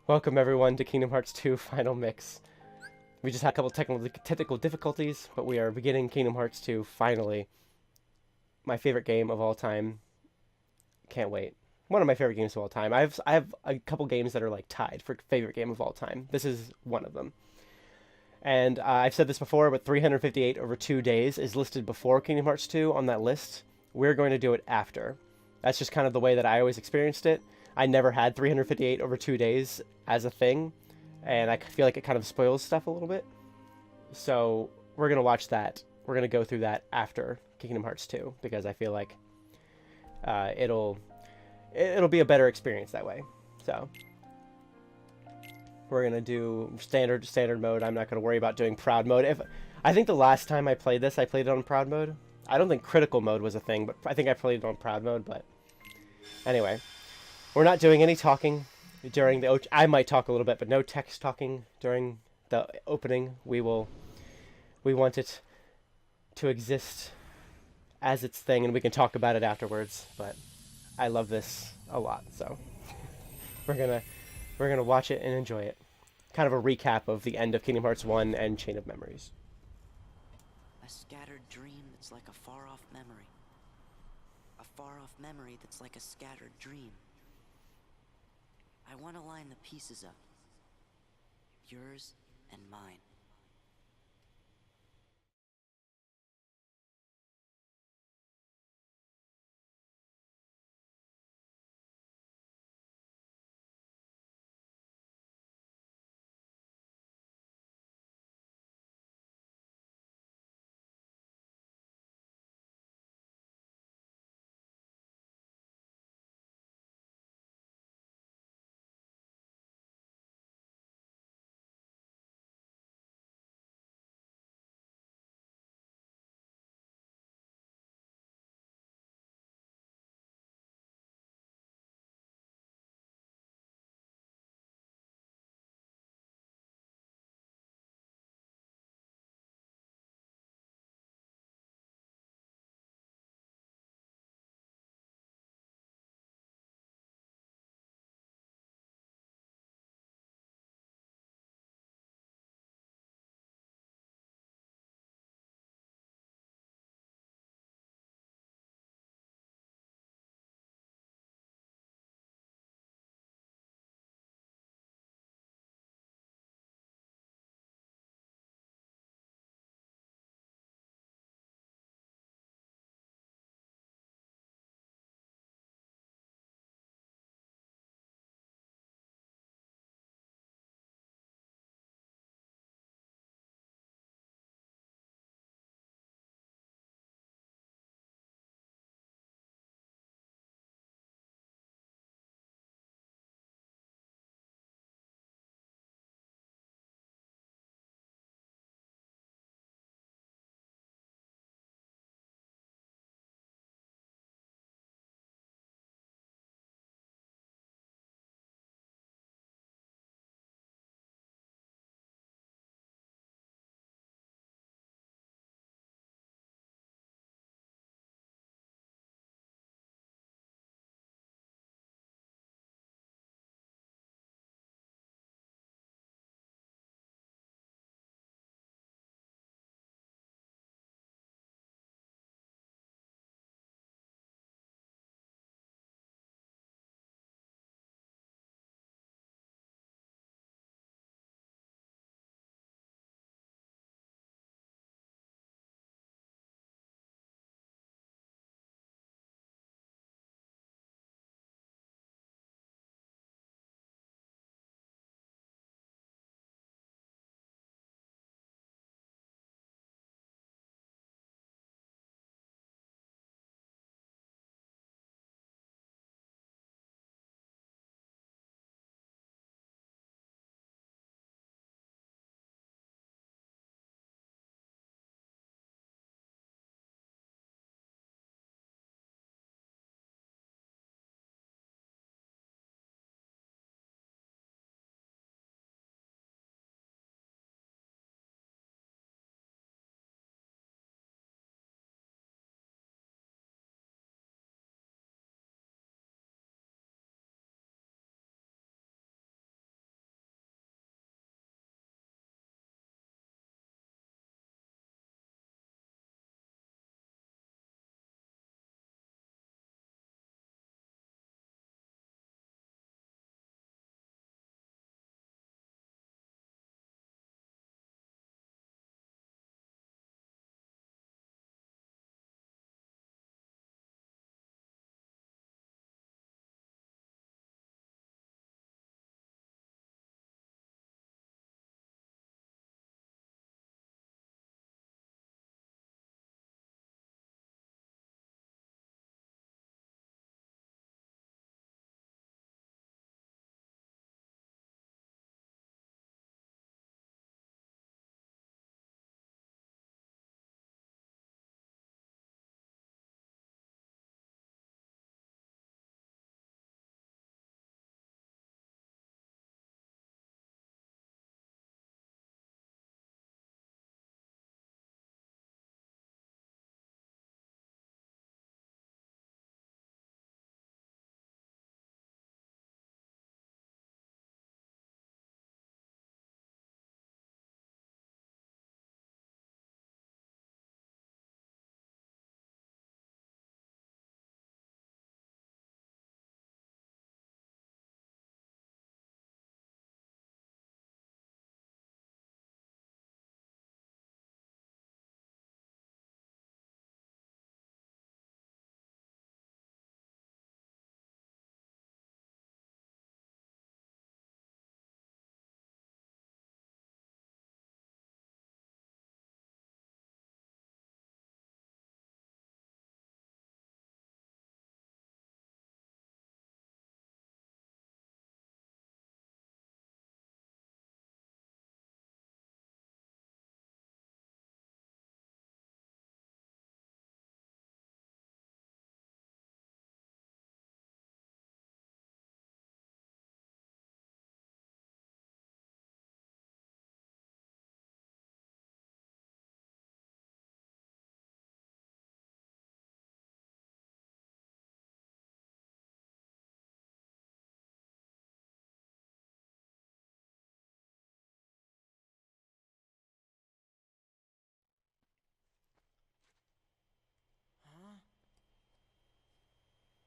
Welcome everyone to Kingdom Hearts 2 Final Mix. We just had a couple technical difficulties, but we are beginning Kingdom Hearts 2 finally. My favorite game of all time. Can't wait. One of my favorite games of all time. I have a couple games that are like tied for favorite game of all time. This is one of them. And I've said this before, but 358 over 2 days is listed before Kingdom Hearts 2 on that list. We're going to do it after. That's just kind of the way that I always experienced it. I never had 358 over 2 days as a thing, and I feel like it kind of spoils stuff a little bit. So we're going to watch that. We're going to go through that after Kingdom Hearts 2, because I feel like it'll be a better experience that way. So we're gonna do standard mode. I'm not gonna worry about doing proud mode. If I think the last time I played this, I played it on proud mode. I don't think critical mode was a thing, but I think I played it on proud mode. But anyway, we're not doing any talking during the. I might talk a little bit, but no text talking during the opening. We want it to exist as its thing, and we can talk about it afterwards. But I love this a lot, so we're gonna watch it and enjoy it. Kind of a recap of the end of Kingdom Hearts 1 and Chain of Memories. A scattered dream that's like a far-off memory. A far-off memory that's like a scattered dream. I want to line the pieces up. Yours and mine.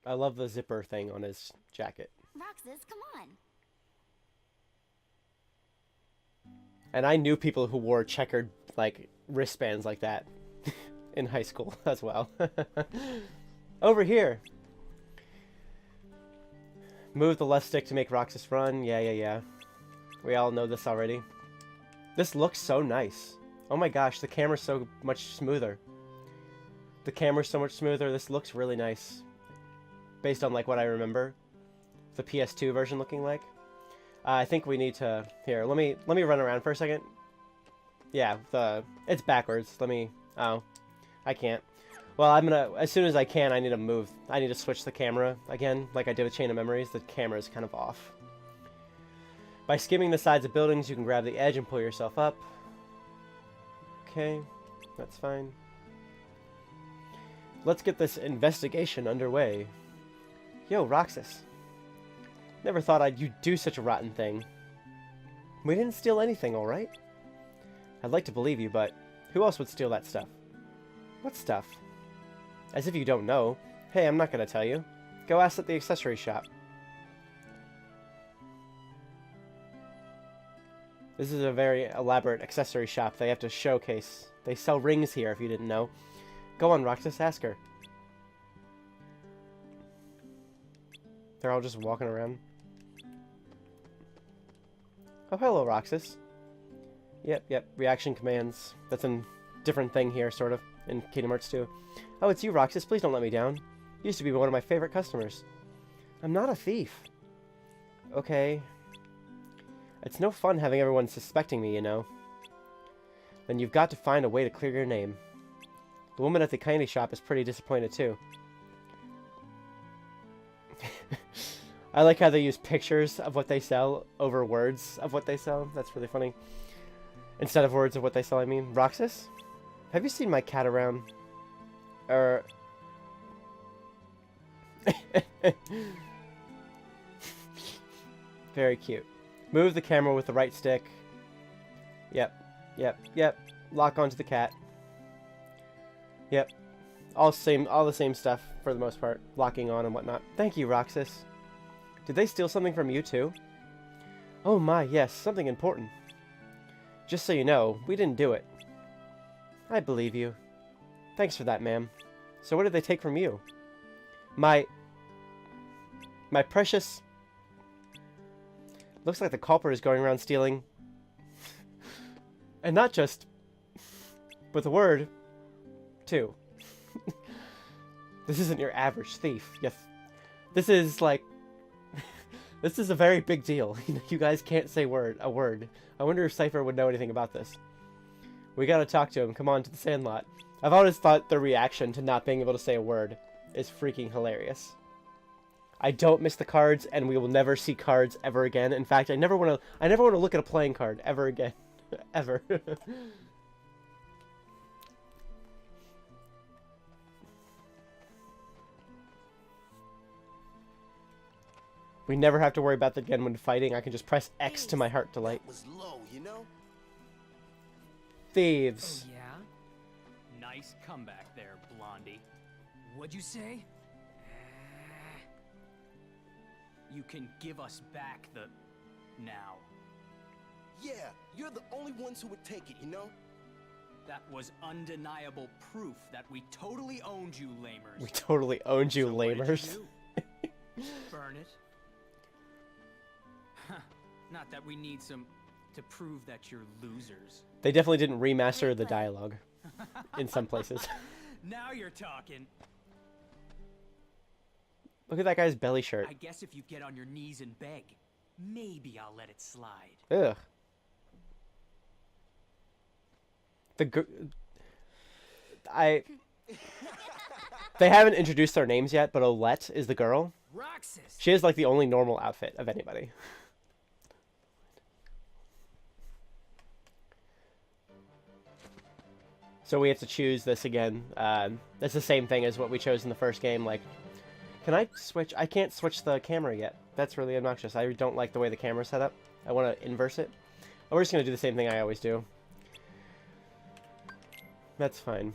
I love the zipper thing on his jacket. Roxas, come on. And I knew people who wore checkered, like, wristbands like that in high school as well. Over here. Move the left stick to make Roxas run. Yeah. We all know this already. This looks so nice. Oh my gosh, the camera's so much smoother. The camera's so much smoother. This looks really nice. Based on, like, what I remember the PS2 version looking like. I think we need to... Here, let me run around for a second. Yeah, it's backwards. Oh, I can't. Well, I'm gonna... As soon as I can, I need to move. I need to switch the camera again, like I did with Chain of Memories. The camera is kind of off. By skimming the sides of buildings, you can grab the edge and pull yourself up. Okay, that's fine. Let's get this investigation underway. Yo, Roxas. Never thought you'd do such a rotten thing. We didn't steal anything, alright? I'd like to believe you, but who else would steal that stuff? What stuff? As if you don't know. Hey, I'm not gonna tell you. Go ask at the accessory shop. This is a very elaborate accessory shop they have to showcase. They sell rings here, if you didn't know. Go on, Roxas, ask her. They're all just walking around. Oh, hello, Roxas. Yep. Reaction commands. That's a different thing here, sort of, in Kingdom Hearts 2. Oh, it's you, Roxas. Please don't let me down. You used to be one of my favorite customers. I'm not a thief. Okay. It's no fun having everyone suspecting me, you know. Then you've got to find a way to clear your name. The woman at the candy shop is pretty disappointed, too. I like how they use pictures of what they sell over words of what they sell. That's really funny. Instead of words of what they sell, I mean. Roxas? Have you seen my cat around? Very cute. Move the camera with the right stick. Yep. Lock onto the cat. Yep. All the same stuff for the most part. Locking on and whatnot. Thank you, Roxas. Did they steal something from you too? Oh my, yes, something important. Just so you know, we didn't do it. I believe you. Thanks for that, ma'am. So what did they take from you? My precious... Looks like the culprit is going around stealing... And not just... with a word. Too. This isn't your average thief. Yes. This is like... This is a very big deal. You guys can't say a word. I wonder if Cypher would know anything about this. We gotta talk to him. Come on to the Sandlot. I've always thought the reaction to not being able to say a word is freaking hilarious. I don't miss the cards, and we will never see cards ever again. In fact, I never want to look at a playing card ever again. Ever. We never have to worry about that again when fighting. I can just press X to my heart delight. Was low, you know? Thieves. Oh, yeah? Nice comeback there, Blondie. What'd you say? You can give us back the... now. Yeah, you're the only ones who would take it, you know? That was undeniable proof that we totally owned you, lamers. We totally owned you, So what did you lamers. do? Burn it? Huh. Not that we need some to prove that you're losers. They definitely didn't remaster the dialogue in some places. Now you're talking. Look at that guy's belly shirt. I guess if you get on your knees and beg, maybe I'll let it slide. Ugh. They haven't introduced their names yet, but Olette is the girl. Roxas. She has like the only normal outfit of anybody. So we have to choose this again. It's the same thing as what we chose in the first game. Like, can I switch? I can't switch the camera yet. That's really obnoxious. I don't like the way the camera's set up. I want to inverse it. Oh, we're just going to do the same thing I always do. That's fine.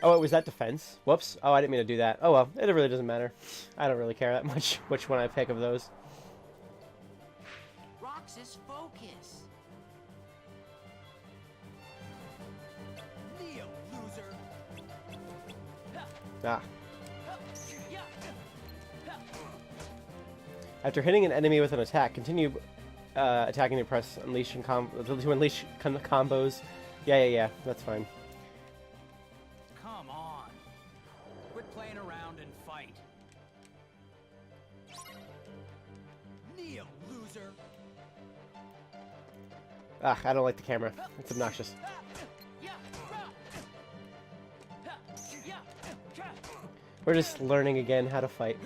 Oh, was that defense? Whoops. Oh, I didn't mean to do that. Oh well, it really doesn't matter. I don't really care that much which one I pick of those. Roxas, focus. Neo, loser. Ah. After hitting an enemy with an attack, continue attacking to press unleash and to unleash combos. Yeah, that's fine. Come on. Quit playing around and fight. Neo, loser. Ah, I don't like the camera. It's obnoxious. We're just learning again how to fight.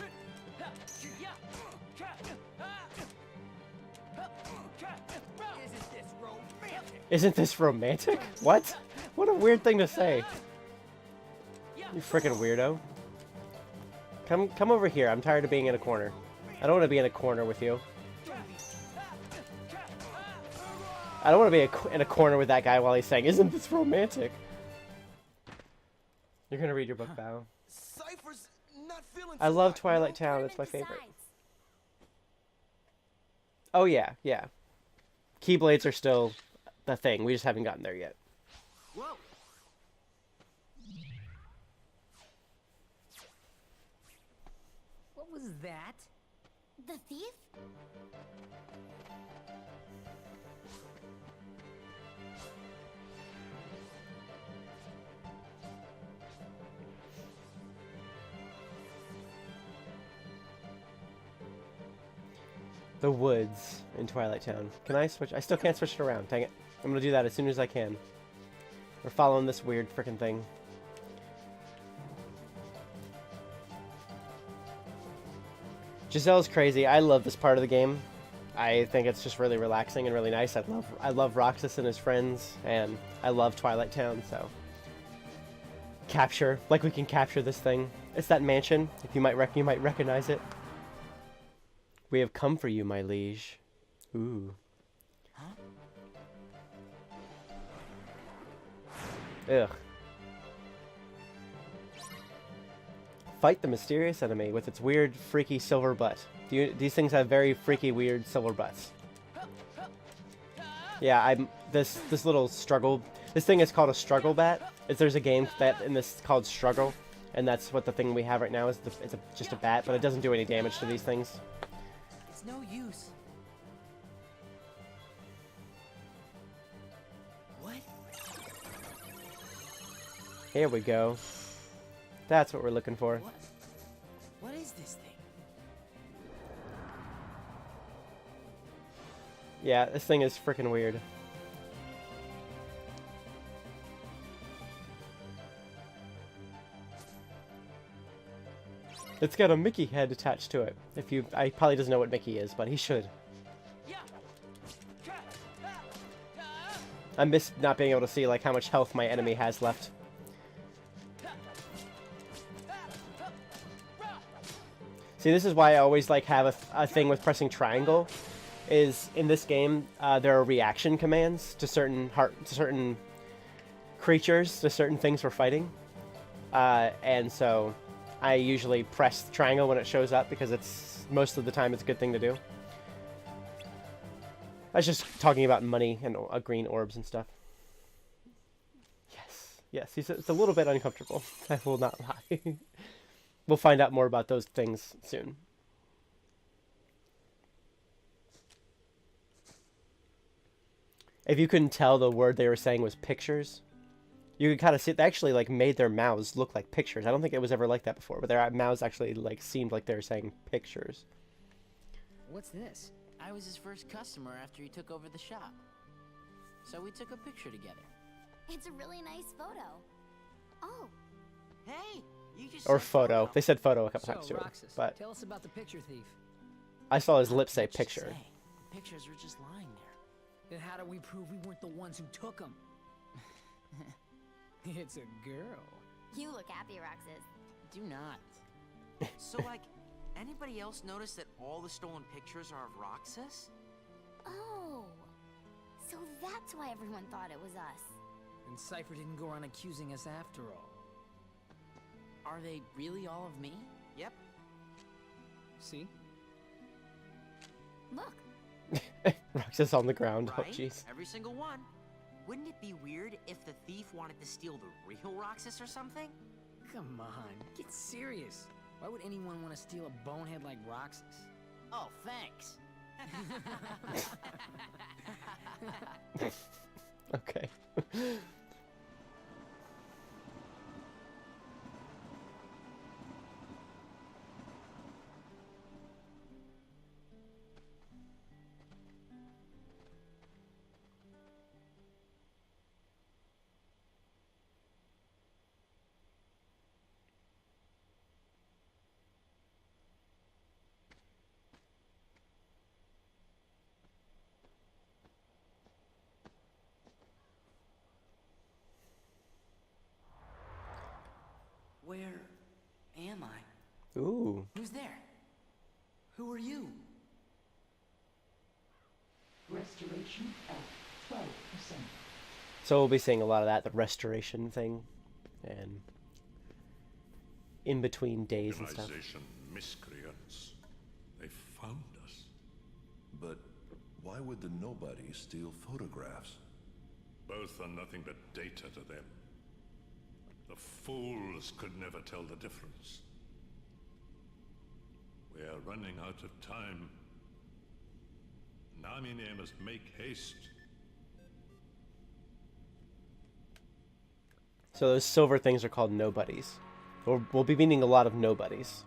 Isn't this romantic? What? What a weird thing to say. You freaking weirdo. Come over here. I'm tired of being in a corner. I don't want to be in a corner with you. I don't want to be in a corner with that guy while he's saying, "Isn't this romantic?" You're gonna read your book, Bao. Cypher's not feeling I too love hot, Twilight no? Town. It's my favorite. Oh yeah. Keyblades are still the thing. We just haven't gotten there yet. Whoa. What was that? The thief? The woods in Twilight Town. Can I switch? I still can't switch it around. Dang it. I'm gonna do that as soon as I can. We're following this weird frickin' thing. Giselle's crazy. I love this part of the game. I think it's just really relaxing and really nice. I love Roxas and his friends, and I love Twilight Town, so capture, like we can capture this thing. It's that mansion. If you might recognize it. We have come for you, my liege. Ooh. Huh? Ugh. Fight the mysterious enemy with its weird, freaky silver butt. These things have very freaky, weird silver butts. Yeah, this little struggle. This thing is called a struggle bat. There's a game that in this called Struggle, and that's what the thing we have right now is. It's just a bat, but it doesn't do any damage to these things. It's no use. What? Here we go. That's what we're looking for. What is this thing? Yeah, this thing is freaking weird. It's got a Mickey head attached to it. I probably doesn't know what Mickey is, but he should. I miss not being able to see like how much health my enemy has left. See, this is why I always like have a thing with pressing triangle. Is in this game there are reaction commands to certain creatures, to certain things we're fighting, and so I usually press triangle when it shows up because it's most of the time it's a good thing to do. I was just talking about money and green orbs and stuff. Yes, it's a little bit uncomfortable. I will not lie. We'll find out more about those things soon. If you couldn't tell, the word they were saying was pictures. You could kind of see they actually like made their mouths look like pictures. I don't think it was ever like that before, but their mouths actually like seemed like they were saying pictures. What's this? I was his first customer after he took over the shop. So we took a picture together. It's a really nice photo. Oh, Hey, you just Or said photo. They said photo a couple So, times too. Roxas, But tell us about the picture thief. I saw his lips say What'd you picture. say? The pictures were just lying there. Then how do we prove we weren't the ones who took them? It's a girl. you look happy, Roxas. Do not. So, like, anybody else notice that all the stolen pictures are of Roxas? Oh, so that's why everyone thought it was us. And Cypher didn't go around accusing us after all. Are they really all of me? Yep. See? Look, Roxas on the ground. Oh, Right? jeez. Every single one. Wouldn't it be weird if the thief wanted to steal the real Roxas or something? Come on, get serious. Why would anyone want to steal a bonehead like Roxas? Oh, thanks. Okay. Where am I? Ooh. Who's there? Who are you? Restoration at 12%. So we'll be seeing a lot of that, the restoration thing, and in between days and stuff. Organization miscreants. They found us. But why would the nobody steal photographs? Both are nothing but data to them. The fools could never tell the difference. We are running out of time. Namine must make haste. So those silver things are called nobodies. We'll be meeting a lot of nobodies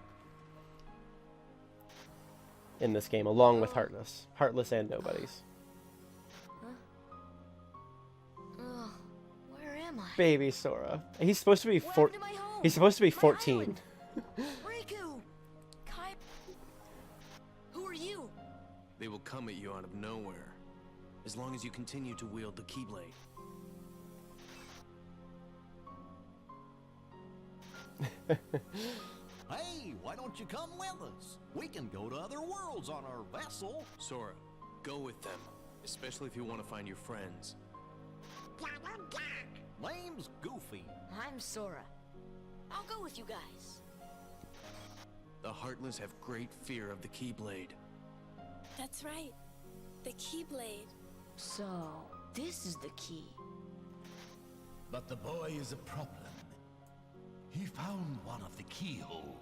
in this game, along with Heartless. Heartless and nobodies. ugh, where am I? Baby Sora. He's supposed to be Welcome to my home. He's supposed to be My 14. island. Riku! Kai... Who are you? They will come at you out of nowhere, as long as you continue to wield the Keyblade. Hey, why don't you come with us? We can go to other worlds on our vessel. Sora, go with them, especially if you want to find your friends. Name's Goofy. I'm Sora. I'll go with you guys. The Heartless have great fear of the Keyblade. That's right. The Keyblade. So, this is the key. But the boy is a problem. He found one of the keyholes.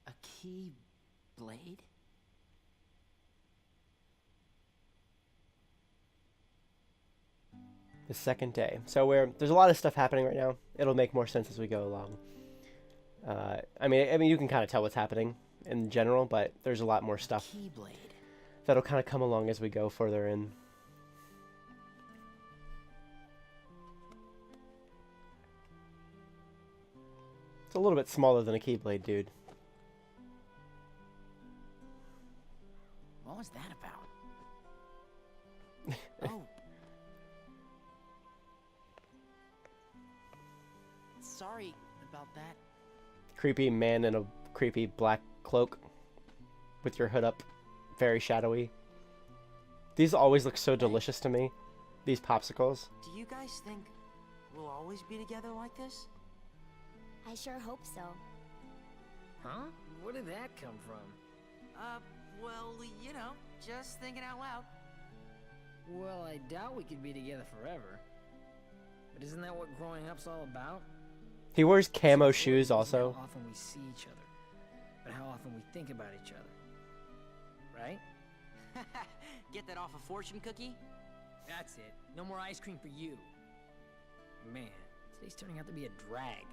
A key blade? The second day. So there's a lot of stuff happening right now. It'll make more sense as we go along. I mean, you can kind of tell what's happening in general, but there's a lot more stuff Keyblade. that'll kind of come along as we go further in. It's a little bit smaller than a Keyblade, dude. What was that about? Oh. Sorry about that. Creepy man in a creepy black cloak with your hood up, very shadowy. These always look so delicious to me, these popsicles. Do you guys think we'll always be together like this? I sure hope so. Huh? Where did that come from? Well, you know, just thinking out loud. Well, I doubt we could be together forever. But isn't that what growing up's all about? He wears camo So shoes isn't also. How often we see each other, but how often we think about each other. Right? Get that off a fortune cookie? That's it. No more ice cream for you. Man, today's turning out to be a drag.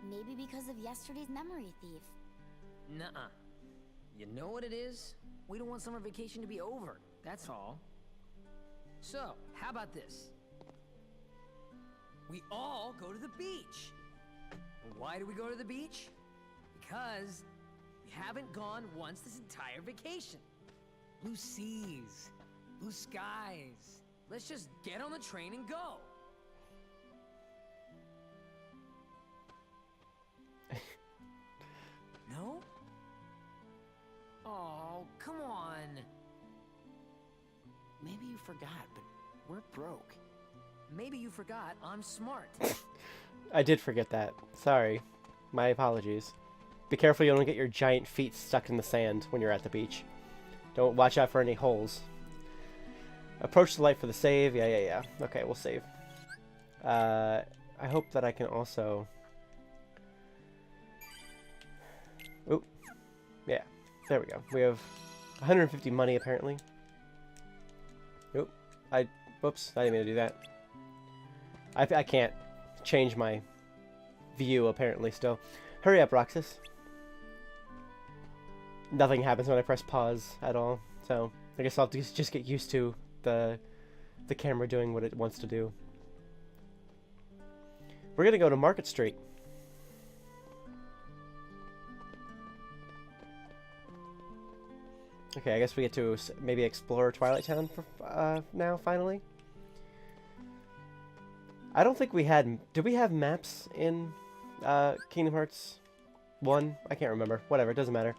Maybe because of yesterday's memory thief. Nuh-uh. You know what it is? We don't want summer vacation to be over. That's all. So, how about this? We all go to the beach. And why do we go to the beach? Because we haven't gone once this entire vacation. Blue seas, blue skies. Let's just get on the train and go. No? Oh, forgot, but we're broke. Maybe you forgot I'm smart. I did forget that. Sorry. My apologies. Be careful you don't get your giant feet stuck in the sand when you're at the beach. Don't watch out for any holes. Approach the light for the save. Yeah. Okay, we'll save. I hope that I can also... Oop. Yeah, there we go. We have 150 money, apparently. Oop. Whoops, I didn't mean to do that. I can't change my view, apparently, still. Hurry up, Roxas. Nothing happens when I press pause at all, so I guess I'll just get used to the camera doing what it wants to do. We're gonna go to Market Street. Okay, I guess we get to maybe explore Twilight Town for now, finally. I don't think we had... Did we have maps in Kingdom Hearts 1? I can't remember. Whatever, it doesn't matter.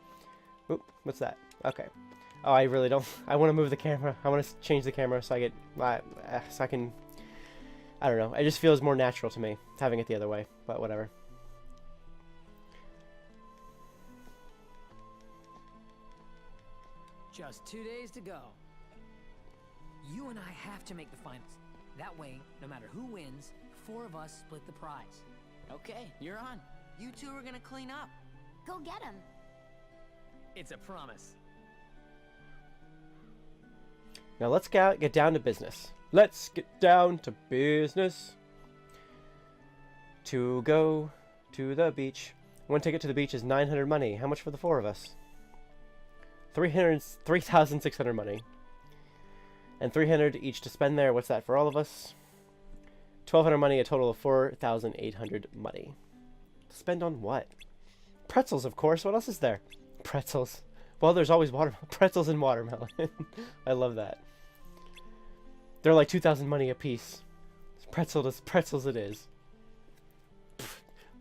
Oop, what's that? Okay. Oh, I really don't... I want to move the camera. I want to change the camera so I get... so I can... I don't know. It just feels more natural to me, having it the other way. But whatever. Just 2 days to go. You and I have to make the finals. That way, no matter who wins, 4 of us split the prize. Okay, you're on. You two are gonna clean up. Go get him. It's a promise. Now let's get down to business. Let's get down to business. To go to the beach. One ticket to the beach is 900 money. How much for the 4 of us? 3,600 money. And 300 each to spend there. What's that for all of us? 1,200 money, a total of 4,800 money. Spend on what? Pretzels, of course. What else is there? Pretzels. Well, there's always pretzels and watermelon. I love that. They're like 2,000 money a piece. Pretzels it is.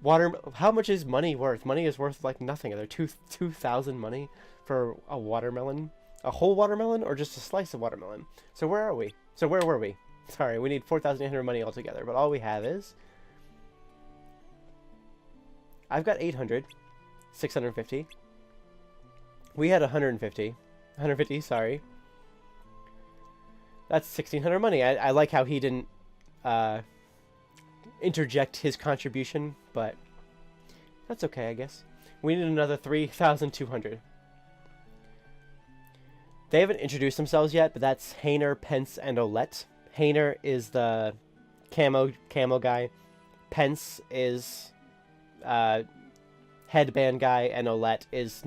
How much is money worth? Money is worth like nothing. Are there 2,000 money for a watermelon? A whole watermelon or just a slice of watermelon? So where are we? So where were we? Sorry, we need 4,800 money altogether, but all we have is... I've got 800. 650. We had 150. 150, sorry. That's 1,600 money. I like how he didn't interject his contribution, but that's okay, I guess. We need another 3,200. They haven't introduced themselves yet, but that's Hayner, Pence, and Olette. Hayner is the camo guy. Pence is headband guy, and Olette is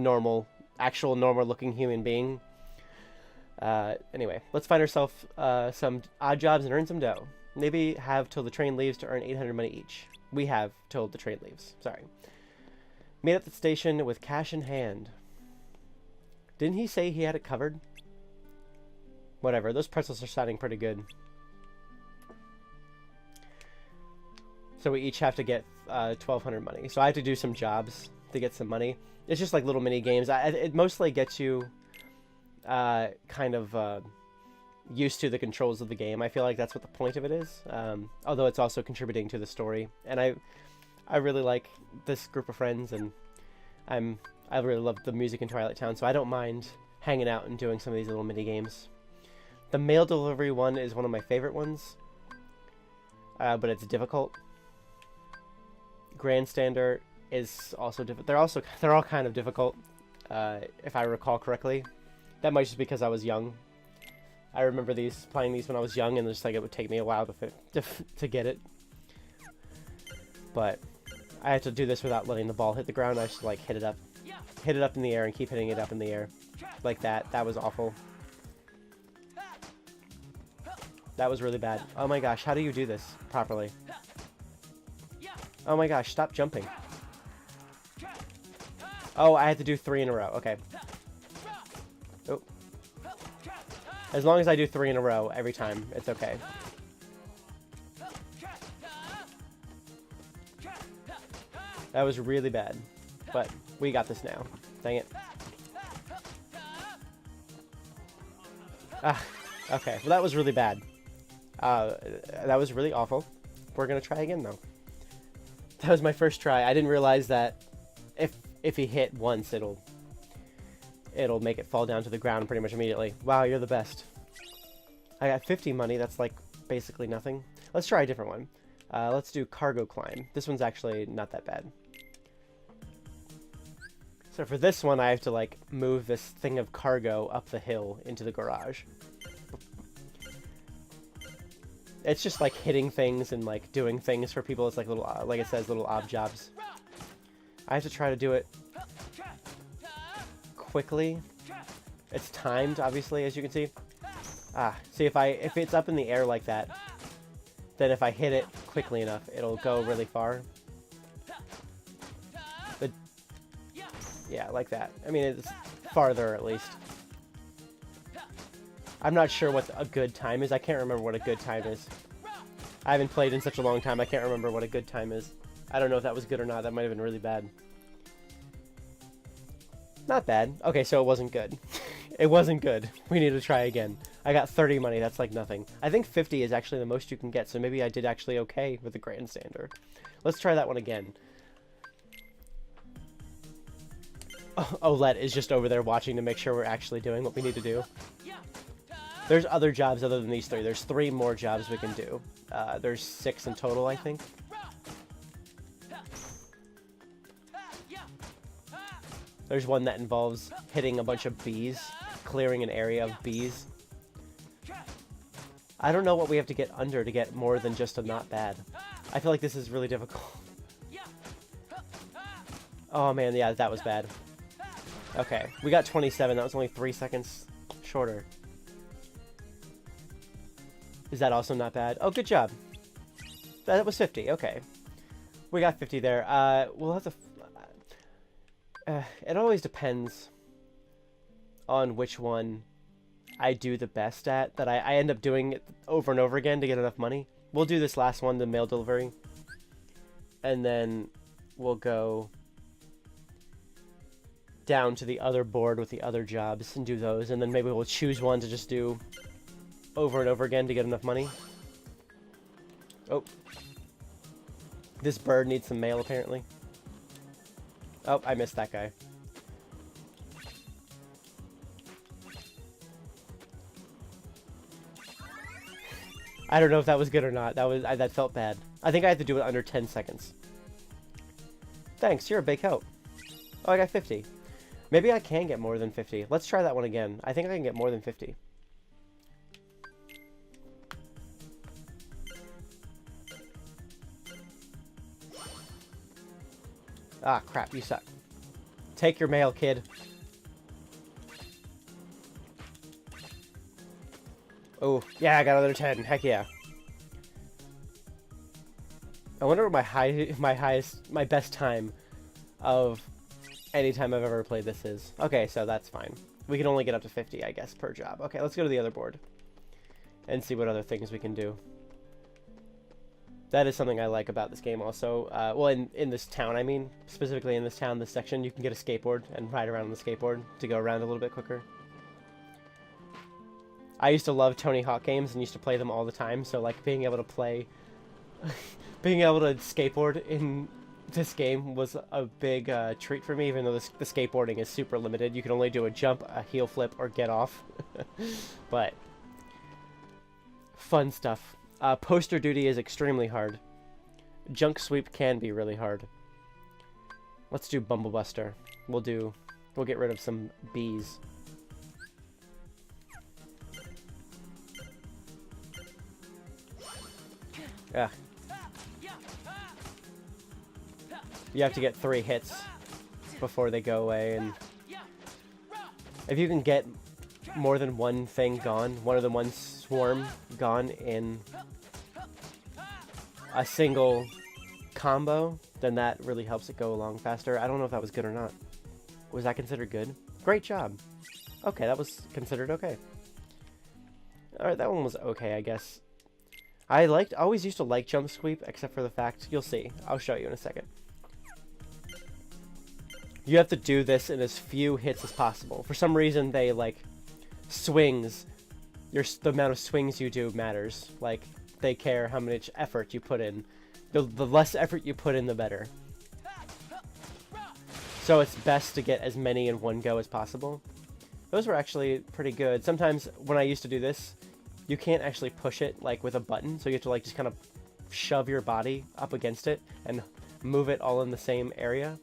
actual normal looking human being. Anyway, let's find ourselves some odd jobs and earn some dough. Maybe have till the train leaves to earn 800 money each. We have till the train leaves. Sorry. Meet at the station with cash in hand. Didn't he say he had it covered? Whatever, those pretzels are sounding pretty good. So we each have to get 1,200 money. So I have to do some jobs to get some money. It's just like little mini games. It mostly gets you kind of used to the controls of the game. I feel like that's what the point of it is. Although it's also contributing to the story. And I really like this group of friends, and I really love the music in Twilight Town, so I don't mind hanging out and doing some of these little mini games. The mail delivery one is one of my favorite ones, but it's difficult. Grandstander is also difficult. They're all kind of difficult, if I recall correctly. That might just be because I was young. I remember playing these when I was young, and just like it would take me a while to get it. But I had to do this without letting the ball hit the ground. I just like hit it up in the air and keep hitting it up in the air like that. That was awful. That was really bad. Oh my gosh, how do you do this properly? Oh my gosh, stop jumping. Oh, I had to do 3 in a row. Okay. Oh. As long as I do 3 in a row every time, it's okay. That was really bad. But we got this now. Dang it. Ah, Okay, well that was really bad. That was really awful. We're gonna try again though. That was my first try. I didn't realize that if he hit once, it'll make it fall down to the ground pretty much immediately. Wow, you're the best. I got 50 money. That's like basically nothing. Let's try a different one. Let's do cargo climb. This one's actually not that bad. So for this one, I have to like move this thing of cargo up the hill into the garage. It's just like hitting things and like doing things for people. It's like little, like it says, little ob jobs. I have to try to do it quickly. It's timed, obviously, as you can see. See if it's up in the air like that, then if I hit it quickly enough, it'll go really far. But yeah, like that. I mean, it's farther at least. I'm not sure what a good time is. I can't remember what a good time is. I haven't played in such a long time. I can't remember what a good time is. I don't know if that was good or not. That might have been really bad. Not bad. Okay, so it wasn't good. It wasn't good. We need to try again. I got 30 money. That's like nothing. I think 50 is actually the most you can get, so maybe I did actually okay with the grandstander. Let's try that one again. Olette is just over there watching to make sure we're actually doing what we need to do. There's other jobs other than these three. There's 3 more jobs we can do. There's 6 in total, I think. There's one that involves hitting a bunch of bees, clearing an area of bees. I don't know what we have to get under to get more than just a not bad. I feel like this is really difficult. Oh man, yeah, that was bad. Okay, we got 27. That was only 3 seconds shorter. Is that also not bad? Oh, good job. That was 50. Okay. We got 50 there. We'll have to... it always depends on which one I do the best at, that I end up doing it over and over again to get enough money. We'll do this last one, the mail delivery. And then we'll go down to the other board with the other jobs and do those. And then maybe we'll choose one to just do over and over again to get enough money. Oh. This bird needs some mail, apparently. Oh, I missed that guy. I don't know if that was good or not. That felt bad. I think I had to do it under 10 seconds. Thanks, you're a big help. Oh, I got 50. Maybe I can get more than 50. Let's try that one again. I think I can get more than 50. Ah, crap, you suck. Take your mail, kid. Oh, yeah, I got another 10. Heck yeah. I wonder what my best time of any time I've ever played this is. Okay, so that's fine. We can only get up to 50, I guess, per job. Okay, let's go to the other board and see what other things we can do. That is something I like about this game also. Well, in this town, I mean, specifically in this town, this section, you can get a skateboard and ride around on the skateboard to go around a little bit quicker. I used to love Tony Hawk games and used to play them all the time, so like being able to play, being able to skateboard in this game was a big treat for me, even though the skateboarding is super limited. You can only do a jump, a heel flip, or get off. But fun stuff. Poster duty is extremely hard. Junk sweep can be really hard. Let's do Bumblebuster. We'll get rid of some bees. Yeah. You have to get 3 hits before they go away, and if you can get more than one thing gone, one of the one swarm gone in a single combo, then that really helps it go along faster. I don't know if that was good or not. Was that considered good? Great job. Okay, that was considered okay. Alright, that one was okay, I guess. I always used to like jump sweep, except for the fact, you'll see. I'll show you in a second. You have to do this in as few hits as possible. For some reason, they, like, swings. the amount of swings you do matters. Like, they care how much effort you put in. The less effort you put in, the better. So it's best to get as many in one go as possible. Those were actually pretty good. Sometimes when I used to do this, you can't actually push it like with a button, so you have to like just kind of shove your body up against it and move it all in the same area,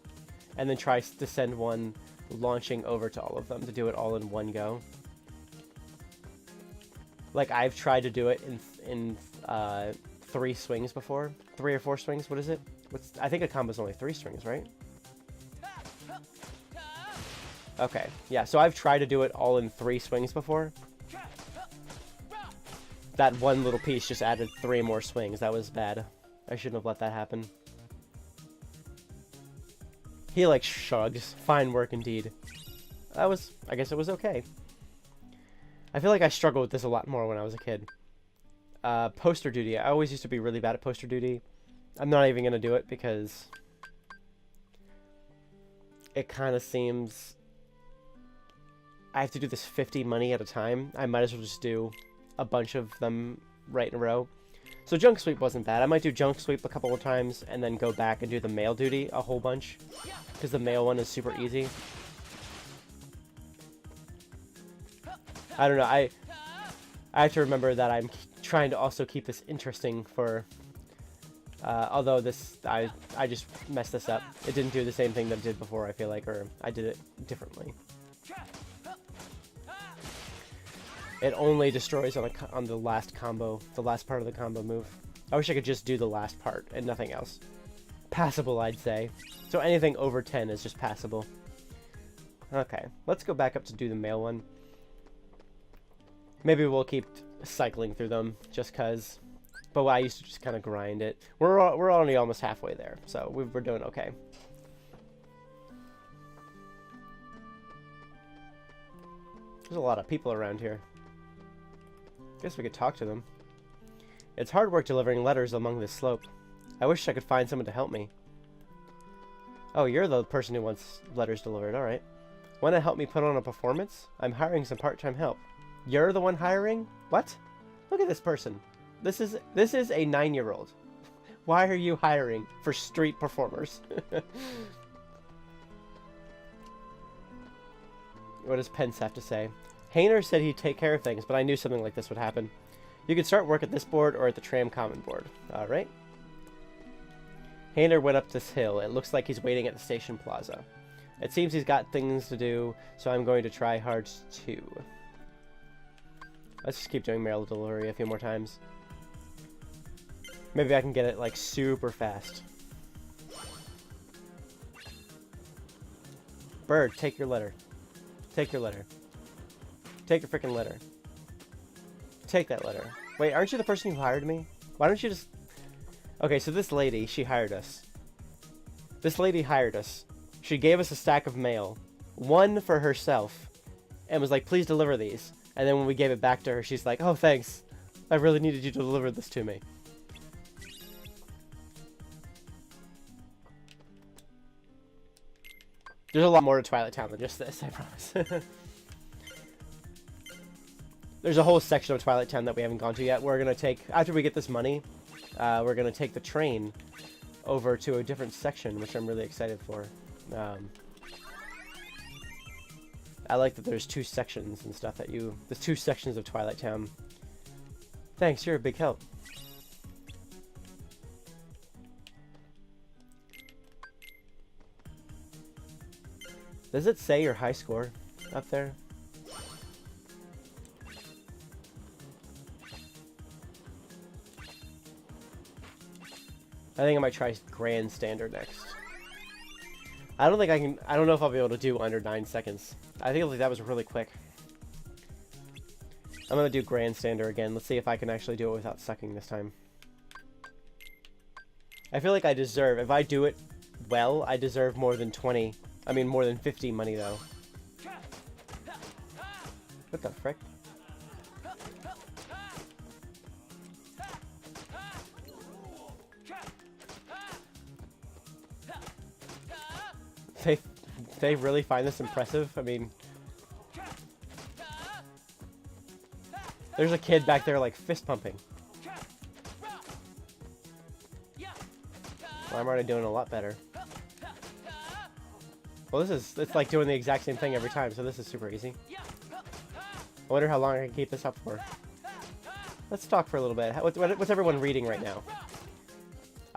and then try to send one launching over to all of them to do it all in one go. Like, I've tried to do it in 3 swings before. 3 or 4 swings, what is it? I think a combo's only 3 swings, right? Okay, yeah, so I've tried to do it all in 3 swings before. That one little piece just added 3 more swings. That was bad. I shouldn't have let that happen. He, like, shrugs. Fine work indeed. I guess it was okay. I feel like I struggled with this a lot more when I was a kid. Poster duty. I always used to be really bad at poster duty. I'm not even going to do it because it kind of seems I have to do this 50 money at a time. I might as well just do a bunch of them right in a row. So junk sweep wasn't bad. I might do junk sweep a couple of times and then go back and do the mail duty a whole bunch, because the mail one is super easy. I don't know. I have to remember that I'm trying to also keep this interesting for. Although this, I just messed this up. It didn't do the same thing that it did before, I feel like, or I did it differently. It only destroys on the last combo, the last part of the combo move. I wish I could just do the last part and nothing else. Passable, I'd say. So anything over 10 is just passable. Okay, let's go back up to do the mail one. Maybe we'll keep cycling through them, just cause. But I used to just kind of grind it. We're only almost halfway there, so we're doing okay. There's a lot of people around here. Guess we could talk to them. It's hard work delivering letters along this slope. I wish I could find someone to help me. Oh, you're the person who wants letters delivered, alright. Want to help me put on a performance? I'm hiring some part-time help. You're the one hiring? What? Look at this person. This is a 9-year-old. Why are you hiring for street performers? What does Pence have to say? Hayner said he'd take care of things, but I knew something like this would happen. You could start work at this board or at the tram common board. Alright. Hayner went up this hill. It looks like he's waiting at the station plaza. It seems he's got things to do, so I'm going to try hard too. Let's just keep doing mail delivery a few more times. Maybe I can get it, like, super fast. Bird, take your letter. Take your letter. Take your freaking letter. Take that letter. Wait, aren't you the person who hired me? Why don't you just... Okay, so this lady, she hired us. This lady hired us. She gave us a stack of mail. One for herself. And was like, please deliver these. And then when we gave it back to her, she's like, oh, thanks. I really needed you to deliver this to me. There's a lot more to Twilight Town than just this, I promise. There's a whole section of Twilight Town that we haven't gone to yet. We're going to take, after we get this money, we're going to take the train over to a different section, which I'm really excited for. I like that there's 2 sections and stuff that there's 2 sections of Twilight Town. Thanks, you're a big help. Does it say your high score up there? I think I might try Grand Standard next. I don't know if I'll be able to do under 9 seconds. I think that was really quick. I'm gonna do Grand Standard again. Let's see if I can actually do it without sucking this time. I feel like I deserve, if I do it well, I deserve more than 20. I mean, more than 50 money, though. What the frick? They really find this impressive? I mean... There's a kid back there like fist pumping. Well, I'm already doing a lot better. Well, it's like doing the exact same thing every time, so this is super easy. I wonder how long I can keep this up for. Let's talk for a little bit. What's everyone reading right now?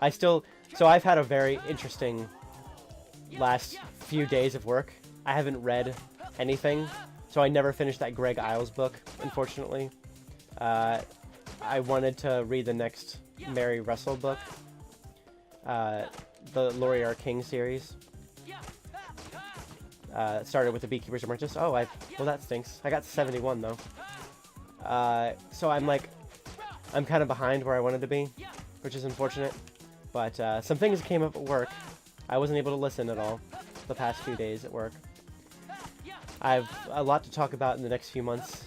So I've had a very interesting last few days of work. I haven't read anything, so I never finished that Greg Isles book, unfortunately. I wanted to read the next Mary Russell book, the Laurie R. King series. Started with the Beekeeper's Apprentice. Oh, well, that stinks. I got 71 though. So I'm kind of behind where I wanted to be, which is unfortunate. But some things came up at work. I wasn't able to listen at all the past few days at work. I have a lot to talk about in the next few months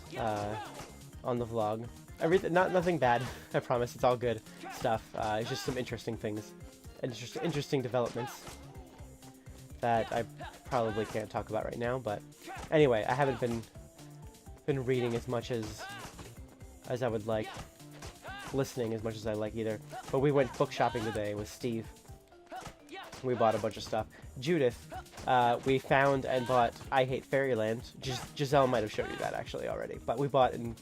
on the vlog. Nothing bad, I promise. It's all good stuff. It's just some interesting things, and interesting developments that I probably can't talk about right now. But anyway, I haven't been reading as much as I would like, listening as much as I like either. But we went book shopping today with Steve. We bought a bunch of stuff. Judith, we found and bought I Hate Fairyland. Giselle might have showed you that actually already. But we found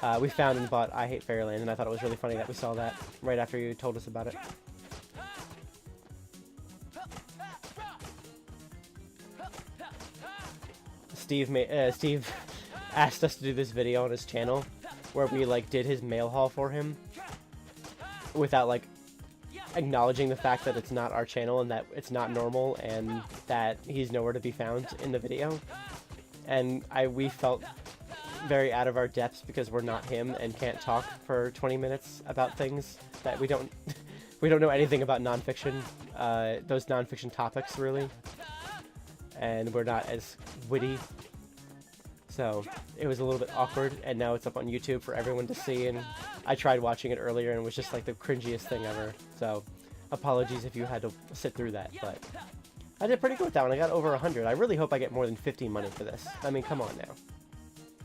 and bought I Hate Fairyland, and I thought it was really funny that we saw that right after you told us about it. Steve asked us to do this video on his channel where we did his mail haul for him without acknowledging the fact that it's not our channel and that it's not normal and that he's nowhere to be found in the video. And we felt very out of our depths because we're not him and can't talk for 20 minutes about things that we don't know anything about nonfiction, those nonfiction topics really, and we're not as witty. So it was a little bit awkward, and now it's up on YouTube for everyone to see, and I tried watching it earlier and it was just the cringiest thing ever. So apologies if you had to sit through that, but I did pretty good with that one. I got over 100. I really hope I get more than 50 money for this. I mean, come on now.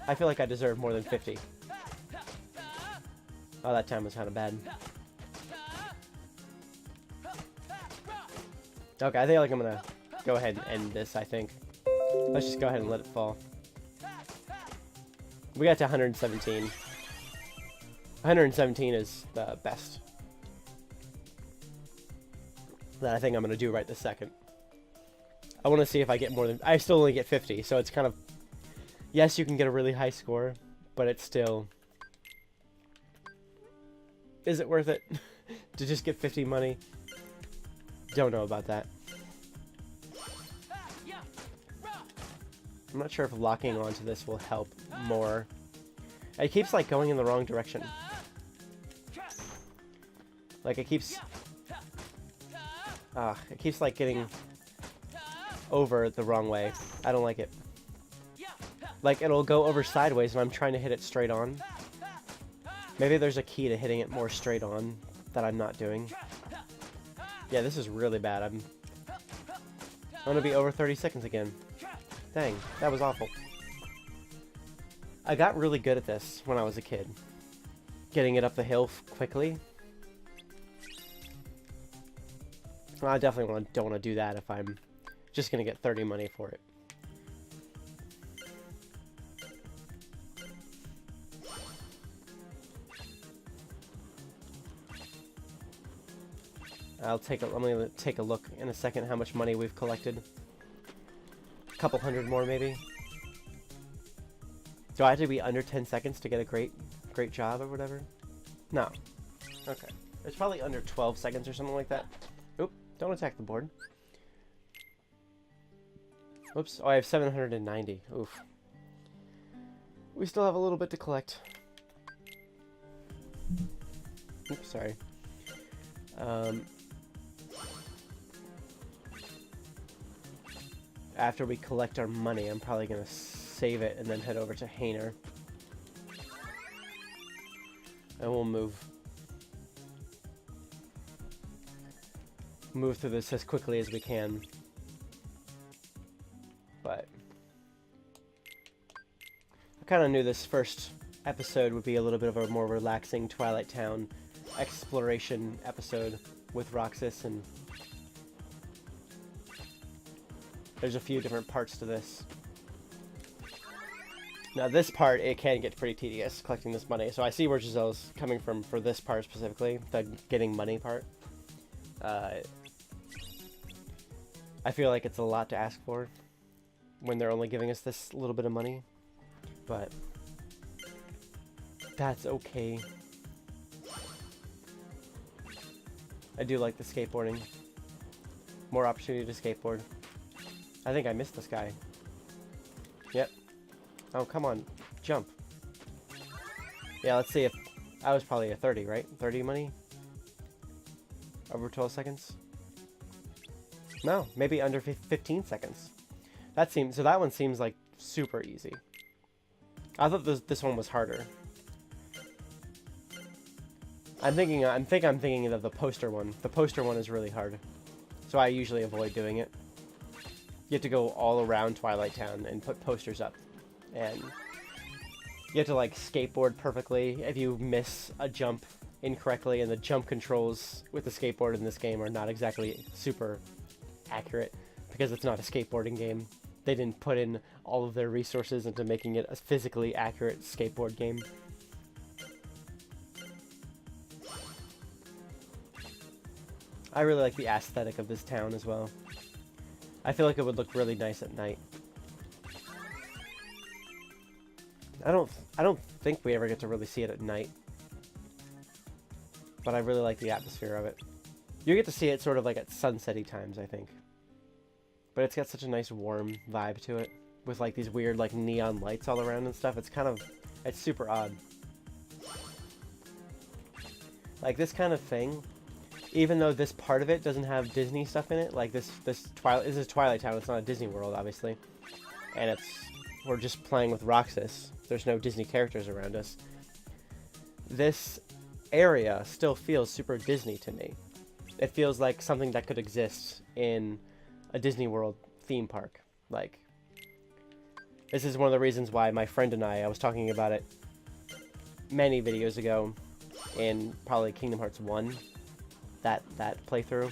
I feel like I deserve more than 50. Oh, that time was kind of bad. Okay, I think I'm gonna go ahead and end this, I think. Let's just go ahead and let it fall. We got to 117. 117 is the best that I think I'm going to do right this second. I want to see if I get more than... I still only get 50, so it's kind of... Yes, you can get a really high score, but it's still... Is it worth it to just get 50 money? Don't know about that. I'm not sure if locking onto this will help more. It keeps going in the wrong direction. It keeps getting over the wrong way. I don't like it. It'll go over sideways and I'm trying to hit it straight on. Maybe there's a key to hitting it more straight on that I'm not doing. Yeah, this is really bad. I'm gonna be over 30 seconds again. Dang, that was awful. I got really good at this when I was a kid. Getting it up the hill quickly. Well, I definitely don't want to do that if I'm just going to get 30 money for it. I'm going to take a look in a second how much money we've collected. A couple hundred more, maybe. Do I have to be under 10 seconds to get a great job or whatever? No. Okay. It's probably under 12 seconds or something like that. Oop, don't attack the board. Oops. Oh, I have 790. Oof. We still have a little bit to collect. Oops, sorry. After we collect our money, I'm probably going to save it and then head over to Hainer. And we'll move through this as quickly as we can. But I kind of knew this first episode would be a little bit of a more relaxing Twilight Town exploration episode with Roxas, and there's a few different parts to this. Now this part, it can get pretty tedious collecting this money, so I see where Giselle's coming from for this part specifically, the getting money part. I feel like it's a lot to ask for when they're only giving us this little bit of money, but that's okay. I do like the skateboarding. More opportunity to skateboard. I think I missed this guy. Yep. Oh, come on. Jump. Yeah, let's see if... I was probably a 30, right? 30 money? Over 12 seconds? No, maybe under 15 seconds. That seems... So that one seems like super easy. I thought this one was harder. I'm thinking of the poster one. The poster one is really hard. So I usually avoid doing it. You have to go all around Twilight Town and put posters up. And you have to like skateboard perfectly. If you miss a jump incorrectly, and the jump controls with the skateboard in this game are not exactly super accurate because it's not a skateboarding game. They didn't put in all of their resources into making it a physically accurate skateboard game. I really like the aesthetic of this town as well. I feel like it would look really nice at night. I don't think we ever get to really see it at night. But I really like the atmosphere of it. You get to see it sort of like at sunsetty times, I think. But it's got such a nice warm vibe to it. With like these weird like neon lights all around and stuff. It's super odd. Like this kind of thing, even though this part of it doesn't have Disney stuff in it, like this is Twilight Town, it's not a Disney World, obviously. And we're just playing with Roxas. There's no Disney characters around us. This area still feels super Disney to me. It feels like something that could exist in a Disney World theme park. Like, this is one of the reasons why my friend and I was talking about it many videos ago in probably Kingdom Hearts 1, that playthrough.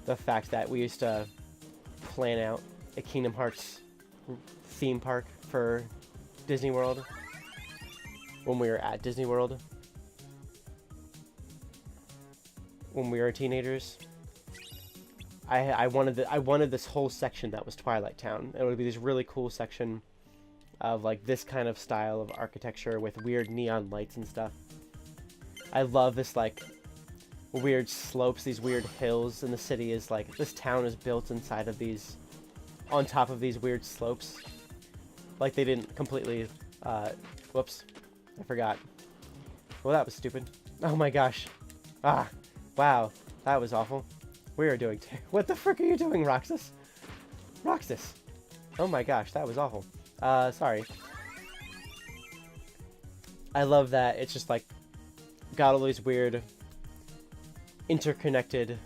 The fact that we used to plan out a Kingdom Hearts theme park for Disney World when we were at Disney World when we were teenagers. I wanted this whole section that was Twilight Town. It would be this really cool section of like this kind of style of architecture with weird neon lights and stuff. I love this like weird slopes, these weird hills, and the city is like, this town is built inside of these, on top of these weird slopes. Like they didn't completely, whoops, I forgot. Well, that was stupid. Oh my gosh. Ah, wow, that was awful. We are doing, what the frick are you doing, Roxas? Roxas. Oh my gosh, that was awful. Sorry. I love that it's just like, got all these weird, interconnected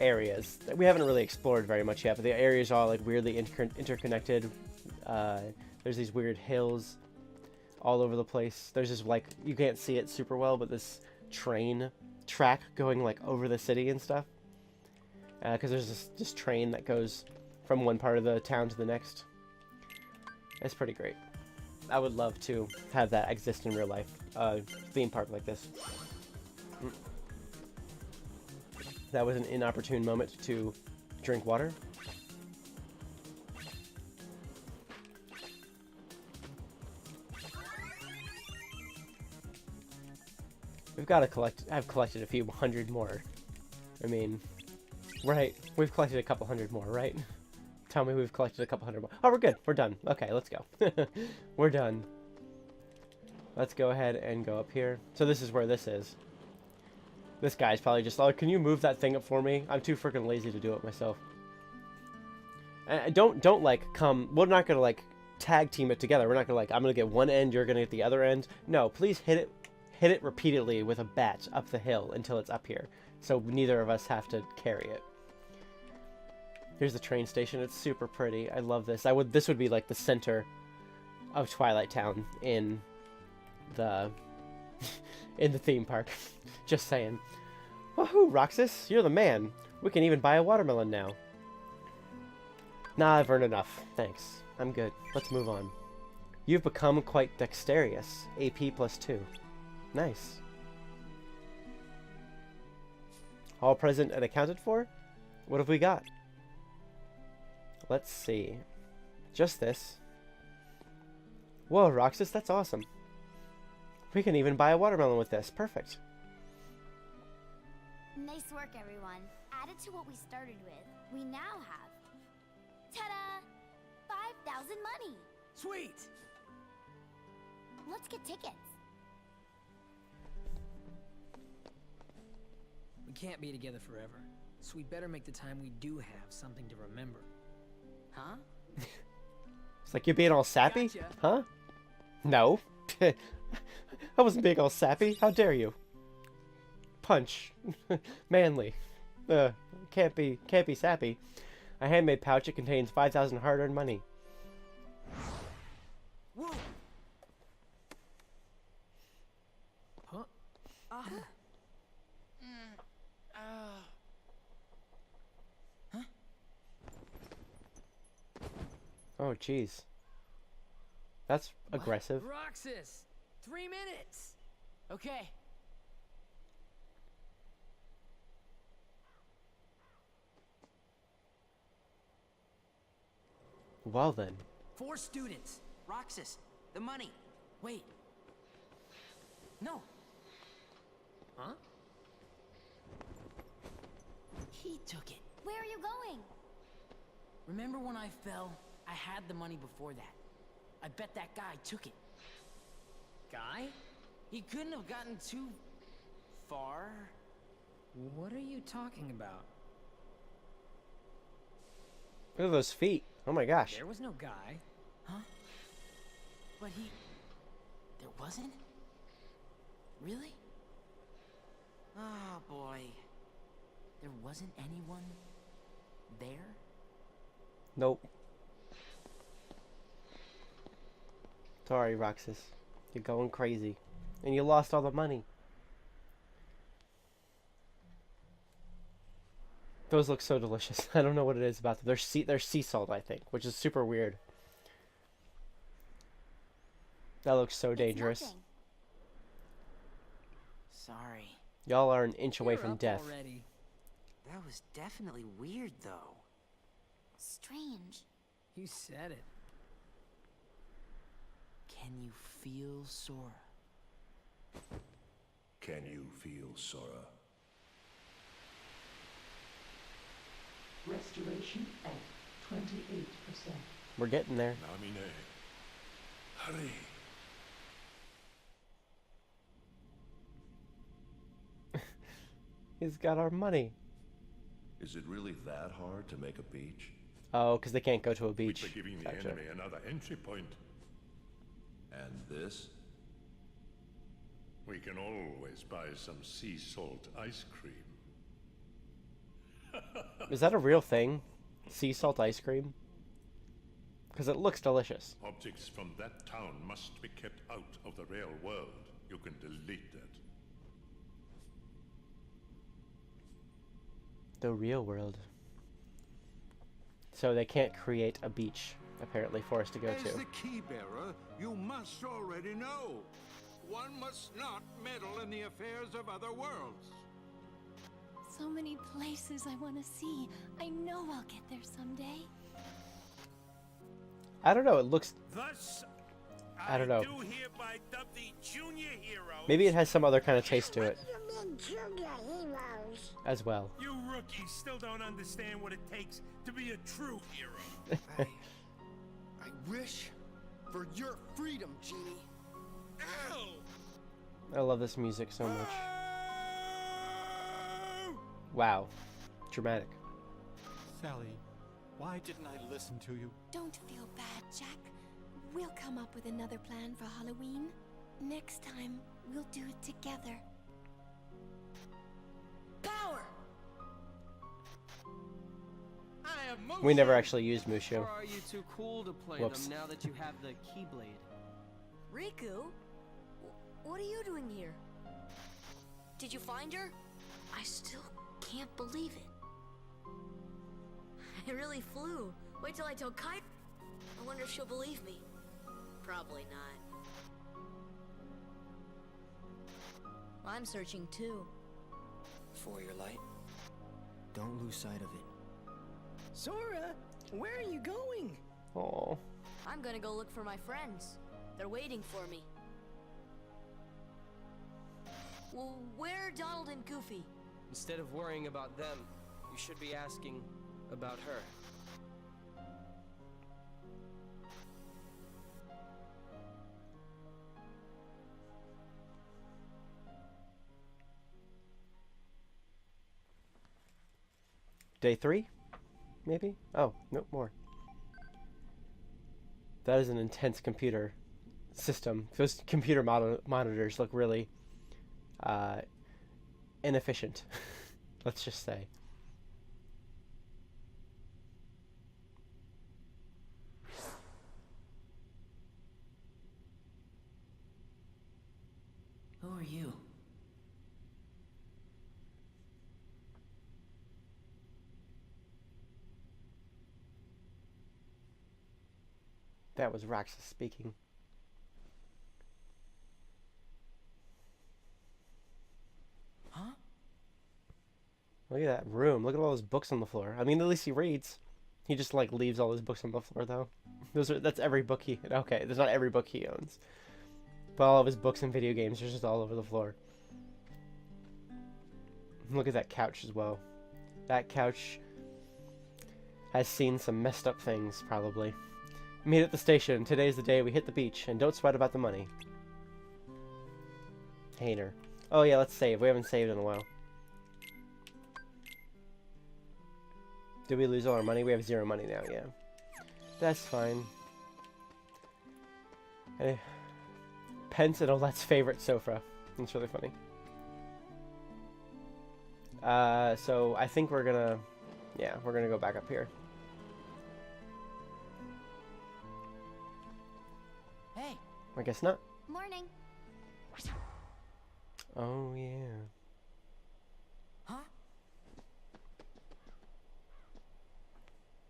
areas that we haven't really explored very much yet, but the areas are all like weirdly interconnected. There's these weird hills all over the place. There's this like, you can't see it super well, but this train track going like over the city and stuff. Because there's this train that goes from one part of the town to the next. It's pretty great. I would love to have that exist in real life. Theme park like this. That was an inopportune moment to drink water. We've got to collect. I've collected a few hundred more. I mean, right? We've collected a couple hundred more, right? Tell me we've collected a couple hundred more. Oh, we're good. We're done. Okay, let's go. We're done. Let's go ahead and go up here. So this is where this is. This guy's probably just like, can you move that thing up for me? I'm too freaking lazy to do it myself. And don't like come. We're not gonna like tag team it together. We're not gonna like, I'm gonna get one end, you're gonna get the other end. No, please hit it repeatedly with a bat up the hill until it's up here. So neither of us have to carry it. Here's the train station. It's super pretty. I love this. This would be like the center of Twilight Town in the in the theme park. Just saying. Woohoo, Roxas, you're the man. We can even buy a watermelon now. Nah, I've earned enough. Thanks. I'm good. Let's move on. You've become quite dexterous. AP +2. Nice. All present and accounted for? What have we got? Let's see. Just this. Whoa, Roxas, that's awesome. We can even buy a watermelon with this. Perfect. Nice work, everyone. Added to what we started with, we now have... ta-da! 5,000 money! Sweet! Let's get tickets. We can't be together forever, so we better make the time we do have something to remember. Huh? It's like you're being all sappy? Gotcha. Huh? No. I wasn't being all sappy. How dare you? Punch. Manly. Can't be sappy. A handmade pouch. It contains 5,000 hard-earned money. Whoa. Huh? Oh, jeez. That's aggressive. Roxas! 3 minutes! Okay. Well then. 4 students. Roxas, the money. Wait. No. Huh? He took it. Where are you going? Remember when I fell? I had the money before that. I bet that guy took it. Guy? He couldn't have gotten too far. What are you talking about? Look at those feet. Oh my gosh. There was no guy. Huh? But he... There wasn't? Really? Oh, boy. There wasn't anyone there? Nope. Sorry, Roxas. You're going crazy. And you lost all the money. Those look so delicious. I don't know what it is about them. They're sea salt, I think, which is super weird. That looks so dangerous. Nothing. Sorry. Y'all are an inch away You're from up death. already. That was definitely weird, though. Strange. You said it. Can you feel Sora? Can you feel Sora? Restoration at 28%. We're getting there. Namine, hurry. He's got our money. Is it really that hard to make a beach? Oh, because they can't go to a beach. We're giving the Gotcha. enemy another entry point. And this? We can always buy some sea salt ice cream. Is that a real thing? Sea salt ice cream? Because it looks delicious. Objects from that town must be kept out of the real world. You can delete that. The real world. So they can't create a beach, apparently, for us to go As to. the key bearer, you must already know. One must not meddle in the affairs of other worlds. So many places I want to see. I know I'll get there someday. I don't know, it looks... Thus, I don't know. do hereby dub the junior heroes. Maybe it has some other kind of taste to it. Junior heroes. As well. You rookies still don't understand what it takes to be a true hero. I wish for your freedom, Genie. Ow! I love this music so much. Wow. Dramatic. Sally, why didn't I listen to you? Don't feel bad, Jack. We'll come up with another plan for Halloween. Next time, we'll do it together. Power! I have Mushu. We never actually used Mushu. Or are you too cool to play Whoops. them now that you have the Keyblade? Riku? What are you doing here? Did you find her? I still can't believe it. I really flew. Wait till I tell Kai. I wonder if she'll believe me. Probably not. I'm searching too. For your light. Don't lose sight of it. Sora, where are you going? Oh. I'm gonna go look for my friends. They're waiting for me. Well, where are Donald and Goofy? Instead of worrying about them, you should be asking about her. Day 3? Maybe? Oh, nope, more. That is an intense computer system. Those computer monitors look really inefficient, let's just say. Who are you? That was Roxas speaking. Huh? Look at that room. Look at all those books on the floor. I mean, at least he reads. He just like leaves all his books on the floor though. That's every book he okay, there's not every book he owns. But all of his books and video games are just all over the floor. Look at that couch as well. That couch has seen some messed up things, probably. Meet at the station. Today's the day we hit the beach, and don't sweat about the money. Hater. Oh yeah, let's save. We haven't saved in a while. Did we lose all our money? We have 0 money now, yeah. That's fine. Pence and Olette's favorite sofa. That's really funny. So I think we're gonna... Yeah, we're gonna go back up here. Hey. I guess not. Morning. Oh, yeah. Huh?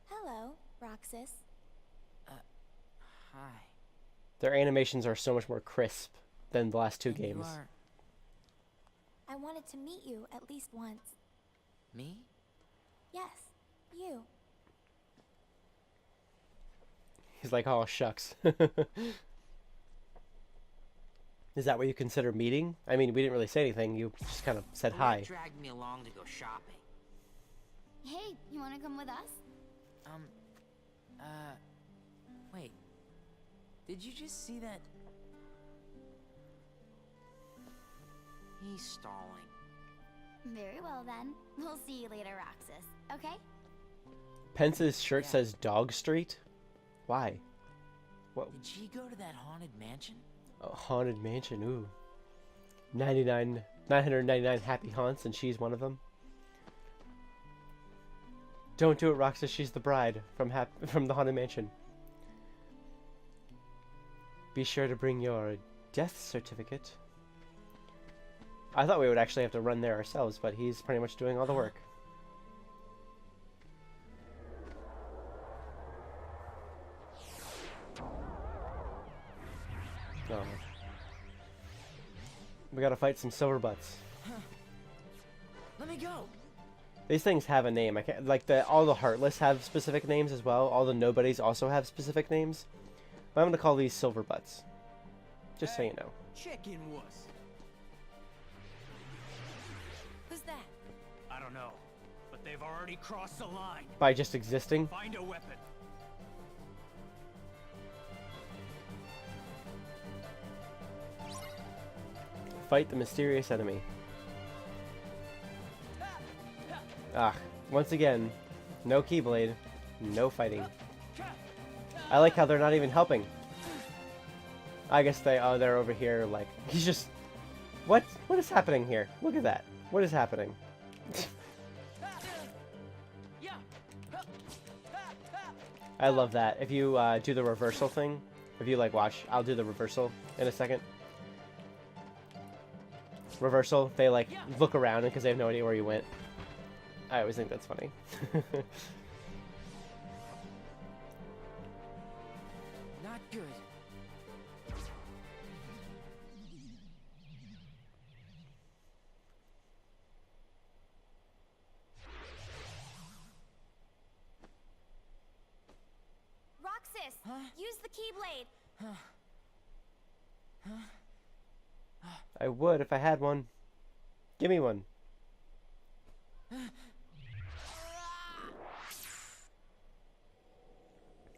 Hello, Roxas. Hi. Their animations are so much more crisp than the last 2 games. I wanted to meet you at least once. Me? Yes, you. He's like, oh, shucks. Is that what you consider meeting? I mean, we didn't really say anything. You just kind of said hi. Dragged me along to go shopping. Hey, you wanna come with us? Wait. Did you just see that? He's stalling. Very well then. We'll see you later, Roxas. Okay? Pence's shirt says Dog Street? Why? What? Did she go to that haunted mansion? A haunted mansion, ooh. 999 happy haunts, and she's one of them. Don't do it, Roxas. She's the bride from the haunted mansion. Be sure to bring your death certificate. I thought we would actually have to run there ourselves, but he's pretty much doing all the work. Oh. We gotta fight some silver butts. Let me go. These things have a name. I can't like all the heartless have specific names as well. All the nobodies also have specific names. But I'm gonna call these silver butts. Just so you know. Chicken wuss. Who's that? I don't know, but they've already crossed the line. By just existing. Find a weapon. Fight the mysterious enemy. Ah, once again, no Keyblade, no fighting. I like how they're not even helping. I guess they're over here like, he's just, what is happening here? Look at that. What is happening? I love that. If you do the reversal thing, if you like watch, I'll do the reversal in a second. Reversal, they like look around because they have no idea where you went. I always think that's funny. Not good. Roxas, use the Keyblade. I would if I had one. Give me one.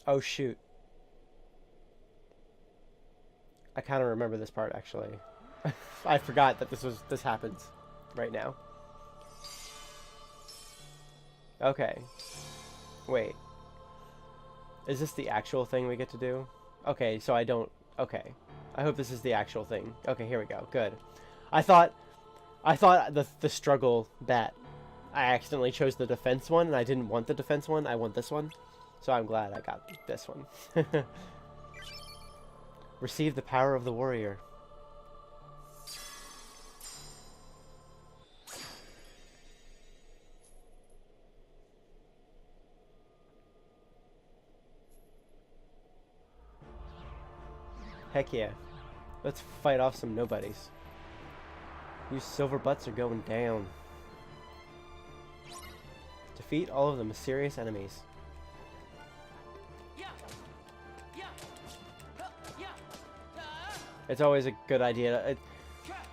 Oh shoot. I kind of remember this part actually. I forgot that this happens right now. Okay. Wait. Is this the actual thing we get to do? Okay, so I don't... Okay. I hope this is the actual thing. Okay, here we go. Good. I thought the struggle that I accidentally chose the defense one, and I didn't want the defense one. I want this one. So I'm glad I got this one. Receive the power of the warrior. Heck yeah. Let's fight off some nobodies. You silver butts are going down. Defeat all of the mysterious enemies. It's always a good idea.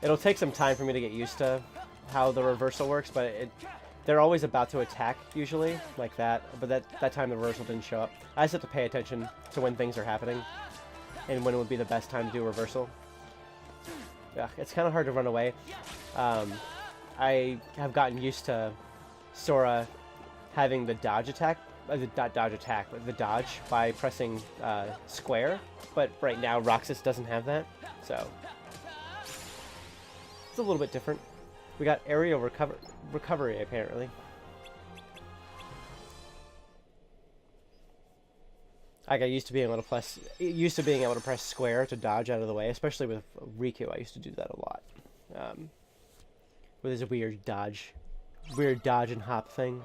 It'll take some time for me to get used to how the reversal works, but they're always about to attack, usually, like that. But that time the reversal didn't show up. I just have to pay attention to when things are happening and when it would be the best time to do reversal. Yeah, it's kind of hard to run away. I have gotten used to Sora having the dodge attack, the dodge by pressing square, but right now Roxas doesn't have that, so it's a little bit different. We got aerial recovery apparently. I got used to being able to press square to dodge out of the way, especially with Riku. I used to do that a lot. With his weird dodge and hop thing.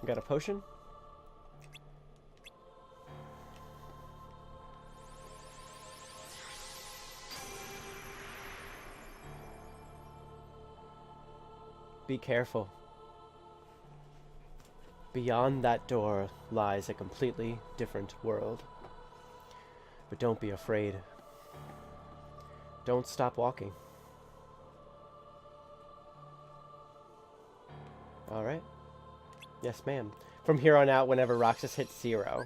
Got a potion. Be careful. Beyond that door lies a completely different world. But don't be afraid. Don't stop walking. Alright. Yes, ma'am. From here on out, whenever Roxas hits 0,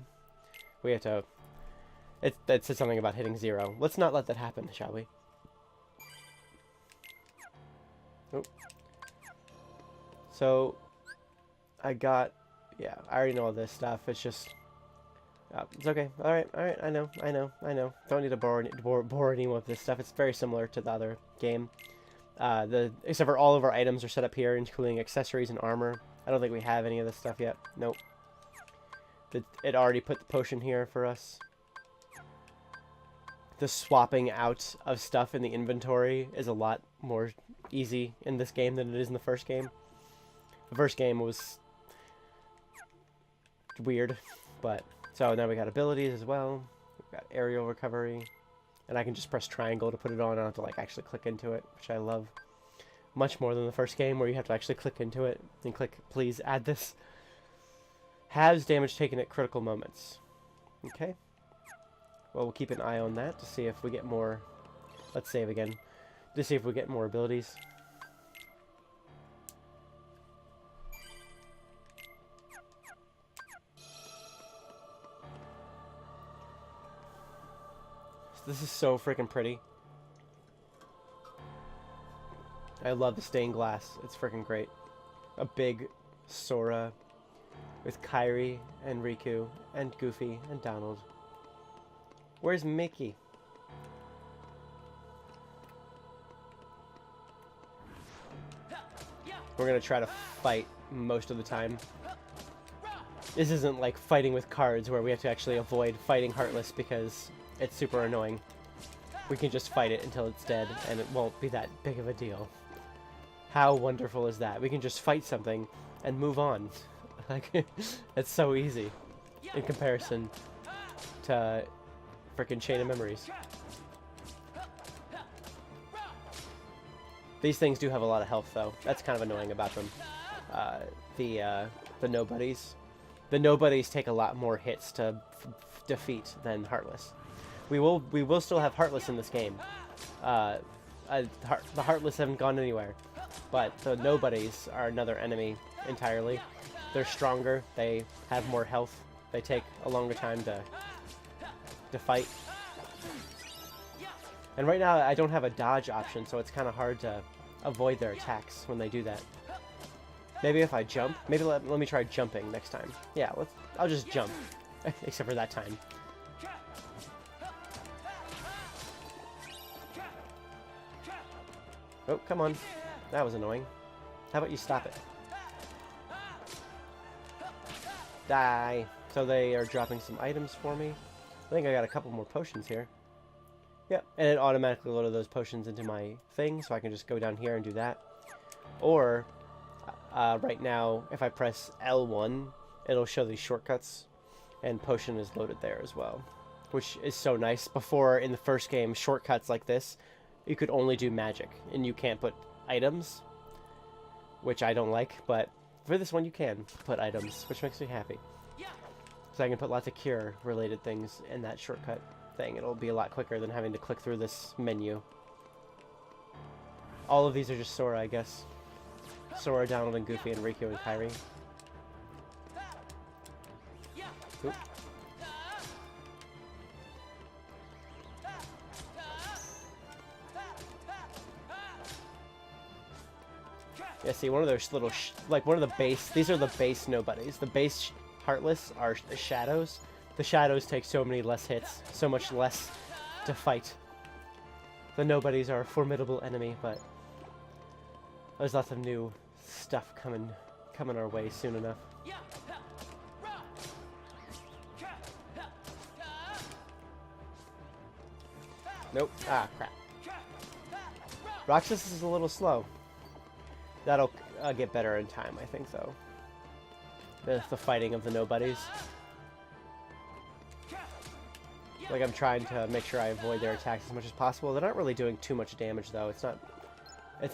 we have to... It said something about hitting 0. Let's not let that happen, shall we? Oh. So, I got... Yeah, I already know all this stuff. It's just... it's okay. Alright, I know. Don't need to bore anyone with this stuff. It's very similar to the other game. Except for all of our items are set up here, including accessories and armor. I don't think we have any of this stuff yet. Nope. It already put the potion here for us. The swapping out of stuff in the inventory is a lot more easy in this game than it is in the first game. The first game was weird, but... So now we got abilities as well. We've got aerial recovery. And I can just press triangle to put it on. I don't have to like actually click into it, which I love. Much more than the first game where you have to actually click into it and click, please add this. Has damage taken at critical moments. Okay. Well, we'll keep an eye on that to see if we get more... Let's save again. To see if we get more abilities. This is so freaking pretty. I love the stained glass. It's freaking great. A big Sora with Kairi and Riku and Goofy and Donald. Where's Mickey? We're gonna try to fight most of the time. This isn't like fighting with cards where we have to actually avoid fighting Heartless because it's super annoying. We can just fight it until it's dead and it won't be that big of a deal. How wonderful is that? We can just fight something and move on. Like, it's so easy in comparison to frickin' Chain of Memories. These things do have a lot of health though. That's kind of annoying about them. The nobodies. The nobodies take a lot more hits to defeat than Heartless. We will still have Heartless in this game. The Heartless haven't gone anywhere, but the nobodies are another enemy entirely. They're stronger. They have more health. They take a longer time to fight. And right now I don't have a dodge option, so it's kind of hard to avoid their attacks when they do that. Maybe if I jump, maybe let me try jumping next time. Yeah, I'll just jump, except for that time. Oh, come on. That was annoying. How about you stop it? Die. So they are dropping some items for me. I think I got a couple more potions here. Yep, and it automatically loaded those potions into my thing, so I can just go down here and do that. Or, right now, if I press L1, it'll show these shortcuts, and potion is loaded there as well, which is so nice. Before, in the first game, shortcuts like this, you could only do magic, and you can't put items, which I don't like, but for this one you can put items, which makes me happy. So I can put lots of cure-related things in that shortcut thing. It'll be a lot quicker than having to click through this menu. All of these are just Sora, I guess. Sora, Donald, and Goofy, and Riku, and Kairi. Oop. Yeah, see, one of those little, like, one of the base, these are the base nobodies. The base Heartless are the shadows. The shadows take so many less hits, so much less to fight. The nobodies are a formidable enemy, but there's lots of new stuff coming our way soon enough. Nope. Ah, crap. Roxas is a little slow. That'll get better in time, I think, though. The fighting of the nobodies. Like, I'm trying to make sure I avoid their attacks as much as possible. They're not really doing too much damage, though. It's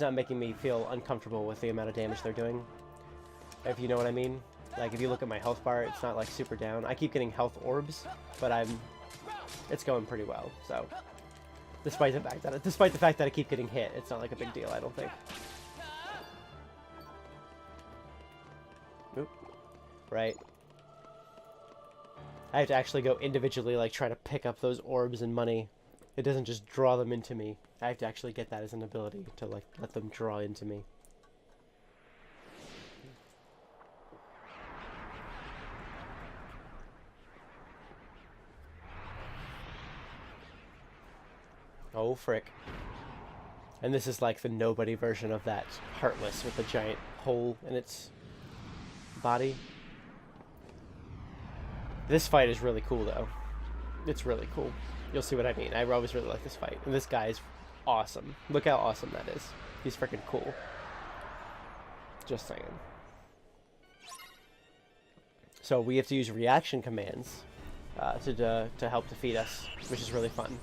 not making me feel uncomfortable with the amount of damage they're doing. If you know what I mean. Like, if you look at my health bar, it's not, like, super down. I keep getting health orbs, but it's going pretty well, so. Despite the fact that I keep getting hit, it's not, like, a big deal, I don't think. Oop. Right. I have to actually go individually, like, try to pick up those orbs and money. It doesn't just draw them into me. I have to actually get that as an ability to, like, let them draw into me. Oh, frick. And this is, like, the nobody version of that Heartless with the giant hole in its body. This fight is really cool, though. It's really cool. You'll see what I mean. I always really like this fight. And this guy is awesome. Look how awesome that is. He's freaking cool. Just saying. So we have to use reaction commands to help defeat us, which is really fun.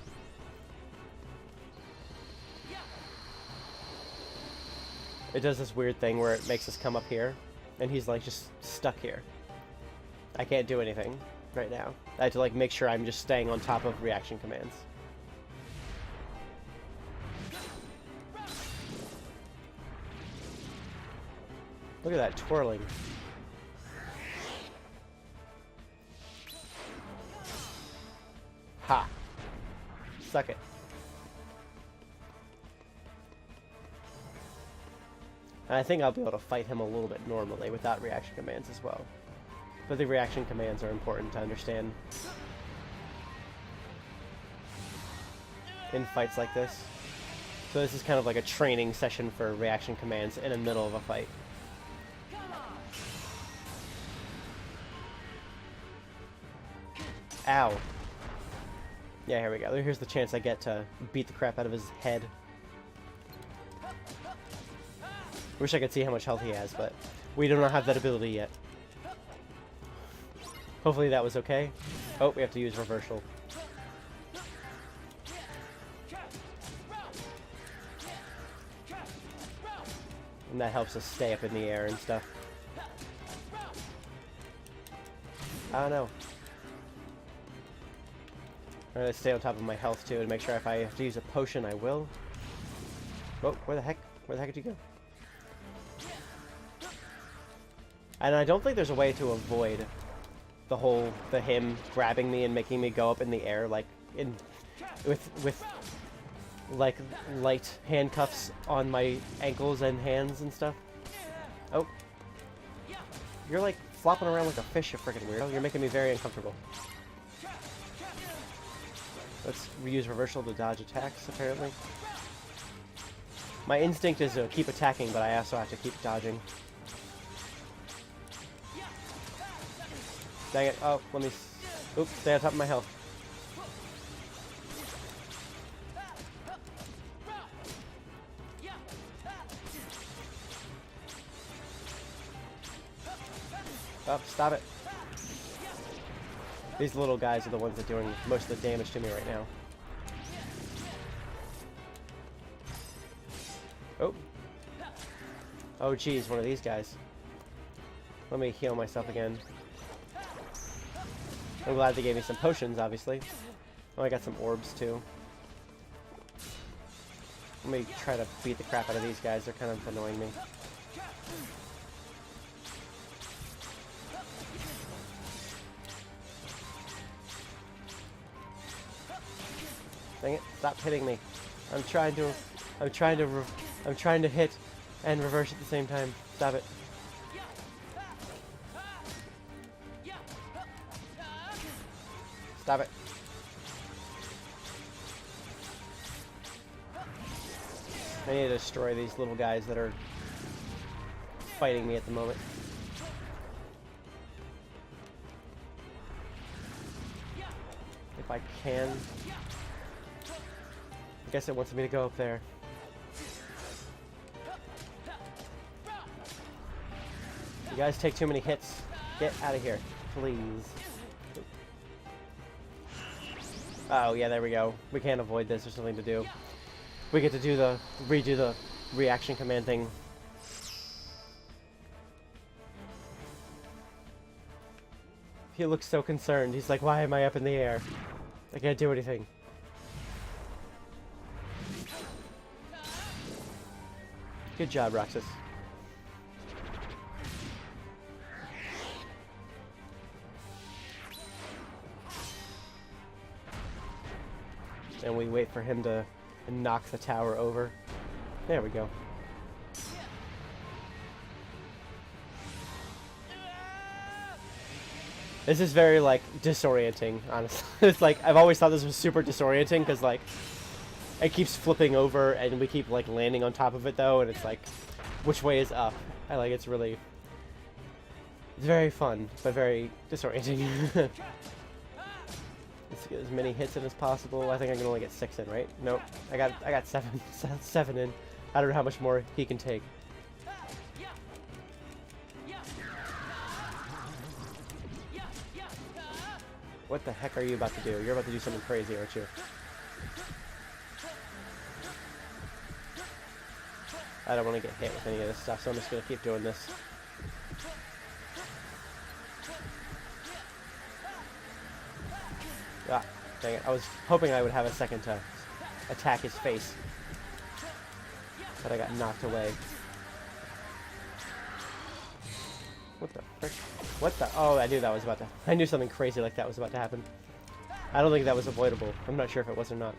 It does this weird thing where it makes us come up here, and he's like just stuck here. I can't do anything right now. I have to like make sure I'm just staying on top of reaction commands. Look at that twirling. Ha! Suck it. And I think I'll be able to fight him a little bit normally without reaction commands as well. But the reaction commands are important to understand in fights like this. So this is kind of like a training session for reaction commands in the middle of a fight. Ow. Yeah, here we go. Here's the chance I get to beat the crap out of his head. Wish I could see how much health he has, but we do not have that ability yet. Hopefully that was okay. Oh, we have to use reversal. And that helps us stay up in the air and stuff. I don't know. I'm gonna stay on top of my health too and make sure if I have to use a potion, I will. Oh, where the heck did you go? And I don't think there's a way to avoid him grabbing me and making me go up in the air like with like light handcuffs on my ankles and hands and stuff. Oh. You're like flopping around like a fish, you freaking weirdo. You're making me very uncomfortable. Let's reuse reversal to dodge attacks, apparently. My instinct is to keep attacking, but I also have to keep dodging. Dang it. Oh, let me... Oops, stay on top of my health. Oh, stop it. These little guys are the ones that are doing most of the damage to me right now. Oh. Oh, geez, one of these guys. Let me heal myself again. I'm glad they gave me some potions, obviously. Oh, I got some orbs, too. Let me try to beat the crap out of these guys. They're kind of annoying me. Dang it, stop hitting me. I'm trying to hit and reverse at the same time. Stop it. Stop it. I need to destroy these little guys that are fighting me at the moment. If I can. I guess it wants me to go up there. You guys take too many hits. Get out of here, please. Oh, yeah, there we go. We can't avoid this. There's something to do. We get to do redo the reaction command thing. He looks so concerned. He's like, why am I up in the air? I can't do anything. Good job, Roxas. And we wait for him to knock the tower over. There we go. This is very, like, disorienting, honestly. It's like, I've always thought this was super disorienting, because, like, it keeps flipping over, and we keep, like, landing on top of it, though, and it's like, which way is up? It's really... It's very fun, but very disorienting. Let's get as many hits in as possible. I think I can only get 6 in, right? Nope. I got 7 in. I don't know how much more he can take. What the heck are you about to do? You're about to do something crazy, aren't you? I don't want to get hit with any of this stuff, so I'm just going to keep doing this. Ah, dang it. I was hoping I would have a second to attack his face. But I got knocked away. What the frick? What the? Oh, I knew that was about to... I knew something crazy like that was about to happen. I don't think that was avoidable. I'm not sure if it was or not.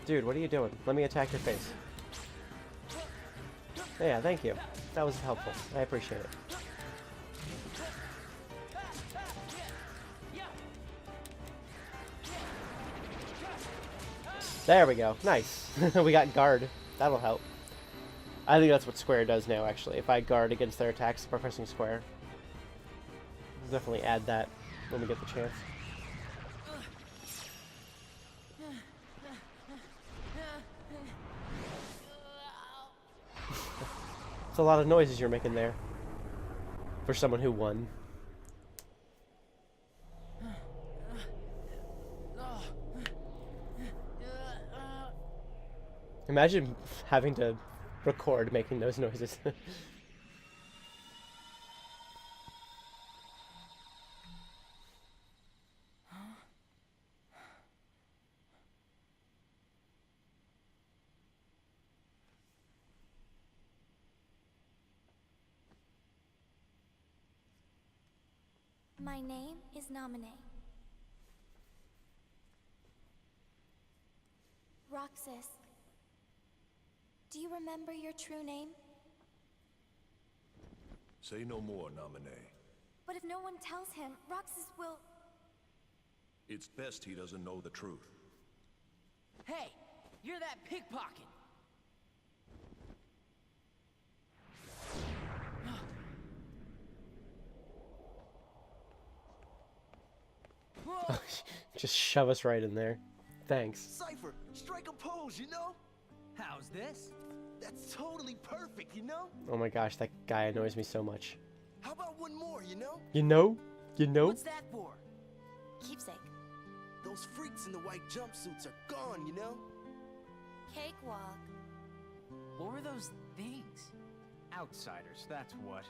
Dude, what are you doing? Let me attack your face. Yeah, thank you. That was helpful. I appreciate it. There we go. Nice. We got guard. That'll help. I think that's what square does now, actually. If I guard against their attacks by pressing square. We'll definitely add that when we get the chance. It's a lot of noises you're making there. For someone who won. Imagine having to record making those noises. My name is Namine. Roxas. Do you remember your true name? Say no more, Namine. But if no one tells him, Roxas will... It's best he doesn't know the truth. Hey, you're that pickpocket. Just shove us right in there. Thanks. Cypher, strike a pose, you know? How's this? That's totally perfect, you know? Oh my gosh, that guy annoys me so much. How about one more, you know? You know? You know? What's that for? Keepsake. Those freaks in the white jumpsuits are gone, you know? Cakewalk. What were those things? Outsiders, that's what.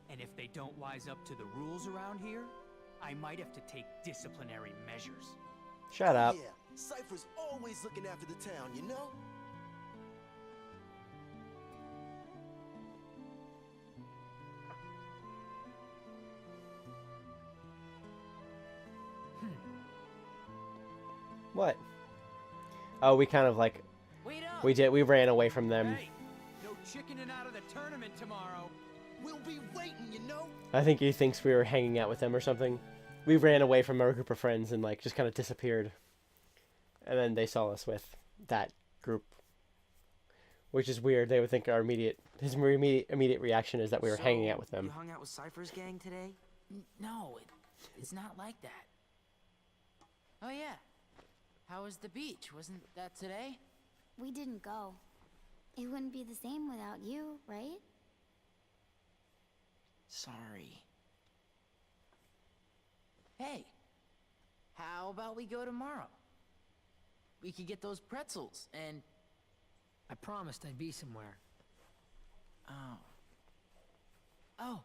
And if they don't wise up to the rules around here, I might have to take disciplinary measures. Shut up. Yeah, Cypher's always looking after the town, you know? What? Oh, we kind of like... We ran away from them. Hey, no chickening out of the tournament tomorrow. We'll be waiting, you know? I think he thinks we were hanging out with them or something. We ran away from our group of friends and like just kind of disappeared. And then they saw us with that group. Which is weird. They would think our immediate reaction is that we were hanging out with them. You hung out with Cypher's gang today? No, it's not like that. Oh yeah. How was the beach? Wasn't that today? We didn't go. It wouldn't be the same without you, right? Sorry. Hey, how about we go tomorrow? We could get those pretzels and... I promised I'd be somewhere. Oh. Oh.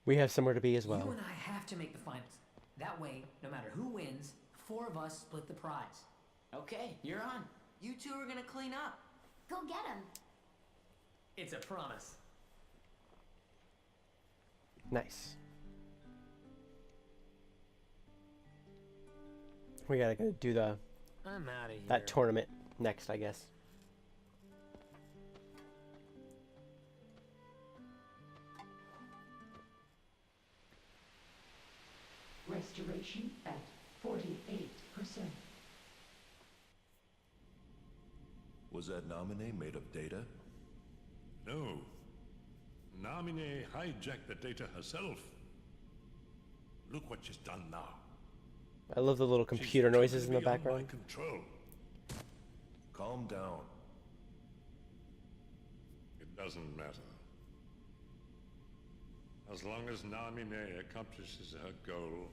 We have somewhere to be as well. You and I have to make the finals. That way, no matter who wins, 4 of us split the prize. Okay, you're on. You two are gonna clean up. Go get him. It's a promise. Nice. We gotta go do the... I'm out of here. That tournament next, I guess. Restoration at 48%. Was that Namine made of data? No. Namine hijacked the data herself. Look what she's done now. I love the little computer noises in the background. Control. Calm down. It doesn't matter. As long as Namine accomplishes her goal,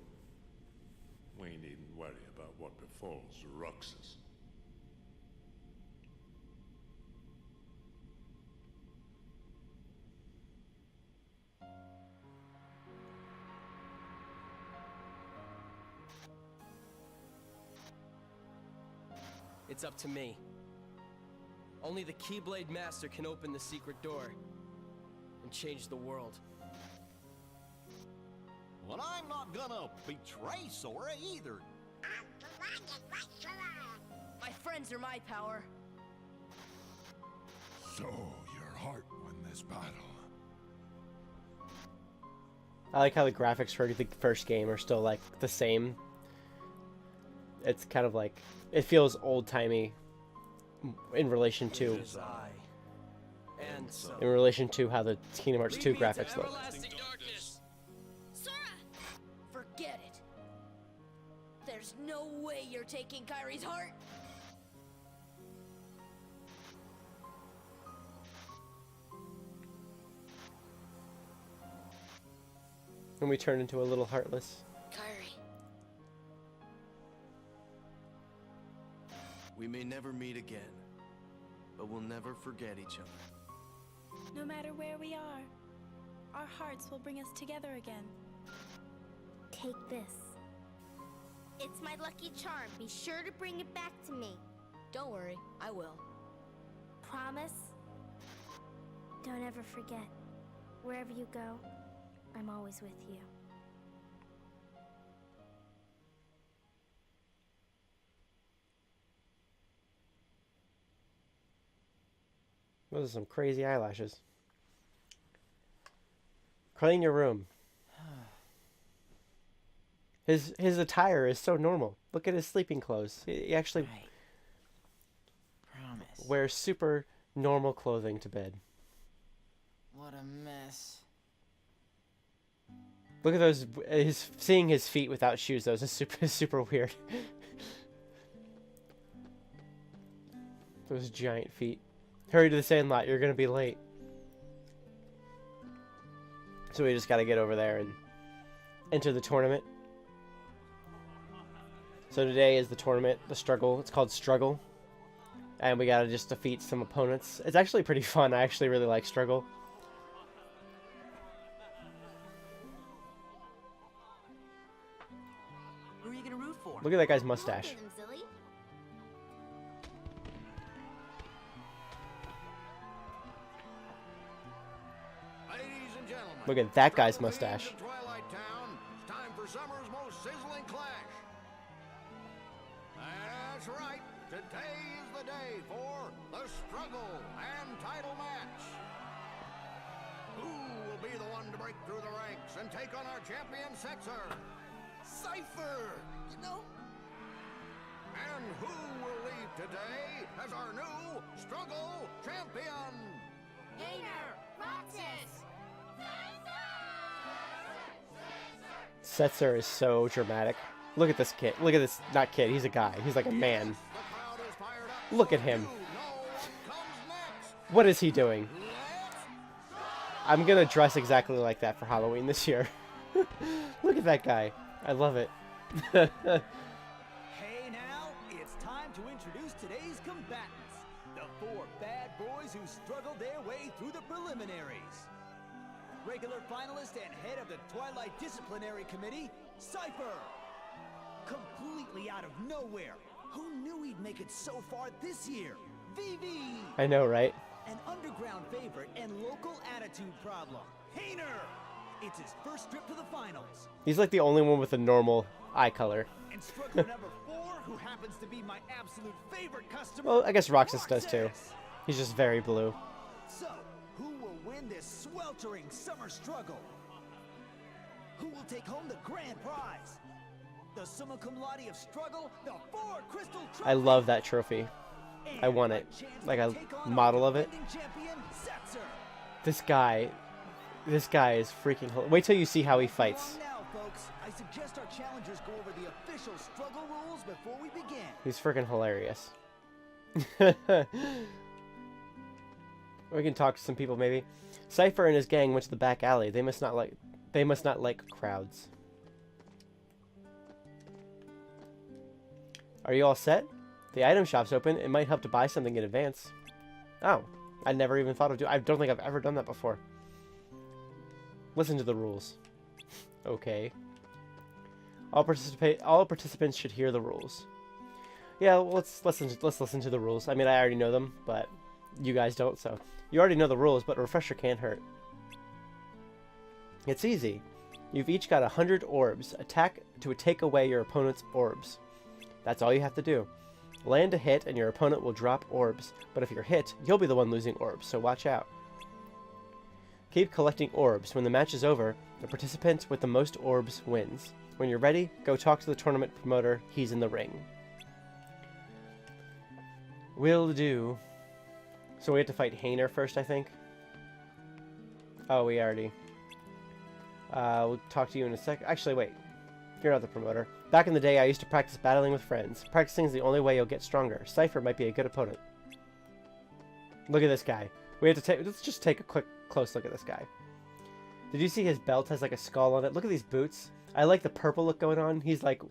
we needn't worry about what befalls Roxas. It's up to me. Only the Keyblade Master can open the secret door and change the world. Well, I'm not gonna betray Sora either. My friends are my power. So, your heart won this battle. I like how the graphics for the first game are still like the same. It's kind of like, it feels old-timey in relation to how the Kingdom Hearts 2 graphics look. Sora! Forget it. There's no way you're taking Kyrie's heart. And we turn into a little heartless. Kyrie. We may never meet again, but we'll never forget each other. No matter where we are, our hearts will bring us together again. Take this. It's my lucky charm. Be sure to bring it back to me. Don't worry, I will. Promise? Don't ever forget. Wherever you go, I'm always with you. Those are some crazy eyelashes. Clean your room. His attire is so normal. Look at his sleeping clothes. He actually wears super normal clothing to bed. What a mess. Look at those. Seeing his feet without shoes, those is super weird. Those giant feet. Hurry to the sandlot, you're gonna be late. So we just gotta get over there and enter the tournament. So today is the tournament, the struggle. It's called Struggle. And we gotta just defeat some opponents. It's actually pretty fun. I actually really like Struggle. Who are you gonna root for? Look at that guy's mustache. Ladies and gentlemen, Look at that guy's mustache. Twilight Town. It's time for summer's most sizzling clash. That's right. Today is the day for the struggle and title match. Who will be the one to break through the ranks and take on our champion Setzer? Cypher, you know. And who will lead today as our new struggle champion? Roxas! Setzer is so dramatic. Look at this kid. Look at this. Not kid. He's a guy. He's like a man. Look at him. What is he doing? I'm gonna dress exactly like that for Halloween this year. Look at that guy. I love it. Hey now, it's time to introduce today's combatants. The 4 bad boys who struggled their way through the preliminaries. Regular finalist and head of the Twilight Disciplinary Committee, Cypher. Completely out of nowhere. Who knew he'd make it so far this year? Vivi! I know, right? An underground favorite and local attitude problem, Hayner! It's his first trip to the finals. He's like the only one with a normal eye color. And struggler number 4, who happens to be my absolute favorite customer. Well, I guess Roxas does too. He's just very blue. So, who will win this sweltering summer struggle? Who will take home the grand prize? The summa cum laude of struggle, the 4 crystal trophy. I love that trophy. I want it. Like a model of it. This guy is freaking hilarious. Wait till you see how he fights. Now, folks, I suggest our challengers go over the official struggle rules before we begin. He's freaking hilarious. We can talk to some people maybe. Cypher and his gang went to the back alley. They must not like crowds. Are you all set? The item shop's open. It might help to buy something in advance. Oh, I never even thought of doing. I don't think I've ever done that before. Listen to the rules. Okay. All participants should hear the rules. Yeah, well, let's listen to the rules. I mean, I already know them, but you guys don't, so you already know the rules, but a refresher can't hurt. It's easy. You've each got 100 orbs. Attack to take away your opponent's orbs. That's all you have to do. Land a hit and your opponent will drop orbs, but if you're hit, you'll be the one losing orbs, so watch out. Keep collecting orbs. When the match is over, the participant with the most orbs wins. When you're ready, go talk to the tournament promoter. He's in the ring. Will do. So we have to fight Hayner first, I think. Oh, we already... we'll talk to you in a sec. Actually, wait. You're not the promoter. Back in the day, I used to practice battling with friends. Practicing is the only way you'll get stronger. Cypher might be a good opponent. Look at this guy. We have to take... Let's just take a quick, close look at this guy. Did you see his belt has like a skull on it? Look at these boots. I like the purple look going on. He's like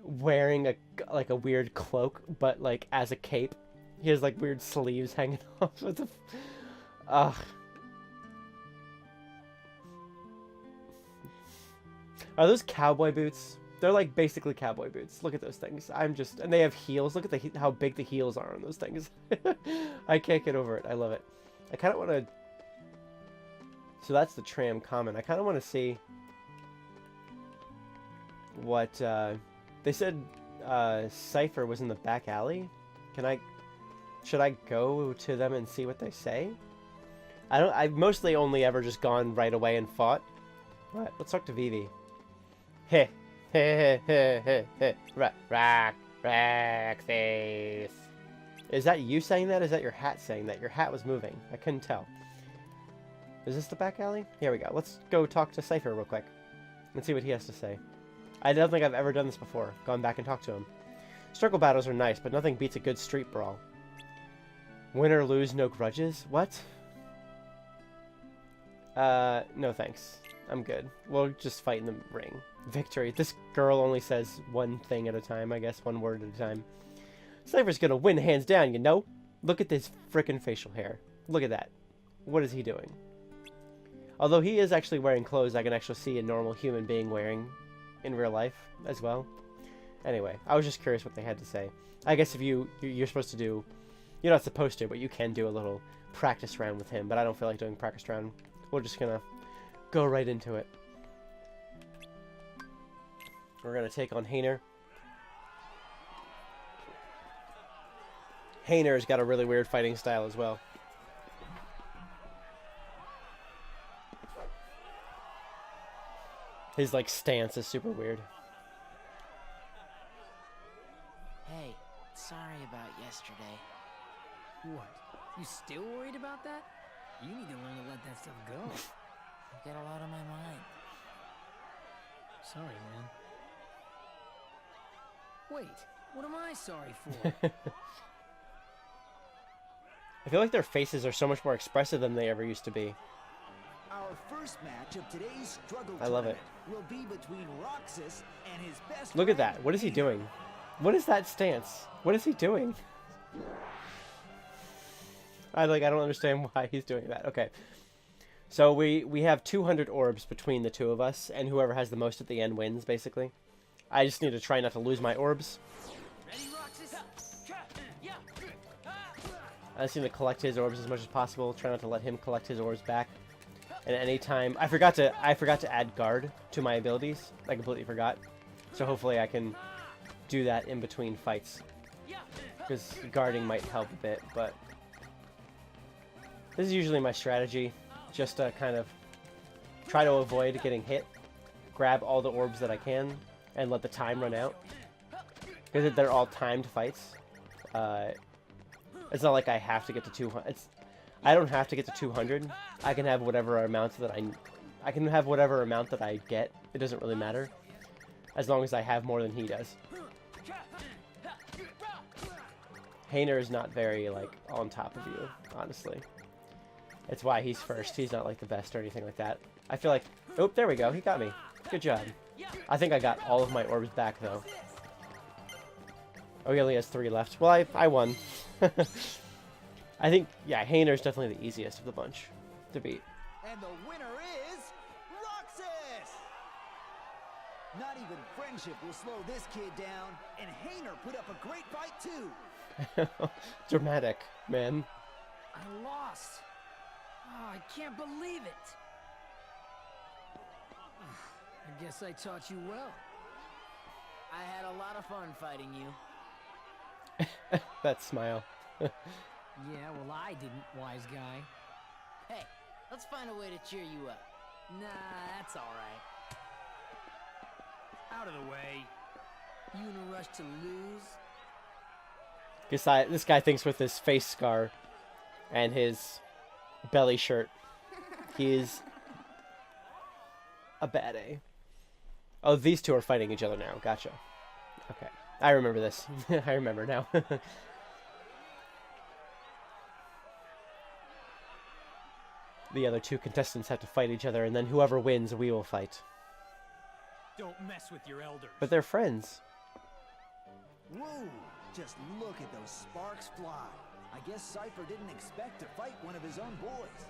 wearing a weird cloak, but like as a cape. He has like weird sleeves hanging off. What the... Ugh. Are those cowboy boots? They're like basically cowboy boots. Look at those things. And they have heels. Look at how big the heels are on those things. I can't get over it. I love it. I kind of want to... So that's the tram common. I kind of want to see what... They said Cypher was in the back alley. Should I go to them and see what they say? I've mostly only ever just gone right away and fought. But let's talk to Vivi. Heh. Heh heh heh heh heh. Roxas. Is that you saying that? Is that your hat saying that? Your hat was moving. I couldn't tell. Is this the back alley? Here we go. Let's go talk to Cypher real quick. And see what he has to say. I don't think I've ever done this before. Gone back and talked to him. Struggle battles are nice, but nothing beats a good street brawl. Win or lose, no grudges? What? No thanks. I'm good. We'll just fight in the ring. Victory. This girl only says one thing at a time, I guess. One word at a time. Cypher's gonna win hands down, you know? Look at this frickin' facial hair. Look at that. What is he doing? Although he is actually wearing clothes I can actually see a normal human being wearing in real life as well. Anyway, I was just curious what they had to say. I guess if you're supposed to do... You're not supposed to, but you can do a little practice round with him. But I don't feel like doing practice round. We're just gonna go right into it. We're gonna take on Hayner. Hayner's got a really weird fighting style as well. His like stance is super weird. Hey, sorry about yesterday. What? You still worried about that? You need to learn to let that stuff go. I've got a lot on my mind. Sorry, man. Wait, what am I sorry for? I feel like their faces are so much more expressive than they ever used to be. Our first match of today's struggle I love it. will be between Roxas and his best Look at that. What is he doing? What is that stance? What is he doing? I don't understand why he's doing that. Okay. So we have 200 orbs between the two of us, and whoever has the most at the end wins, basically. I just need to try not to lose my orbs. I just need to collect his orbs as much as possible. Try not to let him collect his orbs back. And at any time, I forgot to add guard to my abilities. I completely forgot. So hopefully I can do that in between fights. Because guarding might help a bit, but this is usually my strategy. Just to kind of try to avoid getting hit. Grab all the orbs that I can and let the time run out. Because they're all timed fights. It's not like I have to get to 200. I don't have to get to 200. I can have whatever amount that I can have whatever amount that I get. It doesn't really matter, as long as I have more than he does. Hayner is not very like on top of you, honestly. It's why he's first. He's not like the best or anything like that. I feel like, oh, there we go. He got me. Good job. I think I got all of my orbs back though. Oh, he only has 3 left. Well, I won. I think, yeah, Hayner's definitely the easiest of the bunch to beat. And the winner is Roxas! Not even friendship will slow this kid down, and Hayner put up a great fight too. Dramatic, man. I lost. Oh, I can't believe it. I guess I taught you well. I had a lot of fun fighting you. That smile. Yeah, well, I didn't, wise guy. Hey, Let's find a way to cheer you up. Nah, that's alright. Out of the way. You in a rush to lose? This guy thinks with his face scar and his belly shirt, he is a bad A. Oh, these two are fighting each other now. Gotcha. Okay. I remember this. I remember now. The other two contestants have to fight each other, and then whoever wins, we will fight. Don't mess with your elders. But they're friends. Whoa! Just look at those sparks fly. I guess Cypher didn't expect to fight one of his own boys.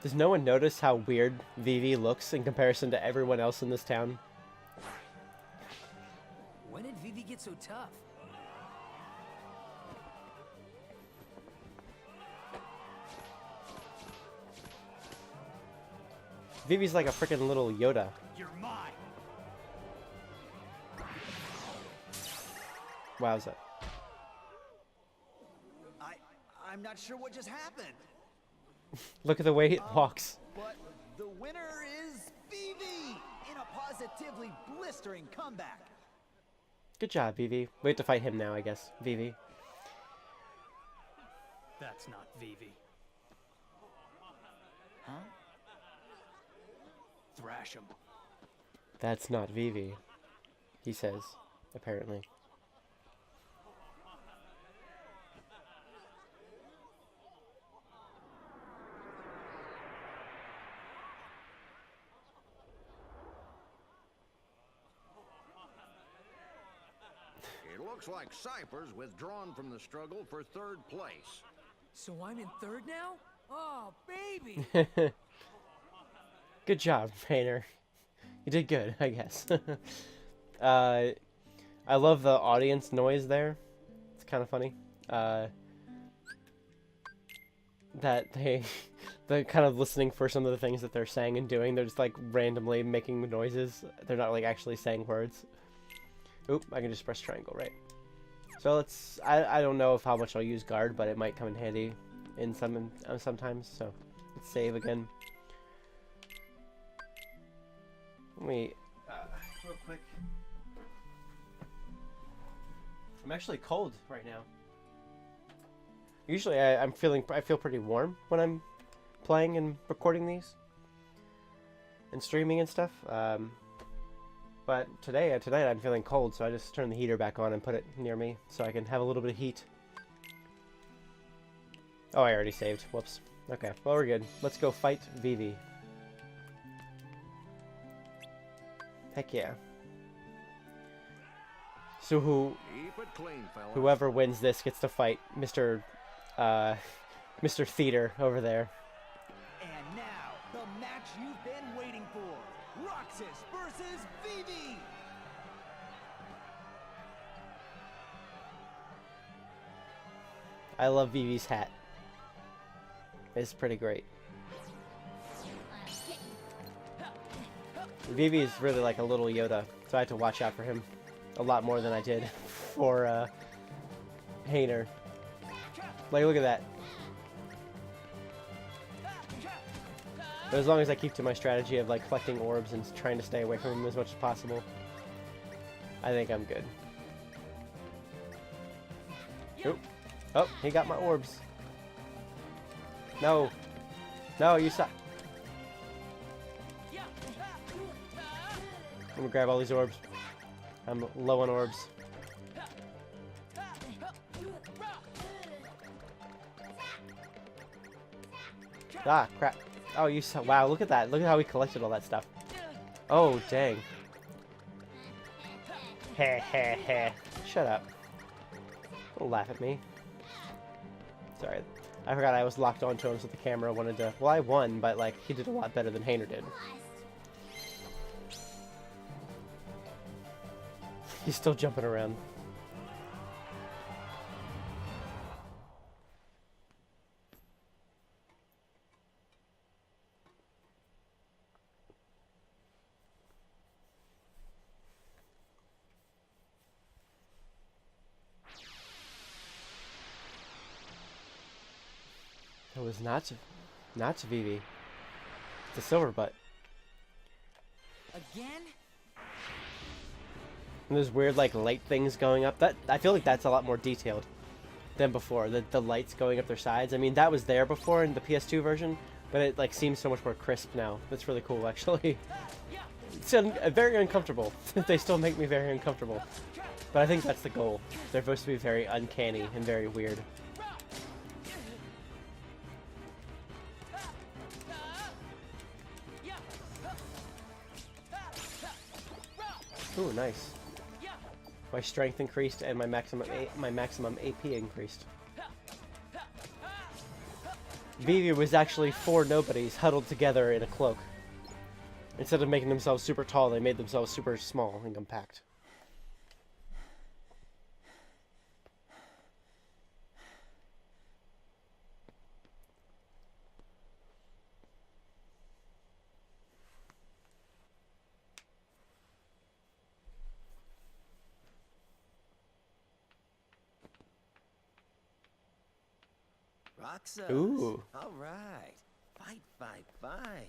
Does no one notice how weird Vivi looks in comparison to everyone else in this town? When did Vivi get so tough? Vivi's like a freaking little Yoda. You're mine. Wowza. I'm not sure what just happened. Look at the way it walks. But the winner is Vivi in a positively blistering comeback. Good job, Vivi. We have to fight him now, I guess. Vivi. That's not Vivi. Huh? Thrash him. That's not Vivi, he says, apparently. It looks like Cypher's withdrawn from the struggle for third place. So I'm in third now? Oh, baby! Good job, Painter. You did good, I guess. I love the audience noise there. It's kind of funny. That they're kind of listening for some of the things that they're saying and doing. They're just like randomly making noises. They're not like actually saying words. Oop, I can just press triangle, right? So let's, I don't know if how much I'll use guard, but it might come in handy in sometimes. So let's save again. Let me, real quick. I'm actually cold right now. Usually I feel pretty warm when I'm playing and recording these and streaming and stuff. But tonight I'm feeling cold, so I just turned the heater back on and put it near me so I can have a little bit of heat. Oh, I already saved. Whoops. Okay, well, we're good. Let's go fight Vivi. Heck yeah. So Keep it clean, fellas. whoever wins this gets to fight Mr. Theater over there. And now, the match you've been waiting for. Roxas versus Vivi! I love Vivi's hat. It's pretty great. Vivi is really like a little Yoda, so I had to watch out for him a lot more than I did for Hayner. Like, look at that. But as long as I keep to my strategy of like collecting orbs and trying to stay away from him as much as possible, I think I'm good. Oop. Oh, he got my orbs. No. No, you suck. I'm gonna grab all these orbs. I'm low on orbs. Ah, crap. Oh, you saw. Wow, look at that. Look at how we collected all that stuff. Oh, dang. Heh heh heh. Shut up. Don't laugh at me. Sorry. I forgot I was locked onto him so the camera wanted to... Well, I won, but, like, he did a lot better than Hayner did. He's still jumping around. was not Vivi. It's a silver butt. Again? And there's weird like light things going up. That I feel like that's a lot more detailed than before. The lights going up their sides. I mean, that was there before in the PS2 version, but it like seems so much more crisp now. That's really cool, actually. It's very uncomfortable. They still make me very uncomfortable. But I think that's the goal. They're supposed to be very uncanny and very weird. Ooh, nice. My strength increased and my maximum AP increased. Vivi was actually 4 nobodies huddled together in a cloak. Instead of making themselves super tall, they made themselves super small and compact. Roxas. Ooh. All right. Fight, fight, fight.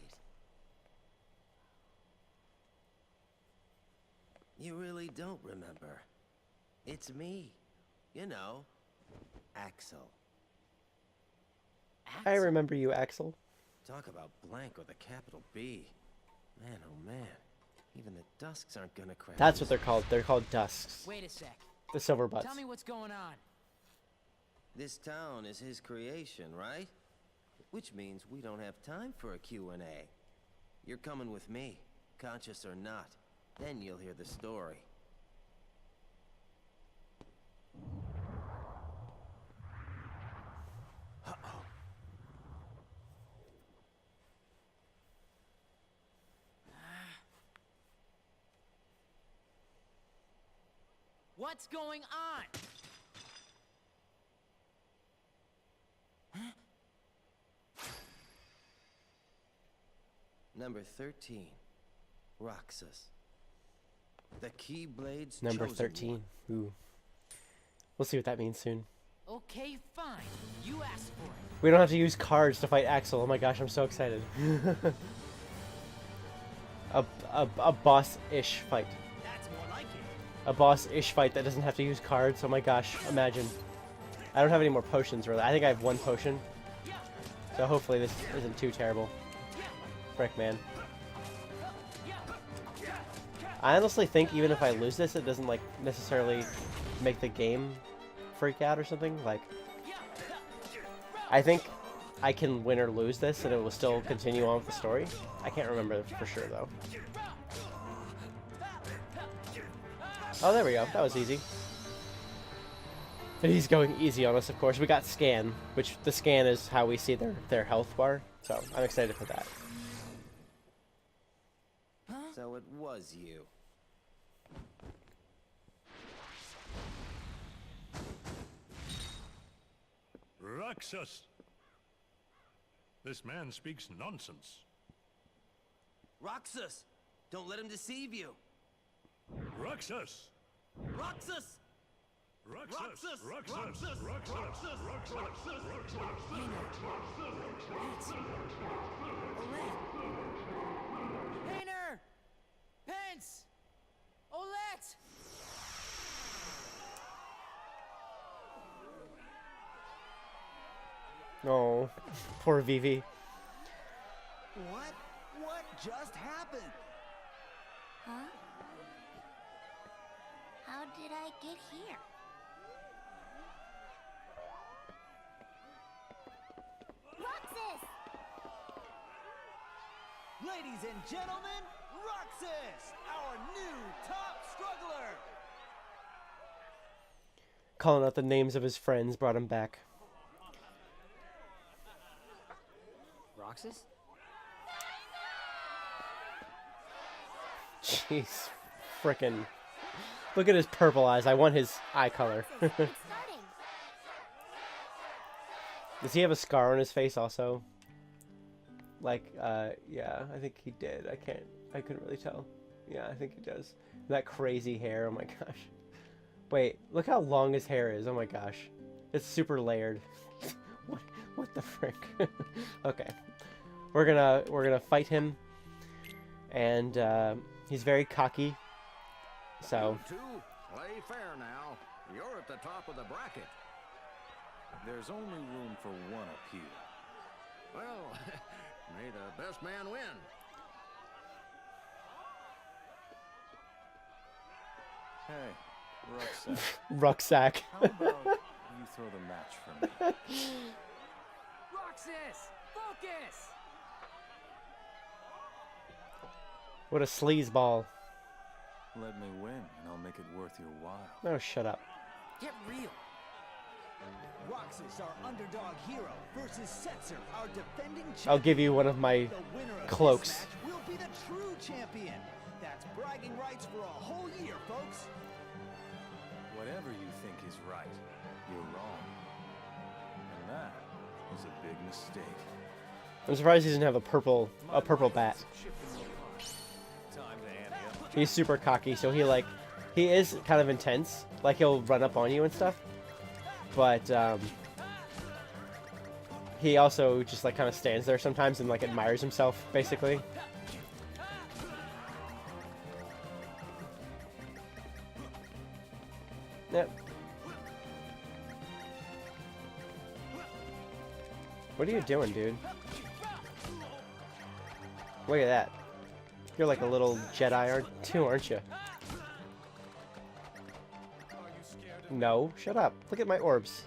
You really don't remember. It's me. You know, Axel. I remember you, Axel. Talk about blank with a capital B. Man, oh man. Even the Dusks aren't gonna crack. That's what they're called. They're called Dusks. Wait a sec. The silver butts. Tell me what's going on. This town is his creation, right? Which means we don't have time for a Q&A. You're coming with me, conscious or not. Then you'll hear the story. Uh-oh. What's going on? Number 13, Roxas. The Keyblade's Number chosen 13. one. Ooh. We'll see what that means soon. Okay, fine. You asked for it. We don't have to use cards to fight Axel. Oh my gosh, I'm so excited. a boss-ish fight. That's more like it. A boss-ish fight that doesn't have to use cards. Oh my gosh, imagine. I don't have any more potions, really. I think I have 1 potion. So hopefully this isn't too terrible. Frick, man. I honestly think even if I lose this, it doesn't, like, necessarily make the game freak out or something. Like, I think I can win or lose this and it will still continue on with the story. I can't remember for sure, though. Oh, there we go. That was easy. And he's going easy on us, of course. We got scan, which the scan is how we see their health bar. So I'm excited for that. So it was you. Roxas! This man speaks nonsense. Roxas! Don't let him deceive you. Roxas! Roxas! Roxas! Roxas! Roxas! Painter! Pence! Olette! Oh, poor Vivi. What? What just happened? Huh? How did I get here? Roxas! Ladies and gentlemen, Roxas, our new top struggler. Calling out the names of his friends brought him back. Roxas? Jeez. Frickin'. Look at his purple eyes. I want his eye color. Does he have a scar on his face also? Like, yeah, I think he did. I couldn't really tell. Yeah, I think he does. That crazy hair, oh my gosh. Wait, look how long his hair is, oh my gosh. It's super layered. What the frick? Okay. We're gonna fight him, and he's very cocky. So. You two, play fair now. You're at the top of the bracket. There's only room for one up here. Well, may the best man win. Hey, Roxas. Rucksack. How about you throw the match for me? Roxas, focus! What a sleazeball. Let me win, and I'll make it worth your while. No, shut up. Get real. Roxas, our underdog hero, versus Setzer, our defending champion. I'll give you one of my The winner of cloaks. this match will be the true champion. That's bragging rights for a whole year, folks. Whatever you think is right, you're wrong. And that is a big mistake. I'm surprised he doesn't have a purple bat. He's super cocky, so he is kind of intense. Like, he'll run up on you and stuff. But he also just like kind of stands there sometimes and like admires himself, basically. Yep. What are you doing, dude? Look at that. You're like a little Jedi too, aren't you? No, shut up. Look at my orbs.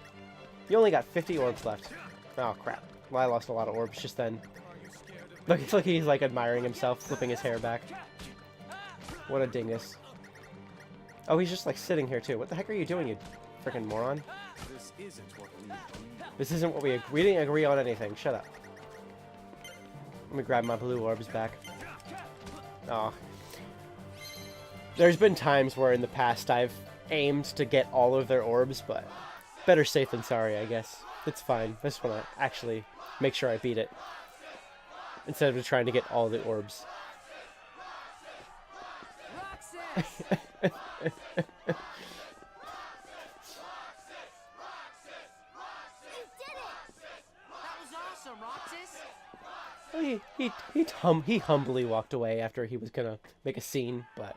You only got 50 orbs left. Oh, crap. Well, I lost a lot of orbs just then. Look, he's like admiring himself, flipping his hair back. What a dingus. Oh, he's just like sitting here too. What the heck are you doing, you freaking moron? This isn't what we didn't agree on anything. Shut up. Let me grab my blue orbs back. Oh. There's been times where in the past I've aimed to get all of their orbs, but better safe than sorry, I guess. It's fine. I just want to actually make sure I beat it instead of trying to get all the orbs. He humbly walked away after he was gonna make a scene, but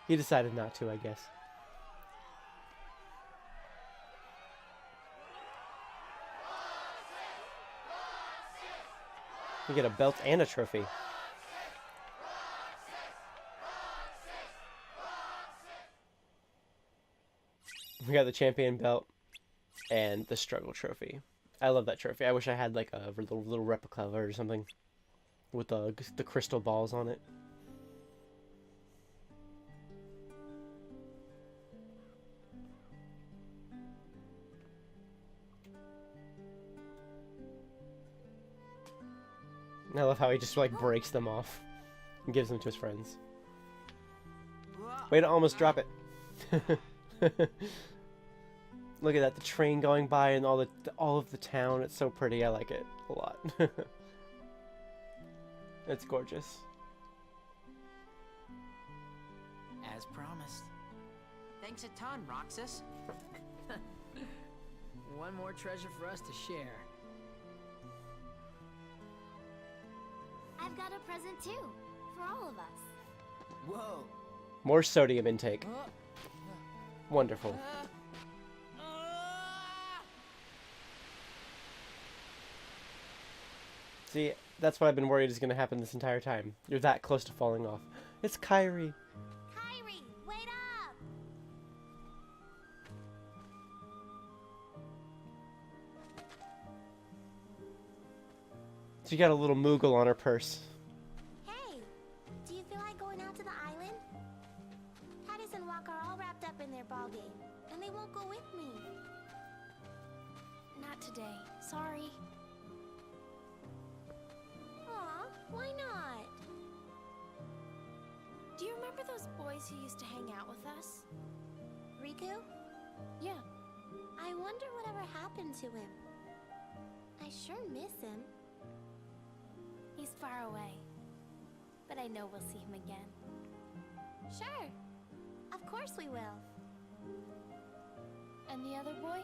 he decided not to, I guess. We get a belt and a trophy. We got the champion belt and the struggle trophy. I love that trophy. I wish I had like a little replica of it or something with the crystal balls on it. I love how he just like breaks them off and gives them to his friends. Way to almost drop it. Look at that, the train going by and all of the town. It's so pretty. I like it a lot. It's gorgeous. As promised. Thanks a ton, Roxas. One more treasure for us to share. I've got a present too, for all of us. Whoa. More sodium intake. Wonderful. See, that's what I've been worried is going to happen this entire time. You're that close to falling off. It's Kyrie. Kyrie, wait up! She got a little Moogle on her purse. Hey, do you feel like going out to the island? Titus and Walk are all wrapped up in their ball game, and they won't go with me. Not today. Sorry. Aw, why not? Do you remember those boys who used to hang out with us? Riku? Yeah. I wonder whatever happened to him. I sure miss him. He's far away. But I know we'll see him again. Sure. Of course we will. And the other boy?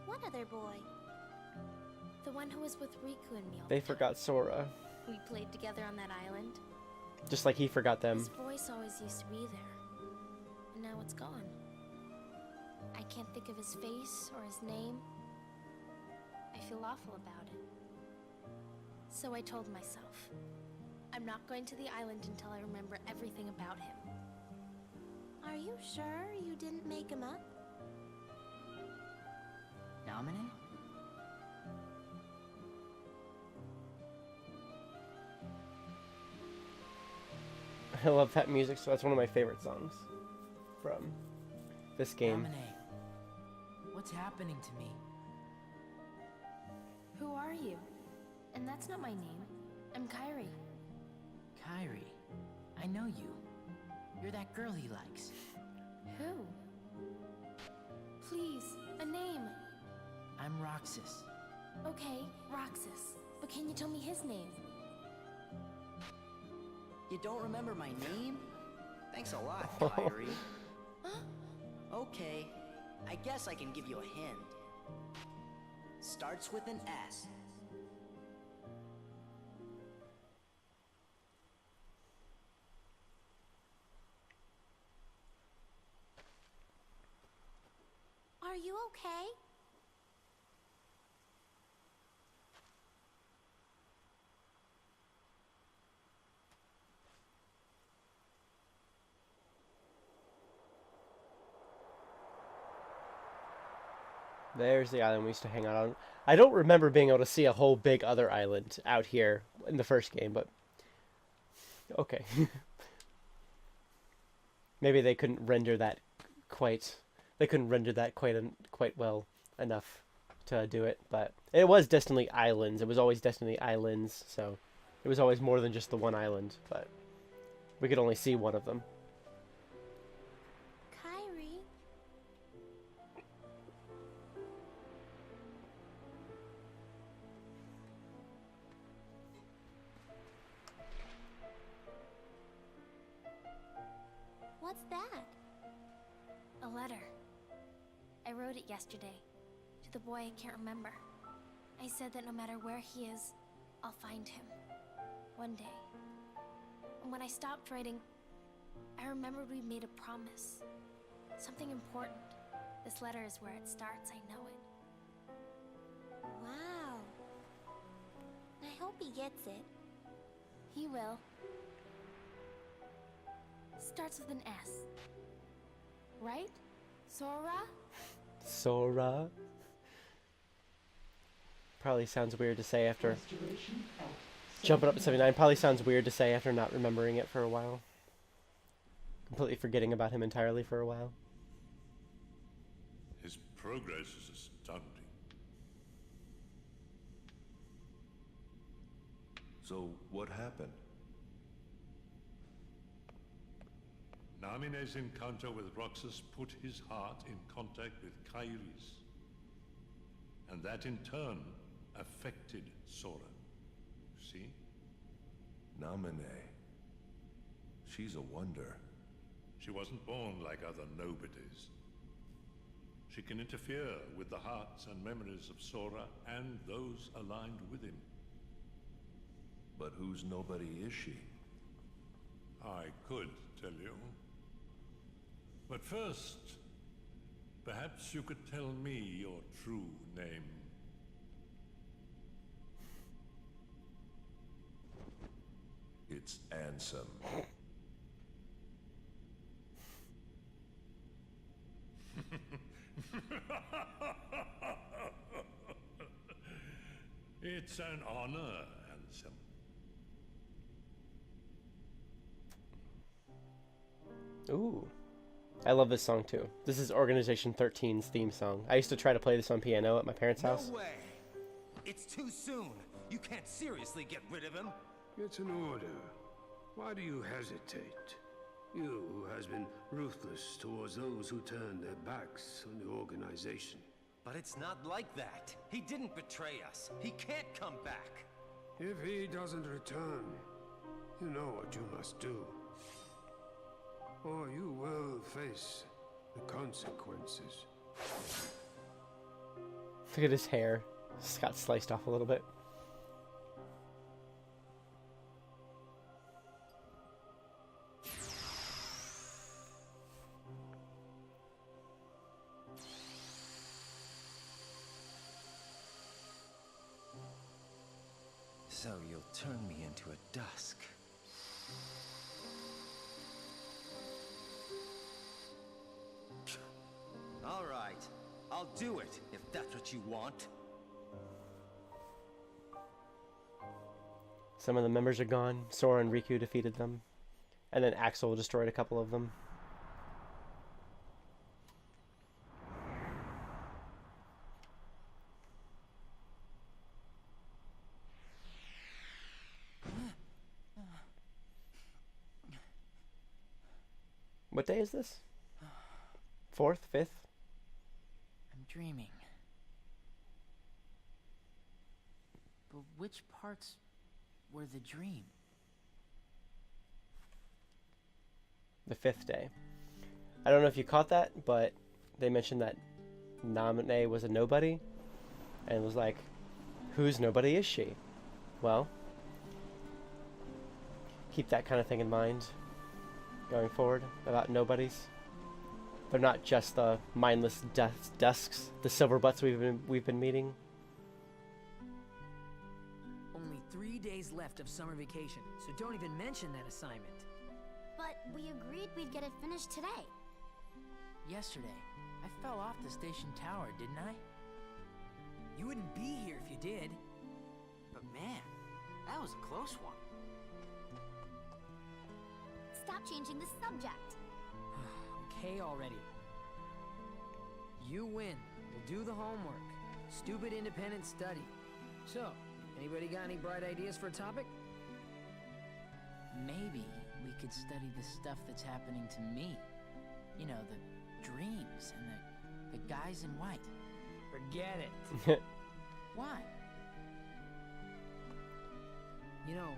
What other boy? The one who was with Riku and me all They the time. forgot Sora. We played together on that island. Just like he forgot them. His voice always used to be there. And now it's gone. I can't think of his face or his name. I feel awful about it. So I told myself, I'm not going to the island until I remember everything about him. Are you sure you didn't make him up? Nominee? I love that music, so that's one of my favorite songs from this game. Nominee. What's happening to me? Who are you? And that's not my name. I'm Kairi. Kairi. I know you. You're that girl he likes. Who? Please, a name. I'm Roxas. Okay, Roxas. But can you tell me his name? You don't remember my name? Thanks a lot, Kairi. Okay, I guess I can give you a hint. Starts with an S. Are you okay? There's the island we used to hang out on. I don't remember being able to see a whole big other island out here in the first game, but okay. Maybe they couldn't render that quite. They couldn't render that quite well enough to do it, but it was Destiny Islands. It was always Destiny Islands, so it was always more than just the one island, but we could only see one of them. Kairi? What's that? A letter. I wrote it yesterday. To the boy I can't remember. I said that no matter where he is, I'll find him. One day. And when I stopped writing, I remembered we made a promise. Something important. This letter is where it starts, I know it. Wow. I hope he gets it. He will. Starts with an S. Right? Sora? Sora? Probably sounds weird to say after jumping up to 79. Probably sounds weird to say after not remembering it for a while. Completely forgetting about him entirely for a while. His progress is astounding. So, what happened? Namine's encounter with Roxas put his heart in contact with Kairi's. And that in turn affected Sora. See? Namine. She's a wonder. She wasn't born like other nobodies. She can interfere with the hearts and memories of Sora and those aligned with him. But whose nobody is she? I could tell you. But first, perhaps you could tell me your true name. It's Ansem. It's an honor, Ansem. Ooh. I love this song too. This is Organization 13's theme song. I used to try to play this on piano at my parents' house. No way! It's too soon. You can't seriously get rid of him. It's an order. Why do you hesitate? You who has been ruthless towards those who turn their backs on the organization. But it's not like that. He didn't betray us. He can't come back. If he doesn't return, you know what you must do. Or you will face the consequences. Look at his hair. Just got sliced off a little bit. So you'll turn me into a dusk. All right, I'll do it if that's what you want. Some of the members are gone. Sora and Riku defeated them. And then Axel destroyed a couple of them. What day is this? 4th? 5th? I'm dreaming. But which parts were the dream? The 5th day. I don't know if you caught that, but they mentioned that Naminé was a nobody. And it was like, whose nobody is she? Well, keep that kind of thing in mind going forward about nobodies. They're not just the mindless dusks, the silver butts we've been meeting. Only 3 days left of summer vacation, so don't even mention that assignment. But we agreed we'd get it finished today. Yesterday, I fell off the station tower, didn't I? You wouldn't be here if you did. But man, that was a close one. Stop changing the subject. Okay already. You win. We'll do the homework. Stupid independent study. So, anybody got any bright ideas for a topic? Maybe we could study the stuff that's happening to me. You know, the dreams and the guys in white. Forget it. Why? You know,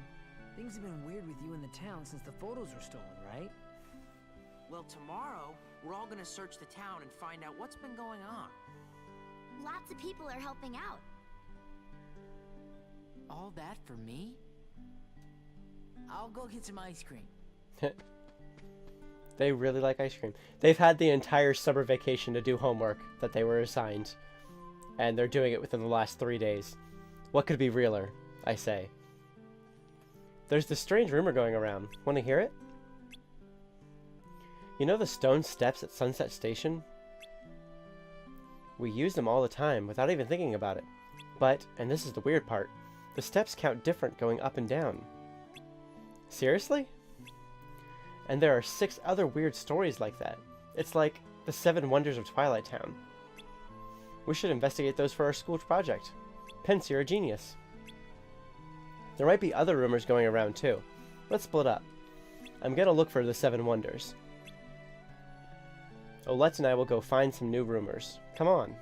things have been weird with you in the town since the photos were stolen, right? Well, tomorrow, we're all gonna search the town and find out what's been going on. Lots of people are helping out. All that for me? I'll go get some ice cream. They really like ice cream. They've had the entire summer vacation to do homework that they were assigned. And they're doing it within the last 3 days. What could be realer, I say. There's this strange rumor going around. Want to hear it? You know the stone steps at Sunset Station? We use them all the time without even thinking about it. But, and this is the weird part, the steps count different going up and down. Seriously? And there are 6 other weird stories like that. It's like the 7 wonders of Twilight Town. We should investigate those for our school project. Pence, you're a genius. There might be other rumors going around too. Let's split up. I'm gonna look for the 7 wonders. Olette and I will go find some new rumors. Come on.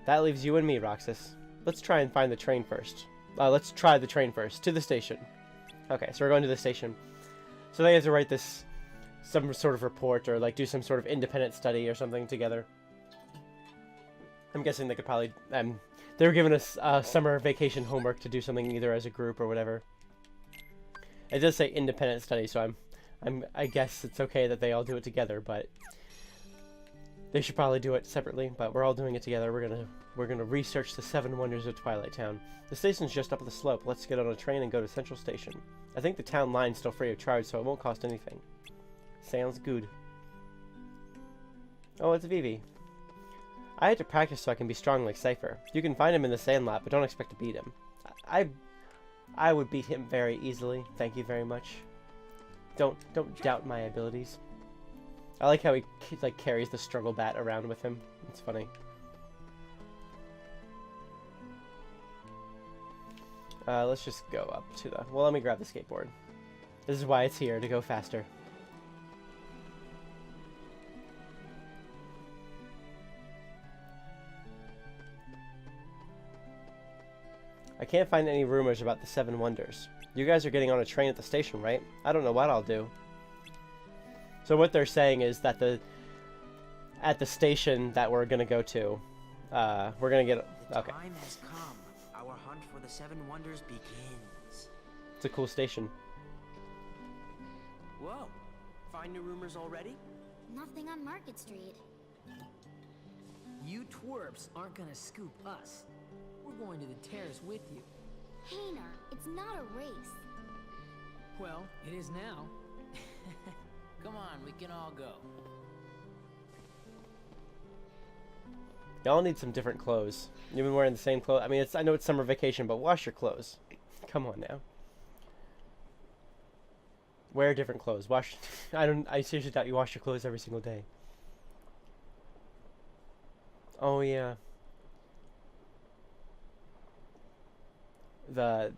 That leaves you and me, Roxas. Let's try and find the train first. Let's try the train first. To the station. Okay, so we're going to the station. So they have to write this, some sort of report, or like do some sort of independent study or something together. I'm guessing they could probably, they were giving us summer vacation homework to do something either as a group or whatever. It does say independent study, so I guess it's okay that they all do it together, but they should probably do it separately, but we're all doing it together. We're gonna research the 7 wonders of Twilight Town. The station's just up the slope. Let's get on a train and go to Central Station. I think the town line's still free of charge, so it won't cost anything. Sounds good. Oh, it's Vivi. I had to practice so I can be strong like Cypher. You can find him in the sand lot, but don't expect to beat him. I would beat him very easily. Thank you very much. Don't doubt my abilities. I like how he like carries the struggle bat around with him. It's funny. Let's just go up to the... Well, let me grab the skateboard. This is why it's here, to go faster. I can't find any rumors about the 7 wonders. You guys are getting on a train at the station, right? I don't know what I'll do. So what they're saying is that at the station that we're gonna go to, we're gonna get The Okay. time has come. Our hunt for the Seven Wonders begins. It's a cool station. Whoa. Find new rumors already? Nothing on Market Street. You twerps aren't gonna scoop us. We're going to the terrace with you. Hayner, it's not a race. Well, it is now. Come on, we can all go. Y'all need some different clothes. You've been wearing the same clothes. I mean, I know it's summer vacation, but wash your clothes. Come on now. Wear different clothes. Wash. I seriously doubt you wash your clothes every single day. Oh yeah. The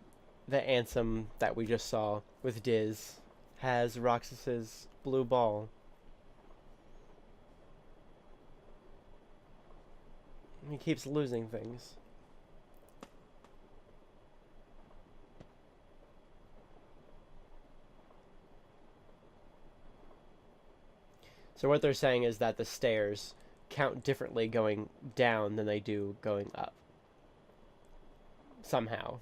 Ansem that we just saw with Diz has Roxas's blue ball. He keeps losing things. So what they're saying is that the stairs count differently going down than they do going up. Somehow.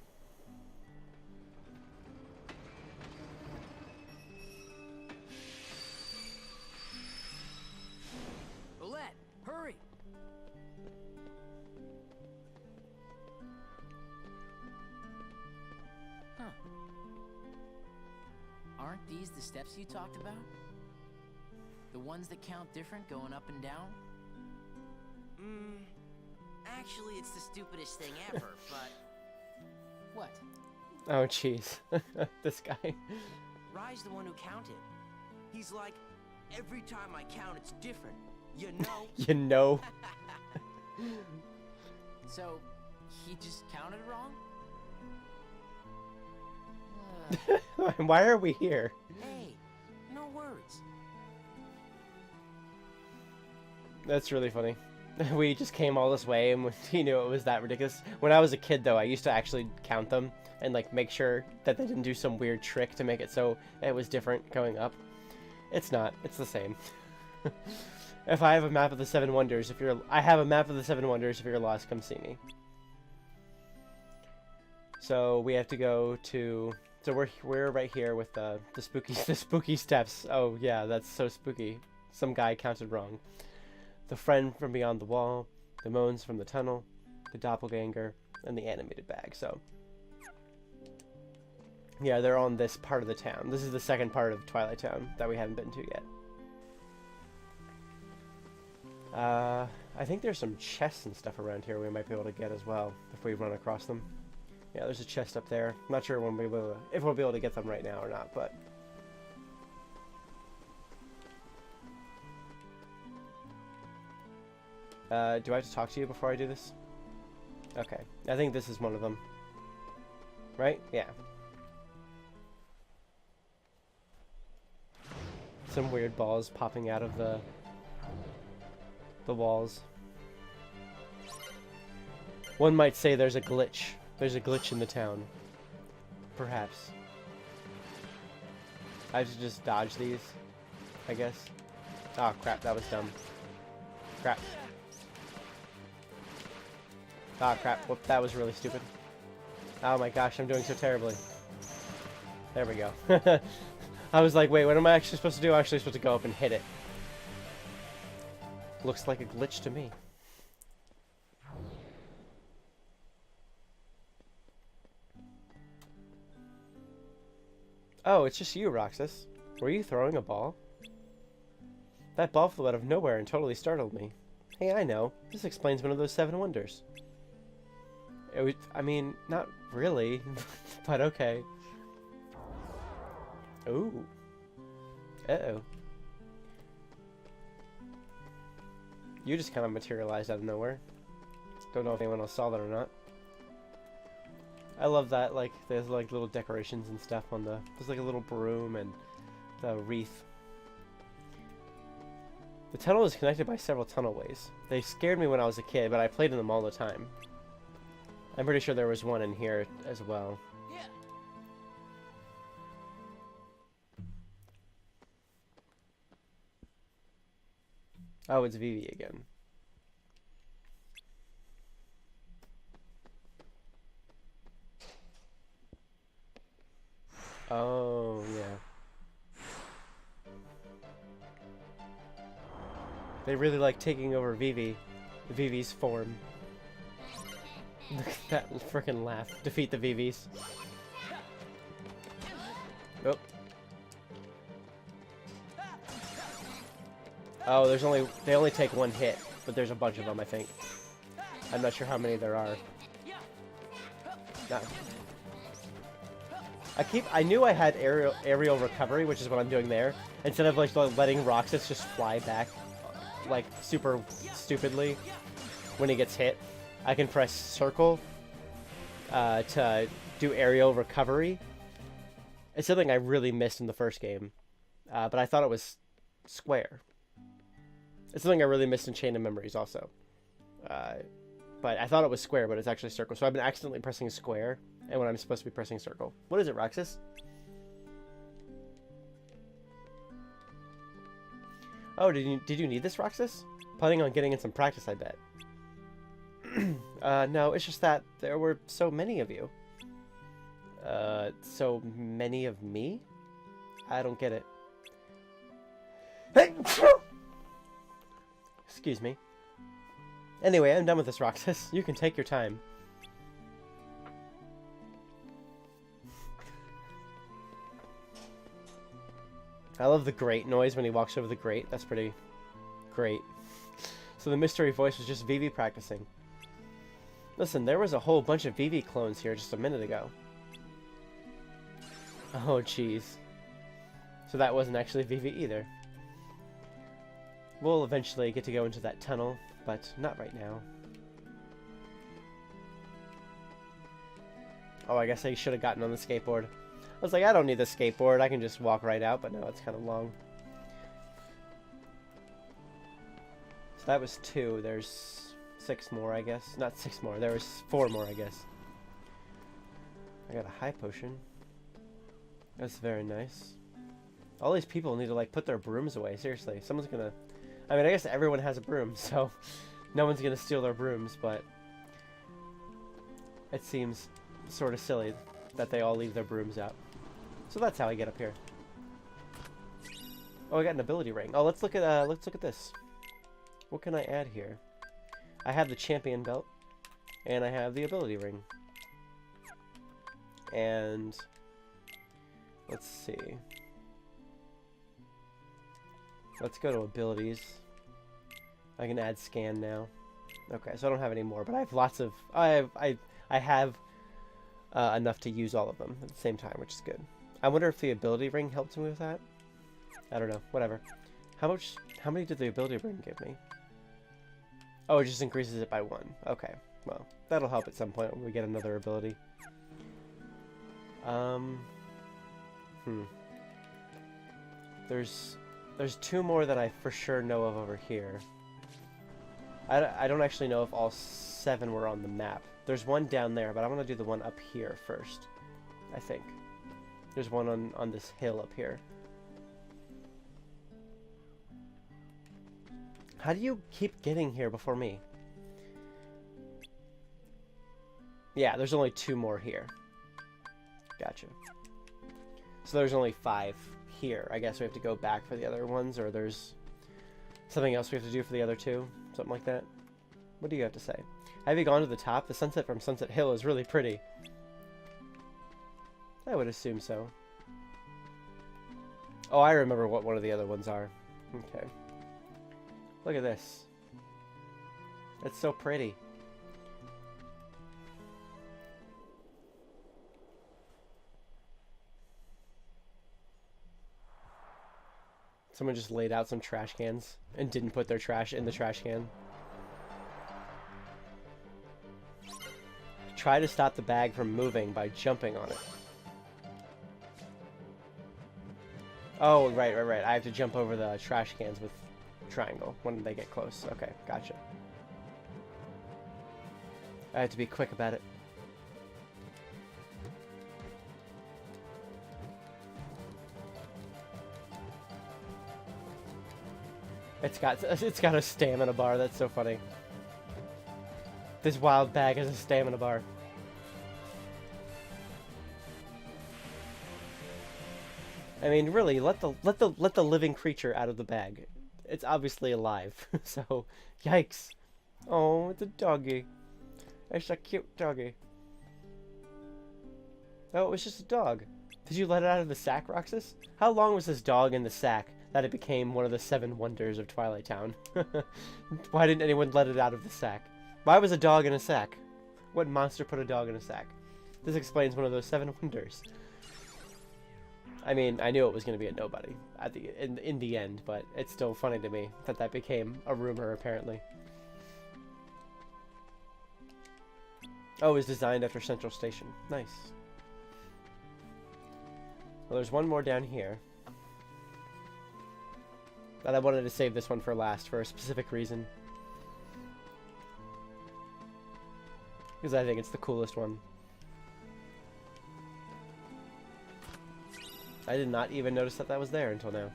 Roulette, hurry! Huh. Aren't these the steps you talked about? The ones that count different going up and down? Actually, it's the stupidest thing ever, but... What? Oh, jeez. This guy. Rye's the one who counted. He's like, every time I count, it's different. You know? You know. So, he just counted wrong? Why are we here? Hey, no words. That's really funny. We just came all this way and he knew it was that ridiculous. When I was a kid, though, I used to actually count them and like make sure that they didn't do some weird trick to make it so it was different going up. It's not. It's the same. If I have a map of the Seven Wonders, I have a map of the Seven Wonders. If you're lost, come see me. So we have to go to. So we're right here with the spooky steps. Oh yeah, that's so spooky. Some guy counted wrong. The friend from beyond the wall, the moans from the tunnel, the doppelganger, and the animated bag. So yeah, they're on this part of the town. This is the second part of Twilight Town that we haven't been to yet. I think there's some chests and stuff around here we might be able to get as well if we run across them. Yeah, there's a chest up there. I'm not sure when if we'll be able to get them right now or not, but do I have to talk to you before I do this? Okay, I think this is one of them. Right? Yeah. Some weird balls popping out of the walls. One might say there's a glitch. There's a glitch in the town. Perhaps. I should just dodge these, I guess. Oh crap, that was dumb. Crap. Oh crap, whoop, that was really stupid. Oh my gosh, I'm doing so terribly. There we go. I was like, wait, what am I actually supposed to do? I'm actually supposed to go up and hit it. Looks like a glitch to me. Oh, it's just you, Roxas. Were you throwing a ball? That ball flew out of nowhere and totally startled me. Hey, I know. This explains one of those 7 wonders. I mean, not really, but okay. Ooh. Uh-oh. You just kind of materialized out of nowhere. Don't know if anyone else saw that or not. I love that, like, there's like little decorations and stuff on there's like a little broom and the wreath. The tunnel is connected by several tunnelways. They scared me when I was a kid, but I played in them all the time. I'm pretty sure there was one in here as well. Yeah. Oh, it's Vivi again. They really like taking over Vivi's form. Look at that frickin' laugh. Defeat the Vivis. Oh. Oh, they only take one hit, but there's a bunch of them, I think. I'm not sure how many there are. No. I knew I had aerial recovery, which is what I'm doing there. Instead of like letting Roxas just fly back, like super stupidly when he gets hit, I can press circle to do aerial recovery. It's something I really missed in the first game, but I thought it was square. It's something I really missed in Chain of Memories also. But I thought it was square, but it's actually circle. So I've been accidentally pressing square, and when I'm supposed to be pressing circle. What is it, Roxas? Oh, did you need this, Roxas? Planning on getting in some practice, I bet. No, it's just that there were so many of you. So many of me? I don't get it. Hey! Excuse me. Anyway, I'm done with this, Roxas. You can take your time. I love the grate noise when he walks over the grate. That's pretty great. So the mystery voice was just Vivi practicing. Listen, there was a whole bunch of Vivi clones here just a minute ago. Oh, jeez. So that wasn't actually Vivi either. We'll eventually get to go into that tunnel, but not right now. Oh, I guess I should have gotten on the skateboard. I was like, I don't need the skateboard. I can just walk right out, but no, it's kind of long. So that was 2. There's 6 more, I guess. Not 6 more. There was 4 more, I guess. I got a high potion. That's very nice. All these people need to, like, put their brooms away. Seriously. Someone's gonna... I mean, I guess everyone has a broom, so no one's gonna steal their brooms, but it seems sort of silly that they all leave their brooms out. So that's how I get up here. Oh, I got an ability ring. Oh, let's look at this. What can I add here? I have the champion belt, and I have the ability ring. And let's see. Let's go to abilities. I can add scan now. Okay, so I don't have any more, but I have lots of... I have enough to use all of them at the same time, which is good. I wonder if the ability ring helped me with that. I don't know. Whatever. How many did the ability ring give me? Oh, it just increases it by 1. Okay. Well, that'll help at some point when we get another ability. There's 2 more that I for sure know of over here. I don't actually know if all 7 were on the map. There's one down there, but I want to do the one up here first, I think. There's one on this hill up here. How do you keep getting here before me? Yeah, there's only 2 more here. Gotcha. So there's only 5 here. I guess we have to go back for the other ones, or there's something else we have to do for the other 2. Something like that. What do you have to say? Have you gone to the top? The sunset from Sunset Hill is really pretty. I would assume so. Oh, I remember what one of the other ones are. Okay. Look at this. It's so pretty. Someone just laid out some trash cans and didn't put their trash in the trash can. Try to stop the bag from moving by jumping on it. Oh, right. I have to jump over the trash cans with triangle when they get close. Okay, gotcha. I have to be quick about it. It's got a stamina bar. That's so funny. This wild bag has a stamina bar. I mean, really, let the living creature out of the bag. it's obviously alive. So, yikes. Oh, it's a doggy. It's a cute doggy. Oh, it was just a dog. Did you let it out of the sack, Roxas? How long was this dog in the sack that it became one of the 7 wonders of Twilight Town? Why didn't anyone let it out of the sack? Why was a dog in a sack? What monster put a dog in a sack? This explains one of those 7 wonders. I mean, I knew it was going to be a nobody at in the end, but it's still funny to me that that became a rumor, apparently. Oh, it was designed after Central Station. Nice. Well, there's one more down here. But I wanted to save this one for last for a specific reason. Because I think it's the coolest one. I did not even notice that that was there until now.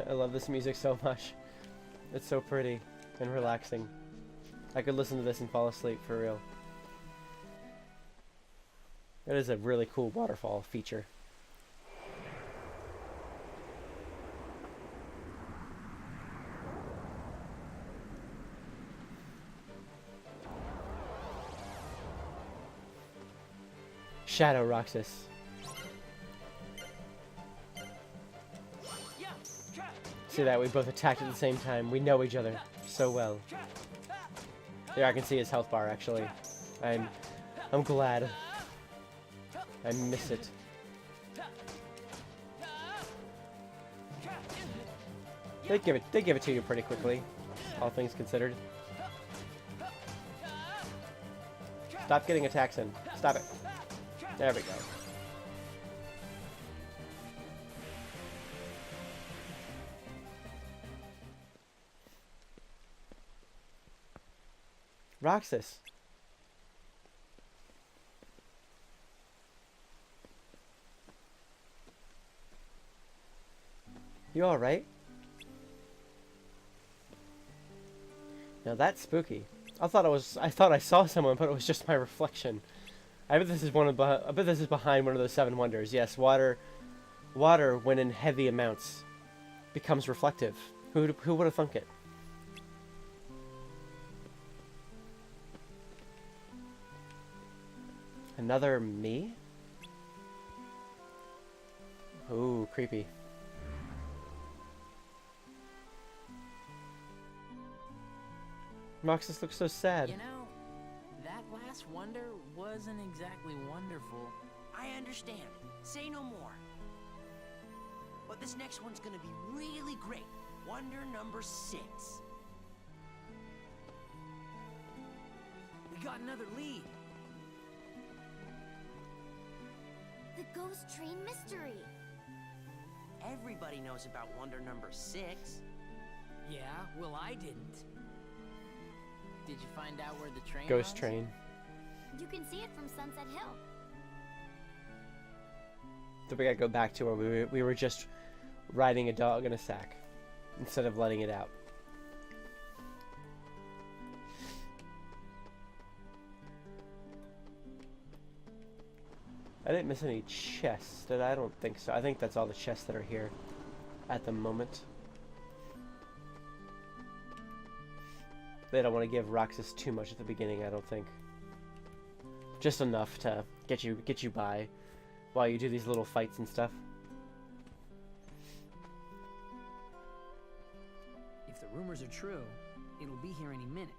I love this music so much. It's so pretty and relaxing. I could listen to this and fall asleep for real. It is a really cool waterfall feature. Shadow Roxas. See that? We both attacked at the same time. We know each other so well. There, I can see his health bar, actually. I'm glad. I miss it. They give it to you pretty quickly, all things considered. Stop getting attacks in. Stop it. There we go. Roxas. You alright? Now that's spooky. I thought I saw someone, but it was just my reflection. I bet this is behind one of those 7 wonders. Yes, water when in heavy amounts becomes reflective. Who would have thunk it? Another me? Ooh, creepy. Roxas looks so sad. You know, that last wonder wasn't exactly wonderful. I understand. Say no more. But this next one's gonna be really great. Wonder number 6. We got another lead. The ghost train mystery. Everybody knows about wonder number 6. Yeah, well, I didn't. Did you find out where the train Ghost runs? train. You can see it from Sunset Hill. So we gotta go back to where we were just riding a dog in a sack instead of letting it out. I didn't miss any chests, did I? I don't think so. I think that's all the chests that are here at the moment. They don't want to give Roxas too much at the beginning, I don't think. Just enough to get you by while you do these little fights and stuff. If the rumors are true, it'll be here any minute.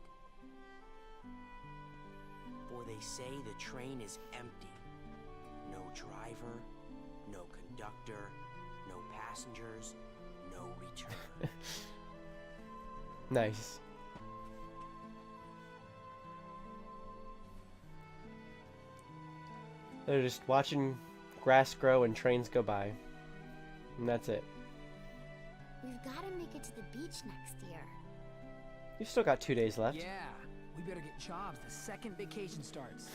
For they say the train is empty. No driver, no conductor, no passengers, no return. Nice. They're just watching grass grow and trains go by. And that's it. We've got to make it to the beach next year. You've still got 2 days left. Yeah, we better get jobs the second vacation starts.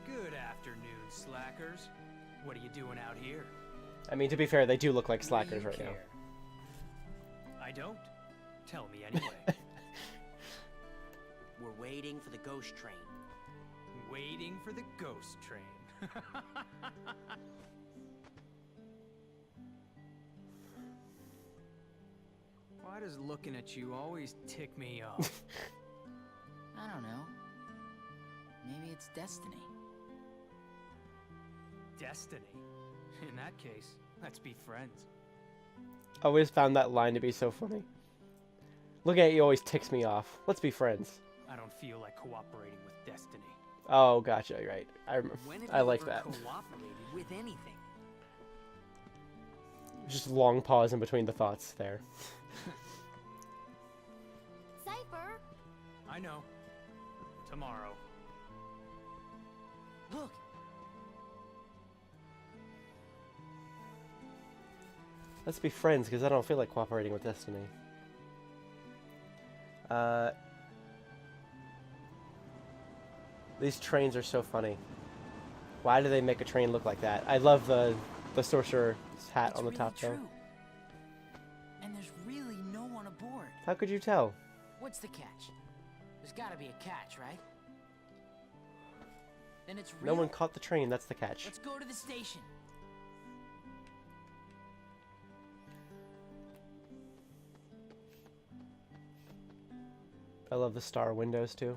Good afternoon, slackers. What are you doing out here? I mean, to be fair, they do look like slackers right now. I don't. Tell me anyway. We're waiting for the ghost train. Waiting for the ghost train. Why does looking at you always tick me off? I don't know. Maybe it's destiny. Destiny? In that case, let's be friends. I always found that line to be so funny. Looking at you always ticks me off. Let's be friends. I don't feel like cooperating with destiny. Oh, gotcha. You're right. I like that. Cooperated with anything. Just long pause in between the thoughts there. Cypher! I know. Tomorrow. Look! Let's be friends, because I don't feel like cooperating with destiny. These trains are so funny. Why do they make a train look like that? I love the sorcerer's hat on the really top, though. true. And there's really no one aboard. How could you tell? What's the catch? There's gotta be a catch, right? Then it's real. No one caught the train, that's the catch. Let's go to the station. I love the star windows, too.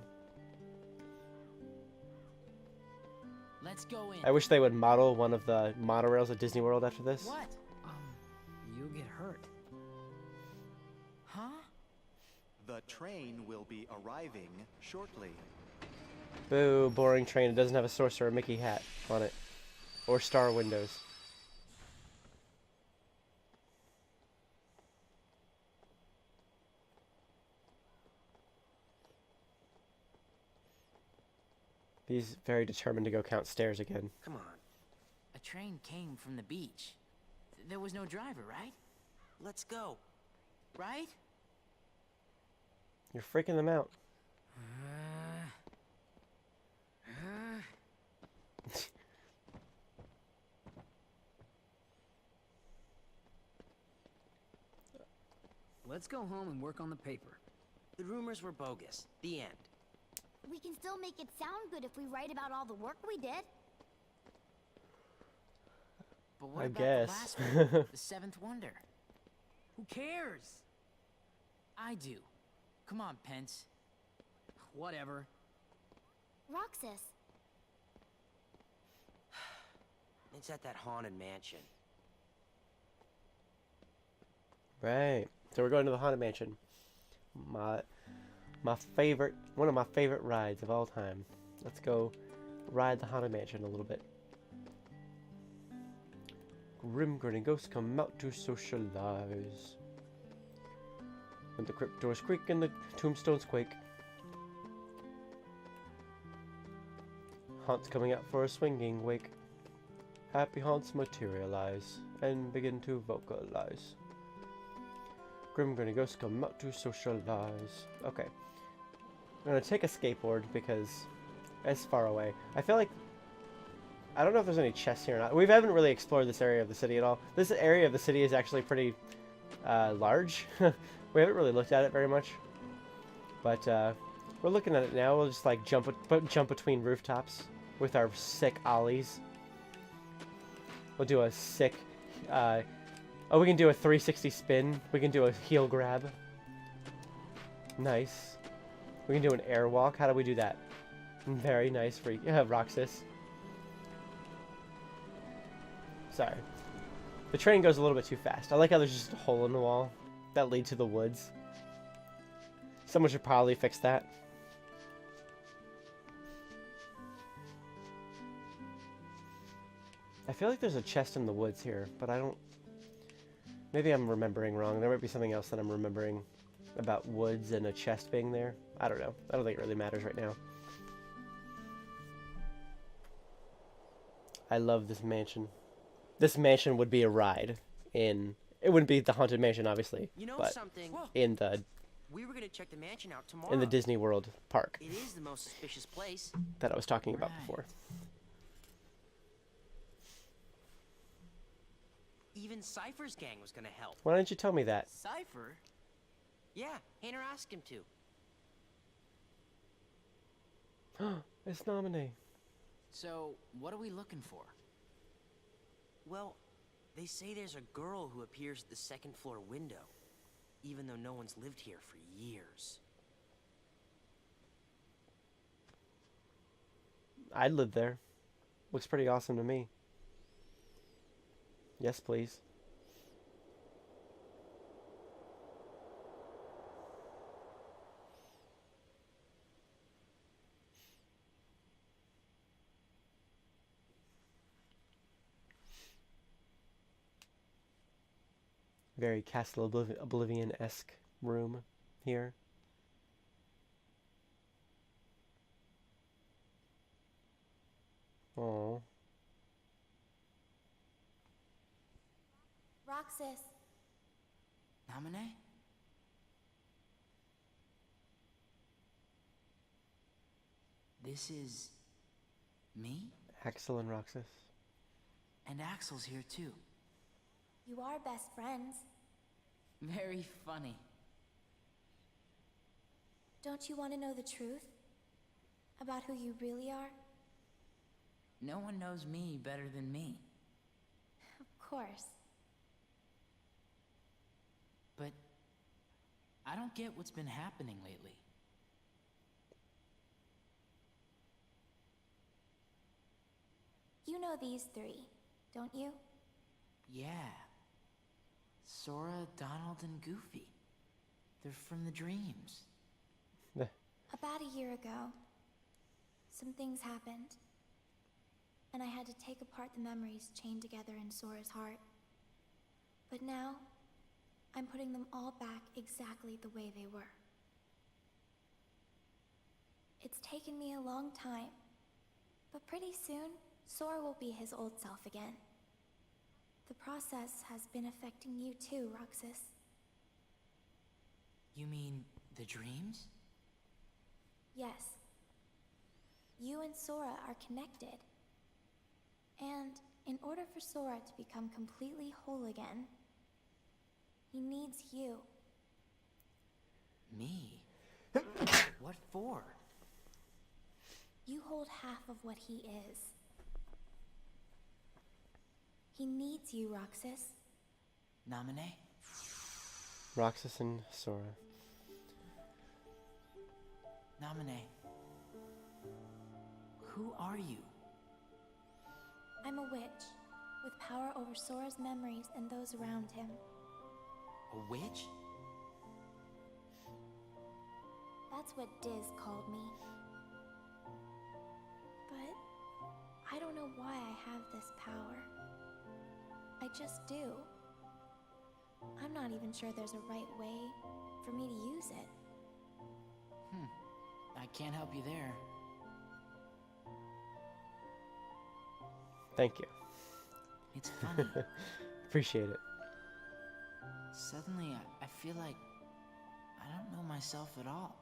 Let's go in. I wish they would model one of the monorails at Disney World after this. What? You'll get hurt. Huh? The train will be arriving shortly. Boo, boring train. It doesn't have a sorcerer Mickey hat on it. Or star windows. He's very determined to go count stairs again. Come on. A train came from the beach. There was no driver, right? Let's go. Right? You're freaking them out. Let's go home and work on the paper. The rumors were bogus. The end. We can still make it sound good if we write about all the work we did. But what I about guess. the last one? The seventh wonder? Who cares? I do. Come on, Pence. Whatever. Roxas. It's at that haunted mansion. Right. So we're going to the Haunted Mansion. My favorite, one of my favorite rides of all time. Let's go ride the Haunted Mansion a little bit. Grim grinning ghosts come out to socialize. When the crypt doors creak and the tombstones quake. Haunts coming out for a swinging wake. Happy haunts materialize and begin to vocalize. Grim grinning ghosts come out to socialize. Okay. I'm gonna take a skateboard because it's far away. I feel like I don't know if there's any chests here or not. We haven't really explored this area of the city at all. This area of the city is actually pretty large. We haven't really looked at it very much. But we're looking at it now. We'll just like jump between rooftops with our sick ollies. We'll do a sick oh, we can do a 360 spin. We can do a heel grab. Nice. We can do an airwalk. How do we do that? Very nice for Roxas. Sorry. The train goes a little bit too fast. I like how there's just a hole in the wall that leads to the woods. Someone should probably fix that. I feel like there's a chest in the woods here, but I don't... Maybe I'm remembering wrong. There might be something else that I'm remembering about woods and a chest being there. I don't know. I don't think it really matters right now. I love this mansion. This mansion would be a ride in... It wouldn't be the Haunted Mansion, obviously. You know but something? in the... We were gonna check the mansion out tomorrow. In the Disney World park. It is the most suspicious place. That I was talking about before. Even Cypher's gang was gonna help. Why didn't you tell me that? Cypher? Yeah, Hayner asked him to. It's nominee. So, what are we looking for? Well, they say there's a girl who appears at the second floor window. even though no one's lived here for years. I'd live there. Looks pretty awesome to me. Yes, please. Very Castle Oblivion-esque room here. Oh. Roxas. Namine? This is... me? Axel and Roxas. And Axel's here too. You are best friends. Very funny. Don't you want to know the truth? About who you really are? No one knows me better than me. Of course. But I don't get what's been happening lately. You know these three, don't you? Yeah. Sora, Donald, and Goofy. They're from the dreams. About a year ago, some things happened. And I had to take apart the memories chained together in Sora's heart. But now, I'm putting them all back exactly the way they were. It's taken me a long time, but pretty soon, Sora will be his old self again. The process has been affecting you too, Roxas. You mean the dreams? Yes. You and Sora are connected. And in order for Sora to become completely whole again, he needs you. Me? What for? You hold half of what he is. He needs you, Roxas. Namine? Roxas and Sora. Namine. Who are you? I'm a witch, with power over Sora's memories and those around him. A witch? That's what Diz called me. But I don't know why I have this power. I just do. I'm not even sure there's a right way for me to use it. I can't help you there. Thank you. It's funny. Appreciate it. Suddenly, I feel like I don't know myself at all.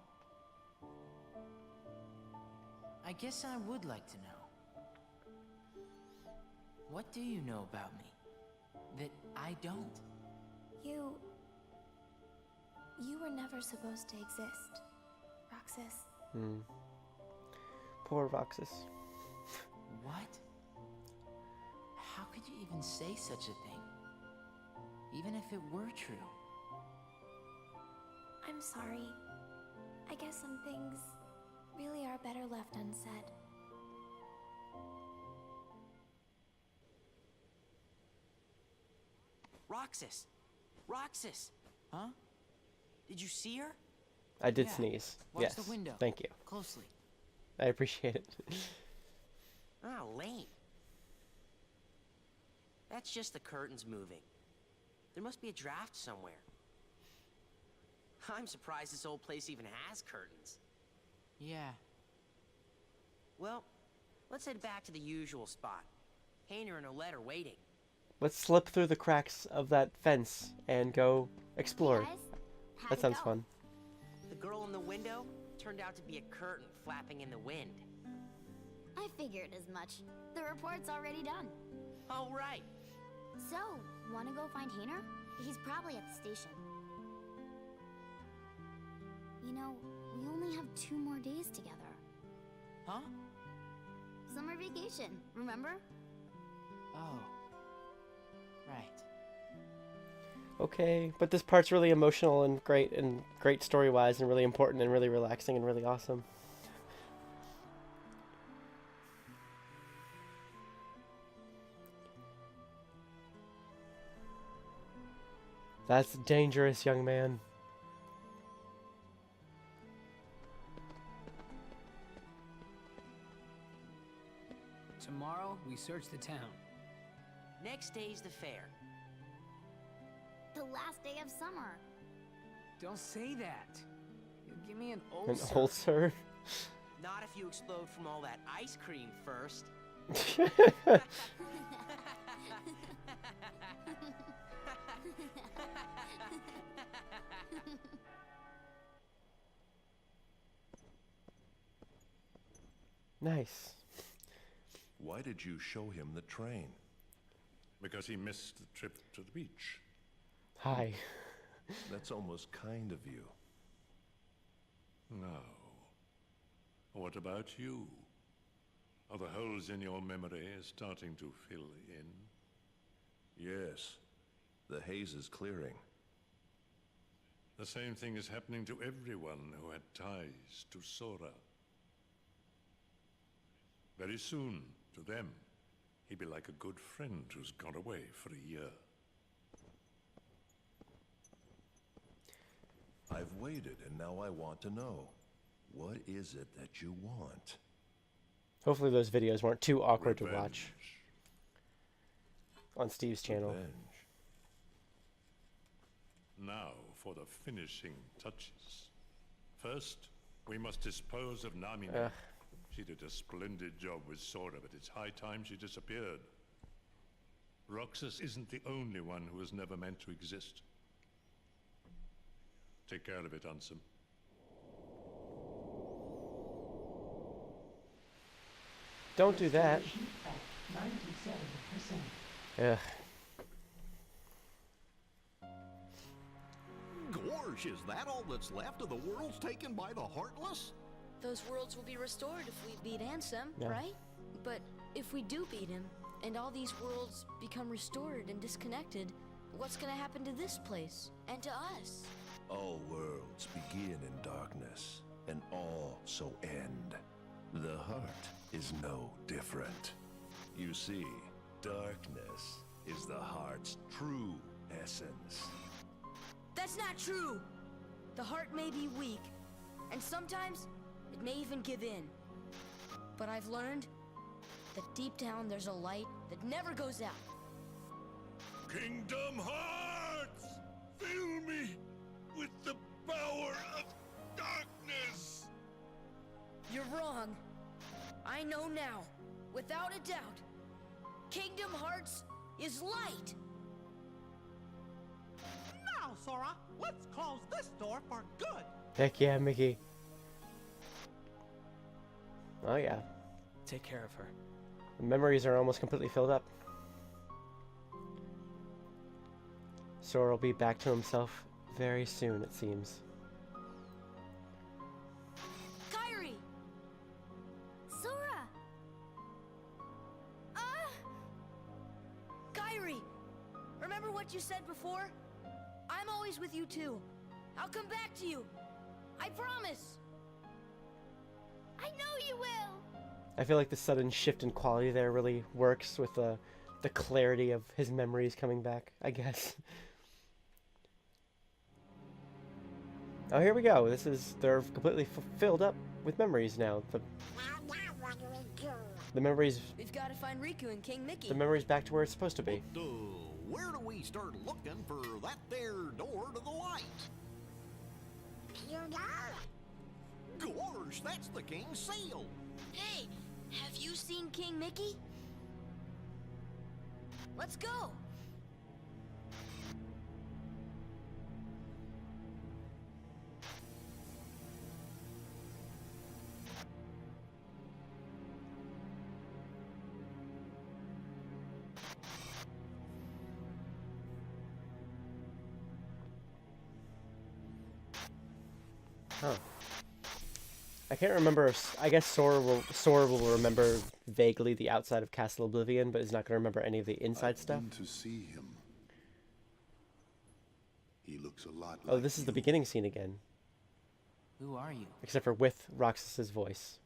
I guess I would like to know. What do you know about me that I don't? You were never supposed to exist, Roxas. Poor Roxas. What? How could you even say such a thing? Even if it were true. I'm sorry. I guess some things really are better left unsaid. Roxas! Roxas! Huh? Did you see her? I did sneeze. Watch Yes. the window. Thank you. Closely. I appreciate it. Ah, lame. That's just the curtains moving. There must be a draft somewhere. I'm surprised this old place even has curtains. Yeah. Well, let's head back to the usual spot. Hayner and Olette are waiting. Let's slip through the cracks of that fence and go explore. Hey guys, how'd That it sounds go? fun. The girl in the window turned out to be a curtain flapping in the wind. I figured as much. The report's already done. Oh, right. So, wanna go find Hayner? He's probably at the station. You know, we only have 2 more days together. Huh? Summer vacation, remember? Oh. Right. Okay, but this part's really emotional and great story-wise and really important and really relaxing and really awesome. That's dangerous, young man. Tomorrow, we search the town. Next day's the fair. The last day of summer. Don't say that. You'll give me an An ulcer. ulcer? Not if you explode from all that ice cream first. Nice. Why did you show him the train? Because he missed the trip to the beach. Hi. That's almost kind of you. Now, what about you? Are the holes in your memory starting to fill in? Yes. The haze is clearing. The same thing is happening to everyone who had ties to Sora. Very soon, to them, he'd be like a good friend who's gone away for a year. I've waited, and now I want to know. What is it that you want? Hopefully those videos weren't too awkward to watch. On Steve's channel. Revenge. Now for the finishing touches. First, we must dispose of Namine. She did a splendid job with Sora, but it's high time she disappeared. Roxas isn't the only one who was never meant to exist. Take care of it, Ansem. Don't do that. Ugh. Gorge, is that all that's left of the worlds taken by the Heartless? Those worlds will be restored if we beat Ansem, Yeah. right? But if we do beat him, and all these worlds become restored and disconnected, what's gonna happen to this place? And to us? All worlds begin in darkness, and all so end. The heart is no different. You see, darkness is the heart's true essence. That's not true! The heart may be weak, and sometimes it may even give in. But I've learned that deep down there's a light that never goes out. Kingdom Hearts! Fill me with the power of darkness! You're wrong. I know now, without a doubt. Kingdom Hearts is light! Now, Sora, let's close this door for good. Heck yeah, Mickey. Oh yeah. Take care of her. The memories are almost completely filled up. Sora will be back to himself very soon, it seems. Kairi! Sora! Kairi! Remember what you said before? I'm always with you too. I'll come back to you. I promise. I know you will! I feel like the sudden shift in quality there really works with the clarity of his memories coming back, I guess. Oh, here we go. They're completely filled up with memories now. The memories. We've got to find Riku and King Mickey. The memories back to where it's supposed to be. Where do we start looking for that there door to the light? You know? Gorge, that's the king's seal. Hey, have you seen King Mickey? Let's go. Huh. I can't remember. I guess Sora will remember vaguely the outside of Castle Oblivion, but is not going to remember any of the inside stuff. To see him. He looks a lot Oh, like this is you. the beginning scene again. Who are you? Except for with Roxas's voice.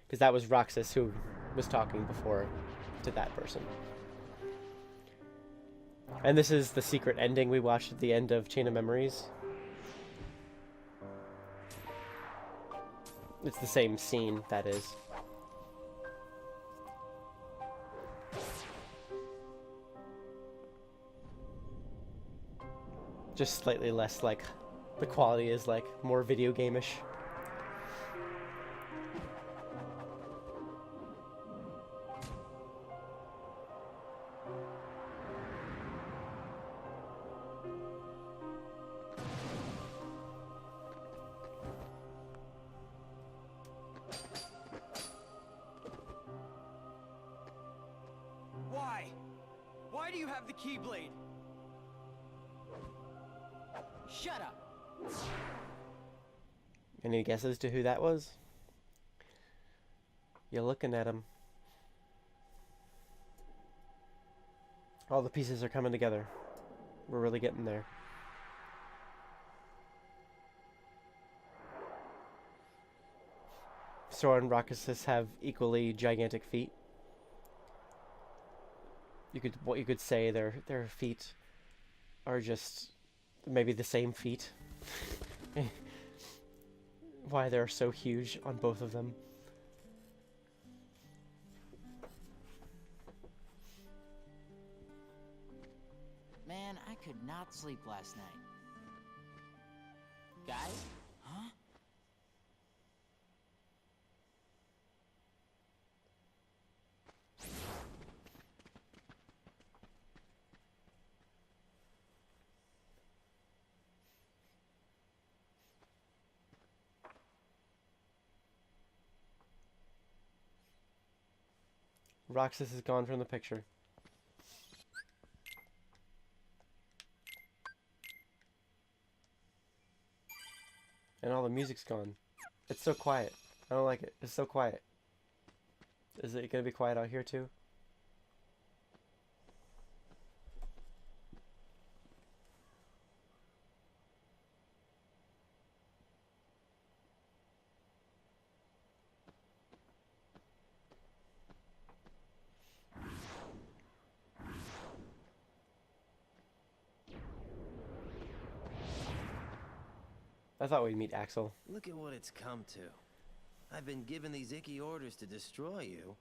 Because that was Roxas who was talking before to that person. And this is the secret ending we watched at the end of Chain of Memories. It's the same scene, that is. Just slightly less, like, the quality is, like, more video game-ish. Why? Why do you have the Keyblade? Shut up! Any guesses to who that was? You're looking at him. All the pieces are coming together. We're really getting there. Sora and Roxas have equally gigantic feet. What you could say their feet are just maybe the same feet. Why they're so huge on both of them. Man, I could not sleep last night. Guys? Huh? Roxas is gone from the picture. And all the music's gone. It's so quiet. I don't like it. It's so quiet. Is it gonna be quiet out here too? I thought we'd meet Axel. Look at what it's come to. I've been given these icky orders to destroy you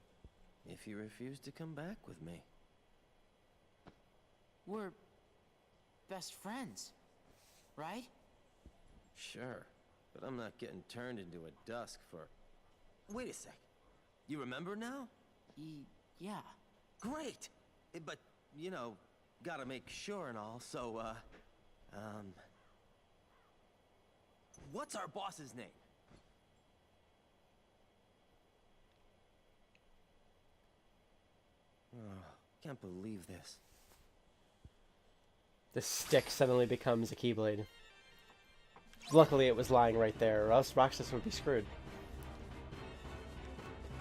if you refuse to come back with me. We're best friends, right? Sure, but I'm not getting turned into a dusk for... Wait a sec. You remember now? Yeah. Great! But, you know, gotta make sure and all, so, what's our boss's name? Oh, can't believe this. The stick suddenly becomes a Keyblade. Luckily it was lying right there, or else Roxas would be screwed.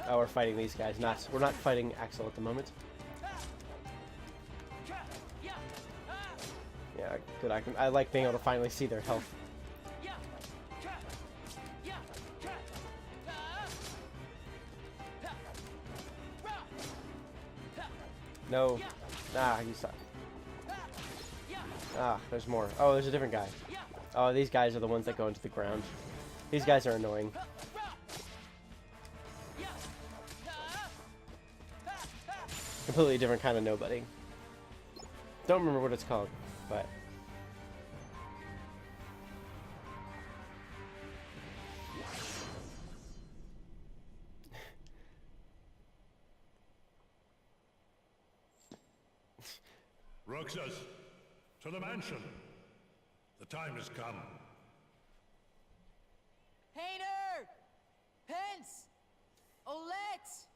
Oh, we're fighting these guys. We're not fighting Axel at the moment. Yeah, good. I like being able to finally see their health. No. Ah, you suck. Ah, there's more. Oh, there's a different guy. Oh, these guys are the ones that go into the ground. These guys are annoying. Completely different kind of nobody. Don't remember what it's called, but... Roxas, to the mansion. The time has come. Hayner! Pence! Olette!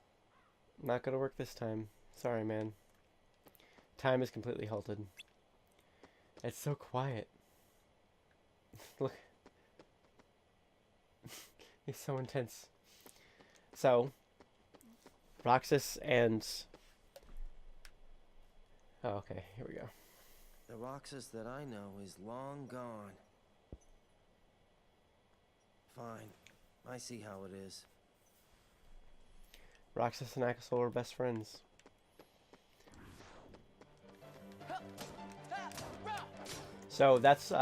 Not gonna work this time. Sorry, man. Time is completely halted. It's so quiet. Look. He's so intense. So, Roxas and... Oh, okay. Here we go. The Roxas that I know is long gone. Fine. I see how it is. Roxas and Axel are best friends. So that's,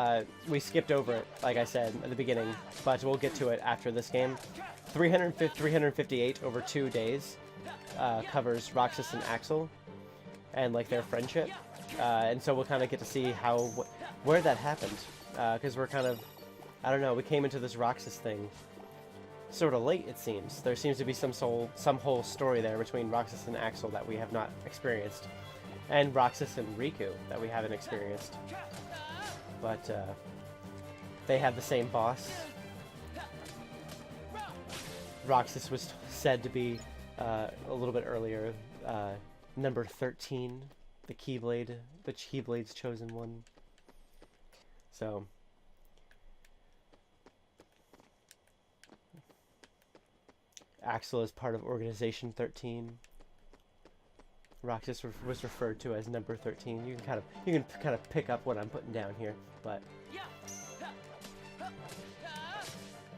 we skipped over it, like I said at the beginning, but we'll get to it after this game. 358 over 2 days covers Roxas and Axel and like their friendship. And so we'll kind of get to see where that happened. Because we're kind of, I don't know, we came into this Roxas thing sort of late, it seems. There seems to be some whole story there between Roxas and Axel that we have not experienced. And Roxas and Riku that we haven't experienced. But they have the same boss. Roxas was said to be, a little bit earlier, number 13, the Keyblade's chosen one. So, Axel is part of Organization 13. Roxas was referred to as number 13. You can kind of pick up what I'm putting down here, but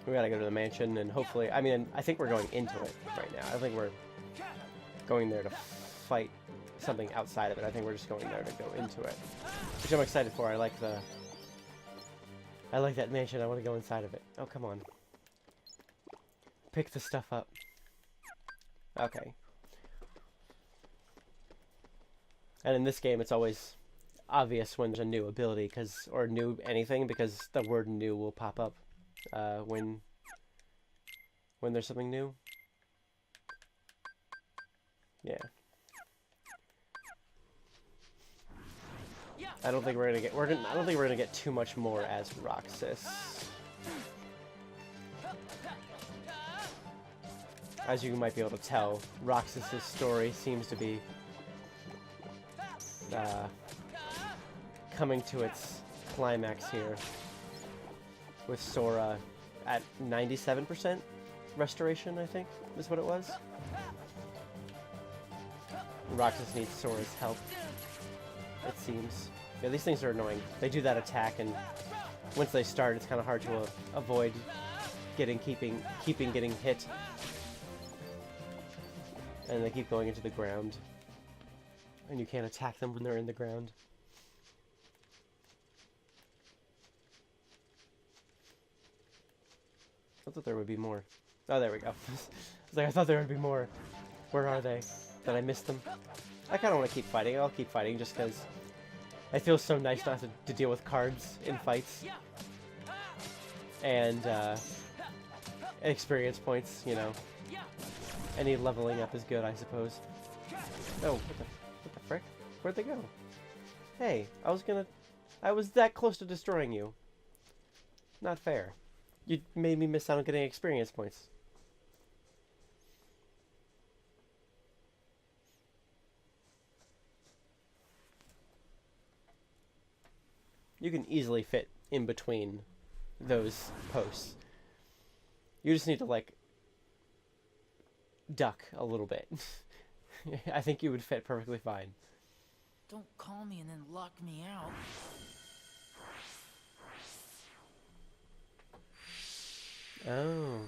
we gotta go to the mansion and hopefully, I mean, I think we're going into it right now. I don't think we're going there to fight something outside of it. I think we're just going there to go into it, which I'm excited for. I like that mansion. I want to go inside of it. Oh, come on. Pick the stuff up. Okay. And in this game, it's always obvious when there's a new ability, or new anything, because the word "new" will pop up when there's something new. Yeah. I don't think we're gonna get too much more as Roxas. As you might be able to tell, Roxas's story seems to be coming to its climax here, with Sora at 97% restoration, I think, is what it was. Roxas needs Sora's help, it seems. Yeah, these things are annoying. They do that attack, and once they start, it's kind of hard to avoid keeping getting hit. And they keep going into the ground. And you can't attack them when they're in the ground. I thought there would be more. Oh, there we go. I thought there would be more. Where are they? Did I miss them? I kind of want to keep fighting. I'll keep fighting just because it feels so nice not to deal with cards in fights. And experience points, you know. Any leveling up is good, I suppose. Oh, what the frick? Where'd they go? Hey, I was that close to destroying you. Not fair. You made me miss out on getting experience points. You can easily fit in between those posts. You just need to, like, duck a little bit. I think you would fit perfectly fine. Don't call me and then lock me out. Oh.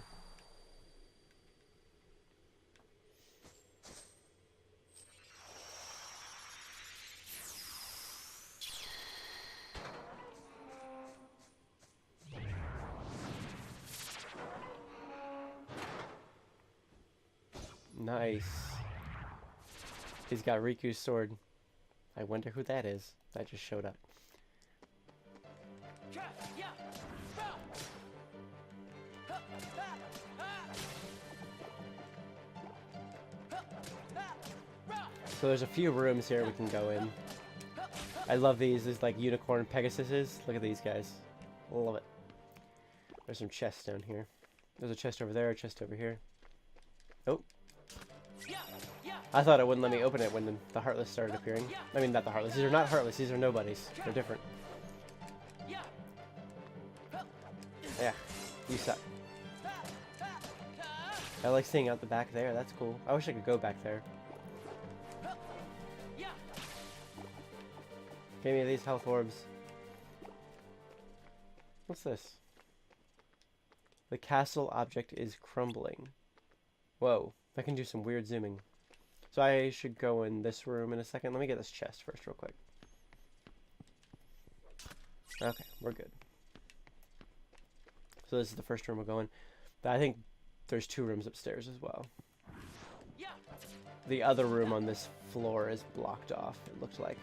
Nice. He's got Riku's sword. I wonder who that is. That just showed up. So there's a few rooms here we can go in. I love these. These like unicorn Pegasuses. Look at these guys. Love it. There's some chests down here. There's a chest over there, a chest over here. Oh. I thought it wouldn't let me open it when the Heartless started appearing. I mean, not the Heartless. These are not Heartless. These are nobodies. They're different. Yeah, you suck. I like seeing out the back there. That's cool. I wish I could go back there. Give me these health orbs. What's this? The castle object is crumbling. Whoa, I can do some weird zooming. So I should go in this room in a second. Let me get this chest first real quick. Okay, we're good. So this is the first room we're going. I think there's 2 rooms upstairs as well. The other room on this floor is blocked off, it looks like.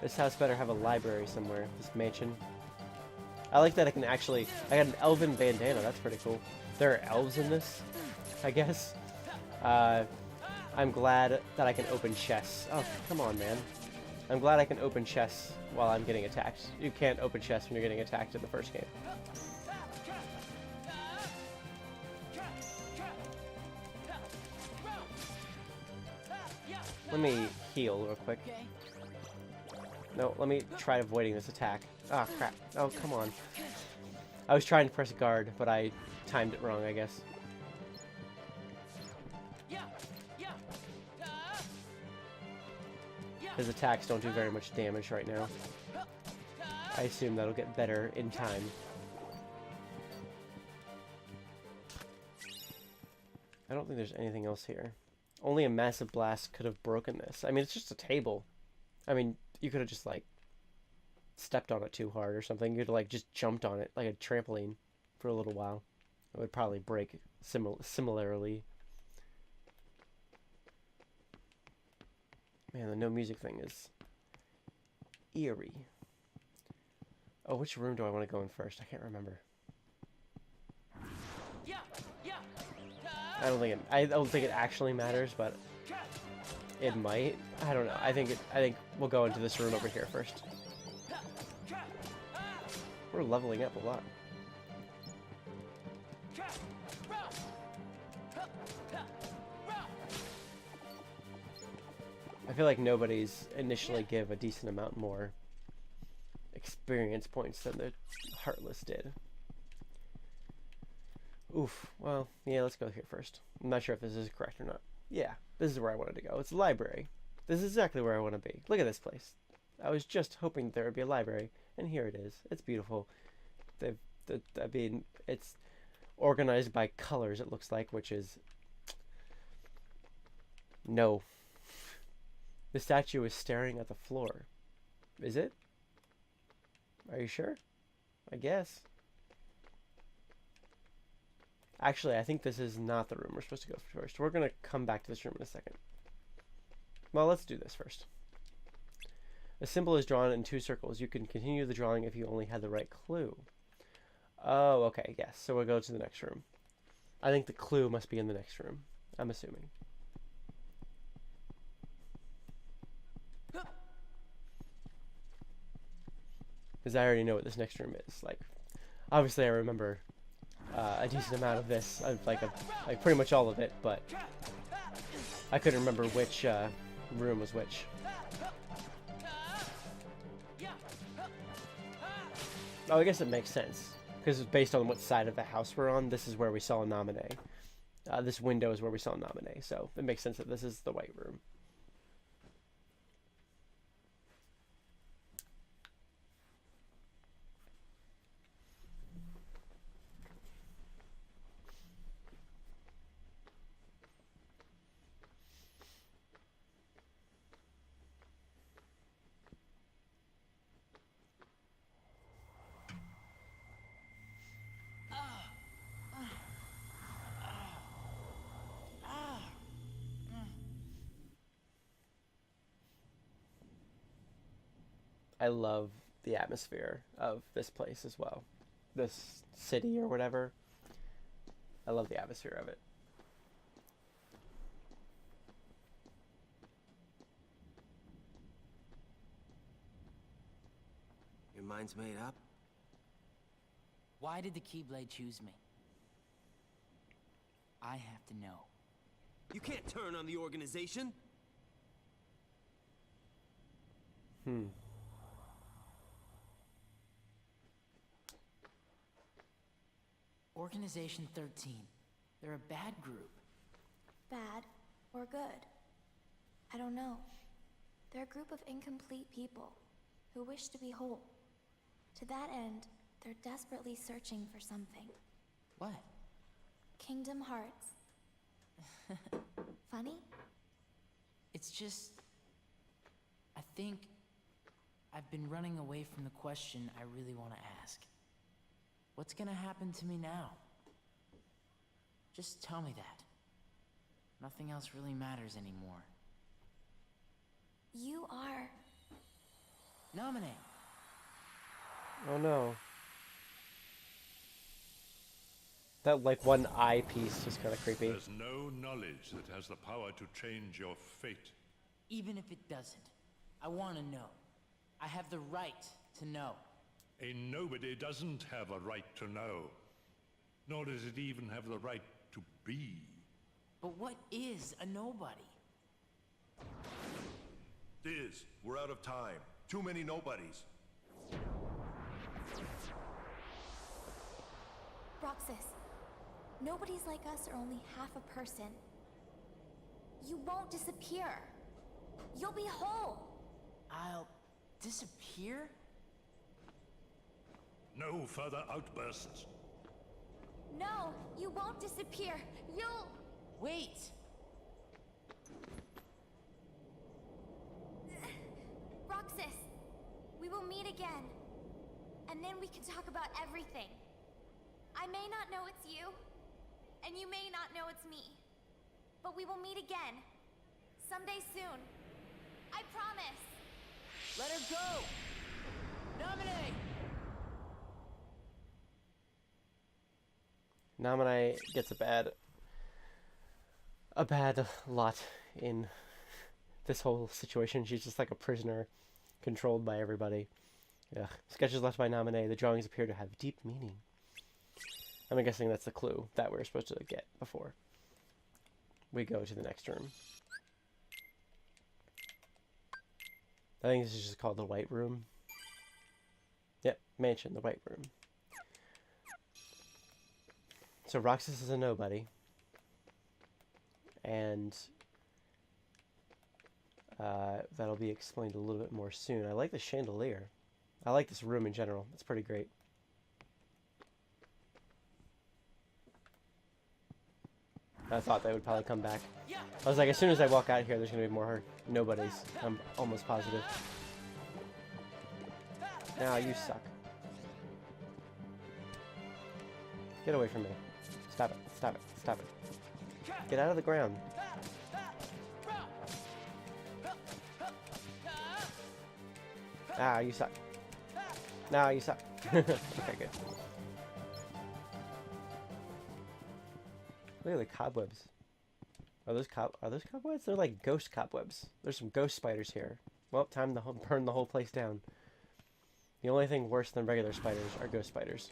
This house better have a library somewhere, this mansion. I like that I can actually... I got an elven bandana, that's pretty cool. There are elves in this, I guess. I'm glad that I can open chests. Oh, come on, man. I'm glad I can open chests while I'm getting attacked. You can't open chests when you're getting attacked in the first game. Let me heal real quick. No, let me try avoiding this attack. Ah, crap. Oh, come on. I was trying to press guard, but I timed it wrong, I guess. His attacks don't do very much damage right now. I assume that'll get better in time. I don't think there's anything else here. Only a massive blast could have broken this. I mean, it's just a table. I mean, you could have just, like, stepped on it too hard or something. You could have, like, just jumped on it like a trampoline for a little while. It would probably break similarly. Man, the no music thing is eerie. Oh, which room do I want to go in first? I can't remember. I don't think it actually matters, but it might. I don't know. I think we'll go into this room over here first. We're leveling up a lot. I feel like nobody's initially give a decent amount more experience points than the Heartless did. Oof. Well, yeah, let's go here first. I'm not sure if this is correct or not. Yeah, this is where I wanted to go. It's a library. This is exactly where I want to be. Look at this place. I was just hoping there would be a library, and here it is. It's beautiful. I mean, it's organized by colors, it looks like, which is... No. The statue is staring at the floor. Is it? Are you sure? I guess. Actually, I think this is not the room we're supposed to go first. We're going to come back to this room in a second. Well, let's do this first. A symbol is drawn in 2 circles. You can continue the drawing if you only had the right clue. Oh, okay, yes. So we'll go to the next room. I think the clue must be in the next room. I'm assuming. Because I already know what this next room is. Like, obviously I remember a decent amount of this. Like pretty much all of it, but I couldn't remember which room was which. Oh, I guess it makes sense. Because based on what side of the house we're on, this is where we saw a nominee. This window is where we saw a nominee, so it makes sense that this is the white room. I love the atmosphere of this place as well. This city or whatever. I love the atmosphere of it. Your mind's made up? Why did the Keyblade choose me? I have to know. You can't turn on the organization. Organization 13. They're a bad group. Bad or good? I don't know. They're a group of incomplete people who wish to be whole. To that end, they're desperately searching for something. What? Kingdom Hearts. Funny? It's just... I think I've been running away from the question I really want to ask. What's gonna happen to me now? Just tell me that. Nothing else really matters anymore. You are... Nominate. Oh no. That, like, one eye piece was kind of creepy. There's no knowledge that has the power to change your fate. Even if it doesn't, I want to know. I have the right to know. A nobody doesn't have a right to know. Nor does it even have the right to be. But what is a nobody? Diz, we're out of time. Too many nobodies. Roxas, nobodies like us are only half a person. You won't disappear. You'll be whole. I'll disappear? No further outbursts. No, you won't disappear. You'll... Wait! Roxas, we will meet again. And then we can talk about everything. I may not know it's you, and you may not know it's me. But we will meet again. Someday soon. I promise. Let her go! Nominate! Naminé gets a bad lot in this whole situation. She's just like a prisoner, controlled by everybody. Ugh. Sketches left by Naminé. The drawings appear to have deep meaning. I'm guessing that's the clue that we're supposed to get before we go to the next room. I think this is just called the White Room. Yep, mansion, the White Room. So Roxas is a nobody, and that'll be explained a little bit more soon. I like the chandelier. I like this room in general. It's pretty great. I thought they would probably come back. I was like, as soon as I walk out here, there's going to be more nobodies. I'm almost positive. Now you suck. Get away from me. Stop it. Stop it. Stop it. Get out of the ground. Ah, you suck. No, you suck. Okay, good. Look at the cobwebs. Are those cobwebs? They're like ghost cobwebs. There's some ghost spiders here. Well, time to burn the whole place down. The only thing worse than regular spiders are ghost spiders.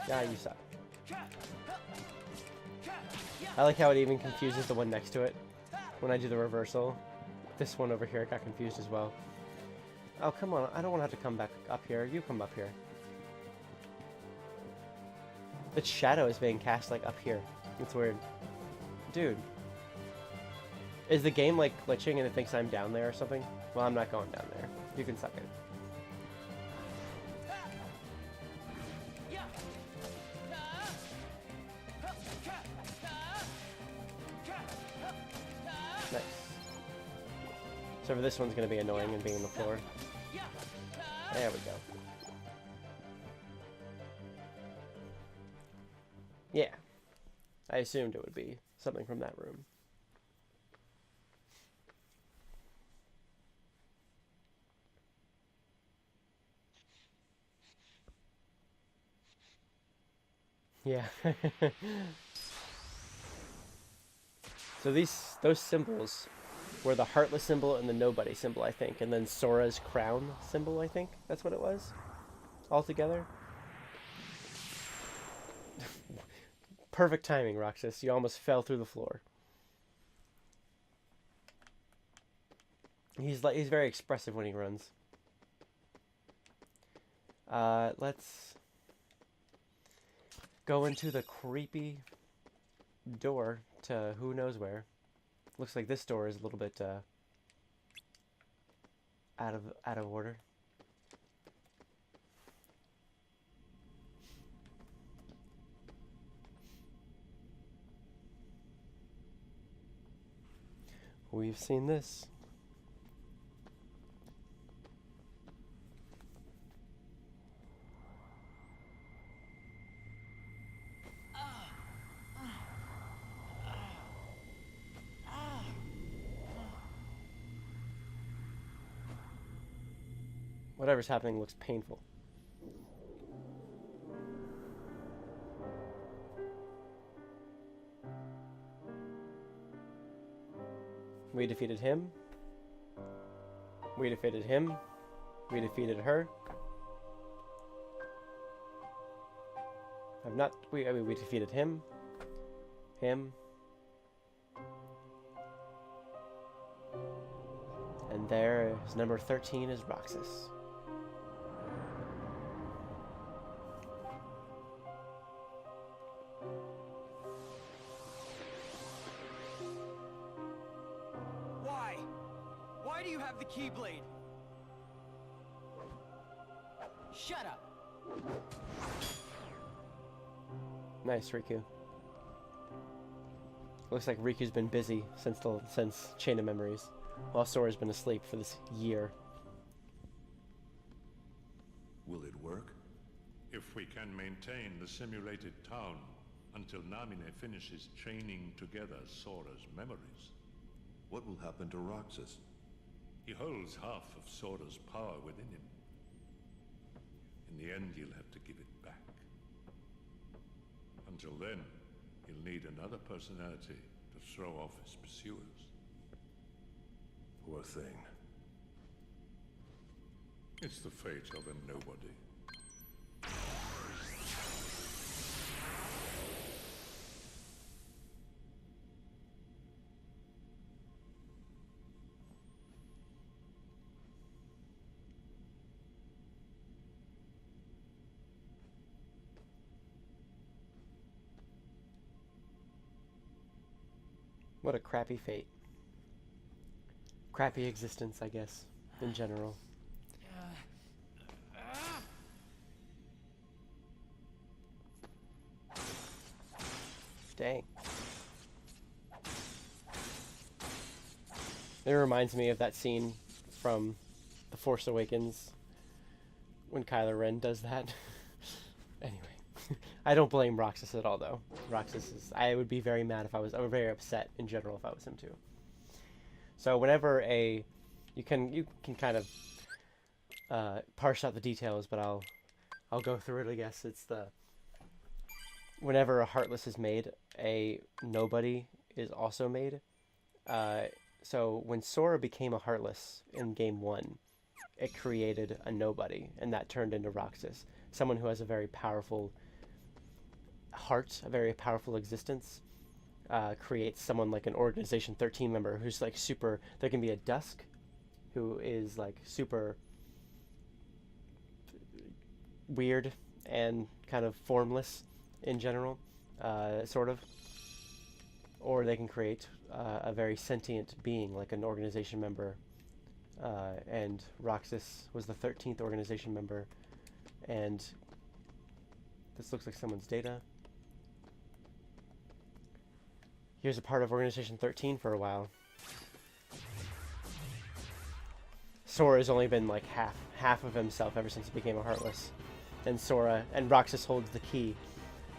Yeah, you suck. I like how it even confuses the one next to it when I do the reversal. This one over here got confused as well. Oh, come on. I don't want to have to come back up here. You come up here. Its shadow is being cast, like, up here. It's weird. Dude. Is the game, like, glitching and it thinks I'm down there or something? Well, I'm not going down there. You can suck it. Nice. So for this one's going to be annoying and being on the floor. There we go. Yeah. I assumed it would be something from that room. Yeah. So those symbols were the heartless symbol and the nobody symbol, I think, and then Sora's crown symbol, I think that's what it was, all together. Perfect timing, Roxas. You almost fell through the floor. He's very expressive when he runs. Let's go into the creepy door to who knows where. Looks like this door is a little bit out of order. We've seen this. Whatever's happening looks painful. We defeated him. We defeated him. We defeated her. We defeated him. Him. And there is number 13 is Roxas. Why do you have the Keyblade? Shut up! Nice, Riku. Looks like Riku's been busy since Chain of Memories, while Sora's been asleep for this year. Will it work? If we can maintain the simulated town until Namine finishes chaining together Sora's memories. What will happen to Roxas? He holds half of Sora's power within him. In the end, he'll have to give it back. Until then, he'll need another personality to throw off his pursuers. Poor thing. It's the fate of a nobody. What a crappy fate. Crappy existence, I guess, in general. Dang. It reminds me of that scene from The Force Awakens when Kylo Ren does that. Anyway. I don't blame Roxas at all, though. Roxas is... I would be very mad if I was... I would be very upset in general if I was him, too. So whenever a... You can kind of parse out the details, but I'll go through it, I guess. It's the... Whenever a Heartless is made, a Nobody is also made. So when Sora became a Heartless in Game 1, it created a Nobody, and that turned into Roxas. Someone who has a very powerful heart, a very powerful existence, creates someone like an Organization 13 member who's like super... There can be a Dusk who is like super weird and kind of formless in general, sort of. Or they can create a very sentient being like an Organization member. And Roxas was the 13th Organization member. And this looks like someone's data. Here's a part of Organization 13 for a while. Sora has only been like half of himself ever since he became a Heartless. And Roxas holds the key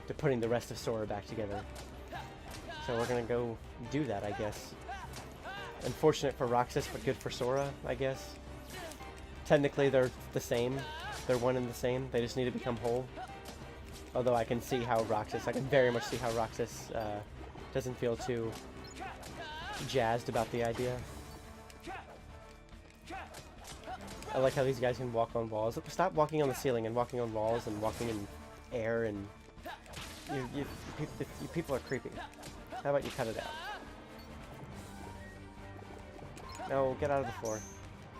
to putting the rest of Sora back together. So we're gonna go do that, I guess. Unfortunate for Roxas, but good for Sora, I guess. Technically they're the same. They're one and the same. They just need to become whole. Although I can see how Roxas... I can very much see how Roxas doesn't feel too jazzed about the idea. I like how these guys can walk on walls. Stop walking on the ceiling and walking on walls and walking in air and You people are creepy. How about you cut it out? No, get out of the floor.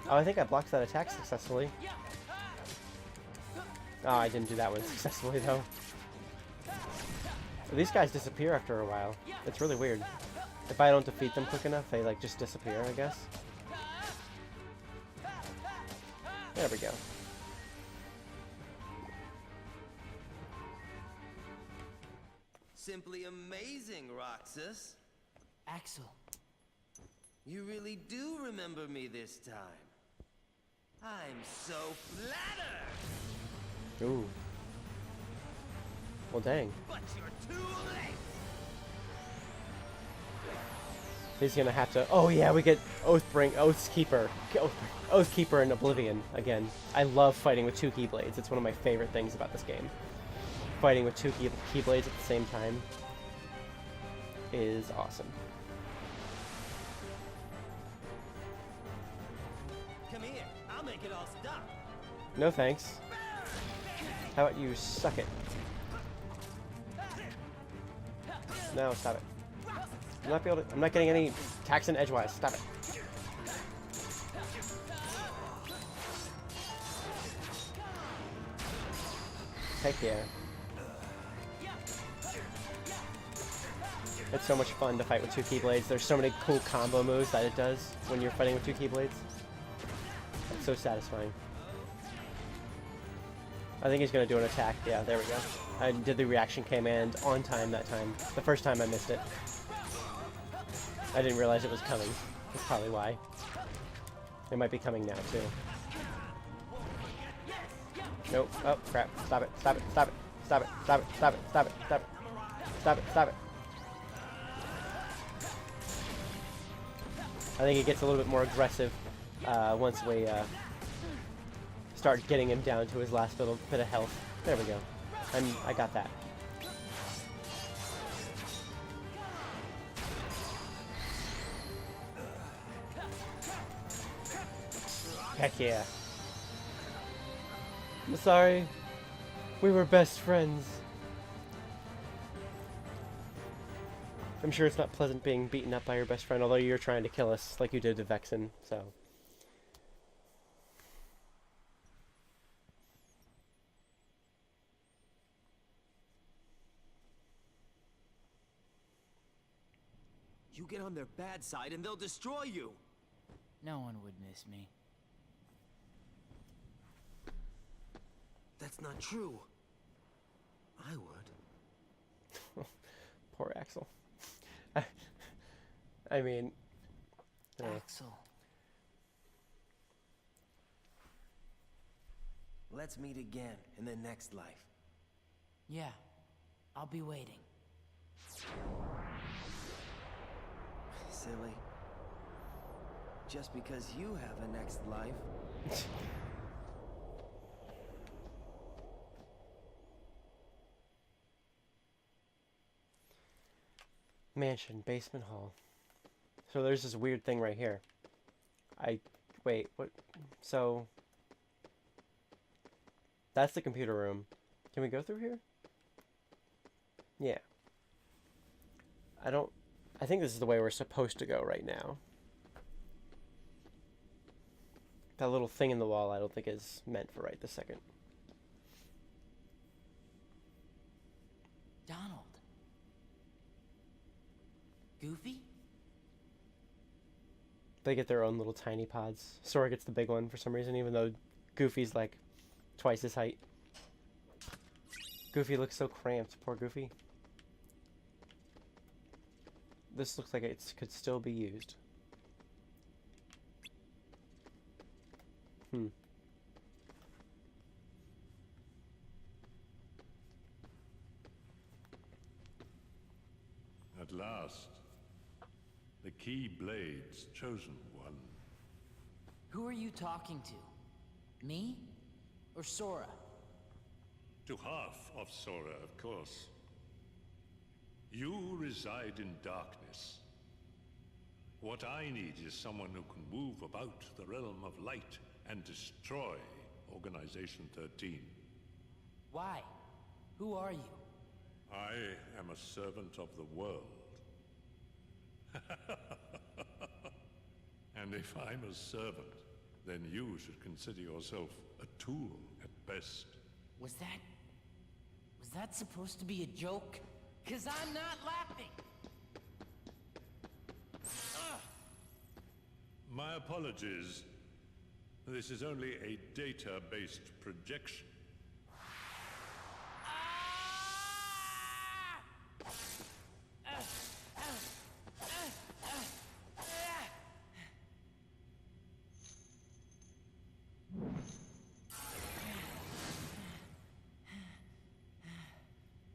Oh, I think I blocked that attack successfully. Oh, I didn't do that one successfully, though. So these guys disappear after a while. It's really weird. If I don't defeat them quick enough, they, like, just disappear, I guess. There we go. Simply amazing, Roxas. Axel. You really do remember me this time. I'm so flattered. Ooh. Well, dang. But you're too late. He's gonna have to. Oh yeah, we get Oathkeeper and Oblivion again. I love fighting with two Keyblades. It's one of my favorite things about this game. Fighting with two Keyblades at the same time is awesome. Come here, I'll make it all stop. No thanks. How about you suck it? No, stop it. I'm not getting any attacks in edgewise. Stop it. Heck yeah. It's so much fun to fight with two Keyblades. There's so many cool combo moves that it does when you're fighting with two Keyblades. It's so satisfying. I think he's going to do an attack. Yeah, there we go. I did the reaction command on time that time. The first time I missed it. I didn't realize it was coming. That's probably why. It might be coming now, too. Nope. Oh, crap. Stop it. Stop it. Stop it. Stop it. Stop it. Stop it. Stop it. Stop it. Stop it. Stop it. I think it gets a little bit more aggressive once we start getting him down to his last little bit of health. There we go. I got that. Heck yeah. I'm sorry. We were best friends. I'm sure it's not pleasant being beaten up by your best friend, although you're trying to kill us like you did to Vexen, so. You get on their bad side and they'll destroy you. No one would miss me. That's not true. I would. Poor Axel. I mean... Axel. Let's meet again in the next life. Yeah, I'll be waiting. Silly. Just because you have a next life. Mansion, basement hall. So there's this weird thing right here. Wait, what? So... That's the computer room. Can we go through here? Yeah. I think this is the way we're supposed to go right now. That little thing in the wall I don't think is meant for right this second. Donald. Goofy? They get their own little tiny pods. Sora gets the big one for some reason, even though Goofy's like twice his height. Goofy looks so cramped. Poor Goofy. This looks like it could still be used. At last, the Keyblade's chosen one. Who are you talking to? Me? Or Sora? To half of Sora, of course. You reside in darkness. What I need is someone who can move about the realm of light and destroy Organization 13. Why? Who are you? I am a servant of the world. And if I'm a servant, then you should consider yourself a tool at best. Was that supposed to be a joke? 'Cause I'm not laughing! Ugh. My apologies. This is only a data-based projection.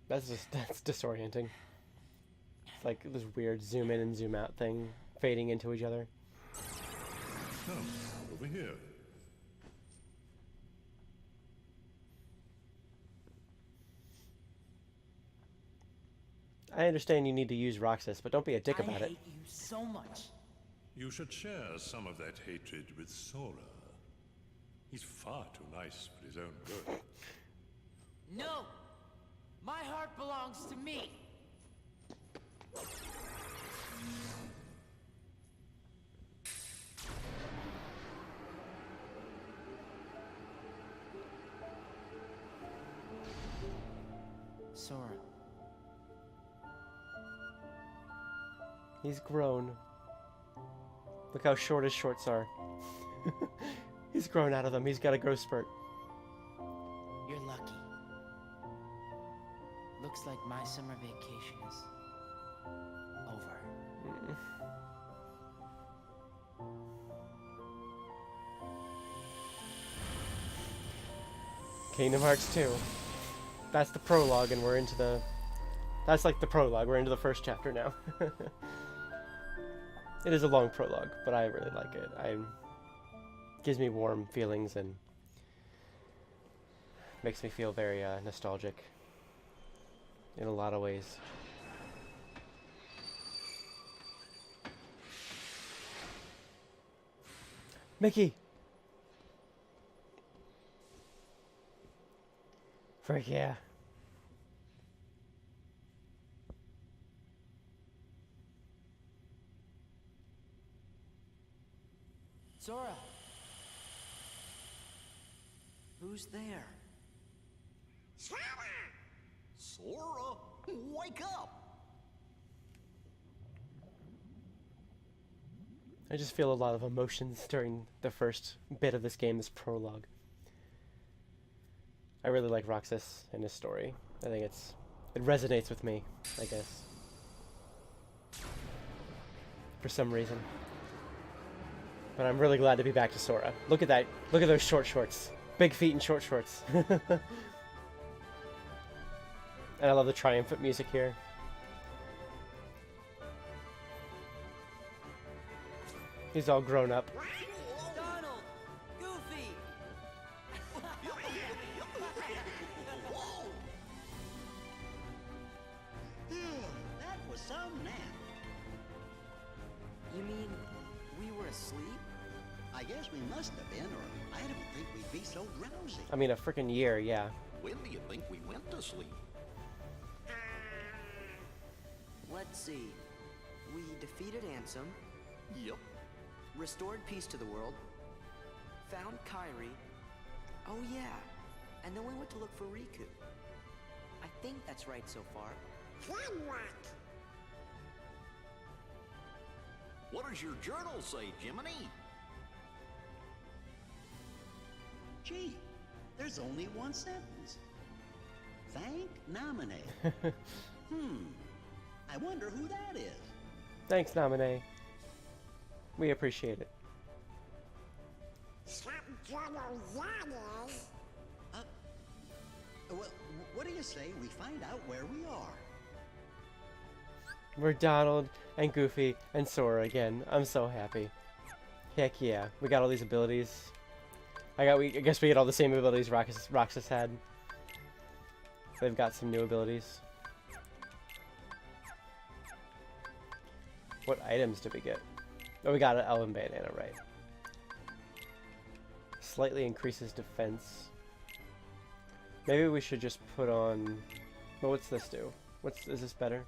That's disorienting. It's like this weird zoom in and zoom out thing fading into each other. Come, over here. I understand you need to use Roxas, but don't be a dick about I it. hate you so much. You should share some of that hatred with Sora. He's far too nice for his own good. No! My heart belongs to me! Sora. He's grown. Look how short his shorts are. He's grown out of them. He's got a growth spurt. You're lucky. Looks like my summer vacation is over. Kingdom Hearts 2. That's the prologue, and we're into the... That's like the prologue. We're into the first chapter now. It is a long prologue, but I really like it. Gives me warm feelings and makes me feel very nostalgic in a lot of ways. Mickey! Frick yeah. Sora! Who's there? Sora, wake up! I just feel a lot of emotions during the first bit of this game, this prologue. I really like Roxas and his story. I think it resonates with me, I guess. For some reason. But I'm really glad to be back to Sora. Look at that. Look at those short shorts. Big feet and short shorts. And I love the triumphant music here. He's all grown up. Donald! Goofy! That was some nap. You mean we were asleep? I guess we must have been, or I don't think we'd be so drowsy. I mean, a freaking year, yeah. When do you think we went to sleep? Let's see. We defeated Ansem. Yep. Restored peace to the world. Found Kairi. Oh yeah. And then we went to look for Riku. I think that's right so far. Then what? What does your journal say, Jiminy? Gee, there's only one sentence. Thank Nominee. I wonder who that is. Thanks, Nominee. We appreciate it. Well, what do you say we find out where we are? We're Donald and Goofy and Sora again. I'm so happy. Heck yeah. We got all these abilities. I guess we get all the same abilities Roxas had. They've got some new abilities. What items did we get? Oh, we got an Elven Bandana, right. Slightly increases defense. Maybe we should just put on... Well, what's this do? Is this better?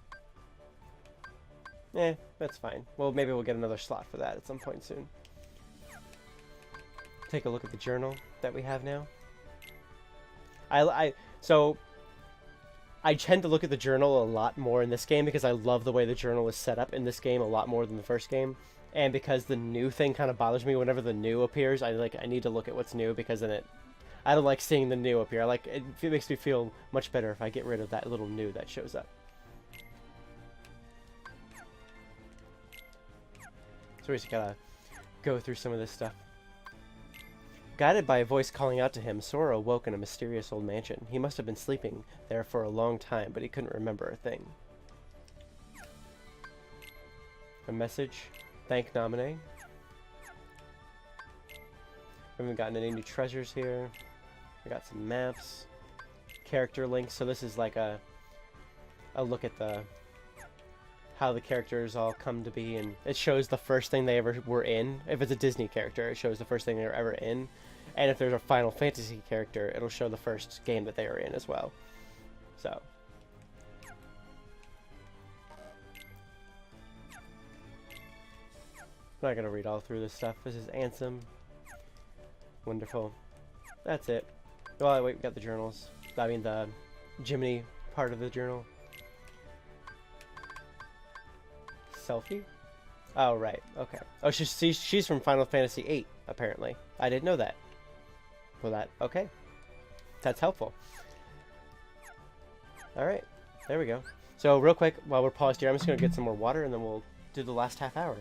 Eh, that's fine. Well, maybe we'll get another slot for that at some point soon. Take a look at the journal that we have now. So I tend to look at the journal a lot more in this game because I love the way the journal is set up in this game a lot more than the first game. And because the new thing kind of bothers me whenever the new appears, I need to look at what's new because then I don't like seeing the new appear. It makes me feel much better if I get rid of that little new that shows up. So we just gotta go through some of this stuff. Guided by a voice calling out to him, Sora awoke in a mysterious old mansion. He must have been sleeping there for a long time, but he couldn't remember a thing. A message. Thank Nominee. We haven't gotten any new treasures here. We got some maps. Character links. So this is like a look at how the characters all come to be, and it shows the first thing they ever were in. If it's a Disney character, it shows the first thing they were ever in. And if there's a Final Fantasy character, it'll show the first game that they were in as well. So. I'm not going to read all through this stuff. This is Ansem. Wonderful. That's it. Well, wait, we got the journals. I mean, the Jiminy part of the journal. Selfie? Oh, right. Okay. Oh, she's from Final Fantasy VIII, apparently. I didn't know that. Well, okay. That's helpful. Alright. There we go. So, real quick, while we're paused here, I'm just going to get some more water, and then we'll do the last half hour.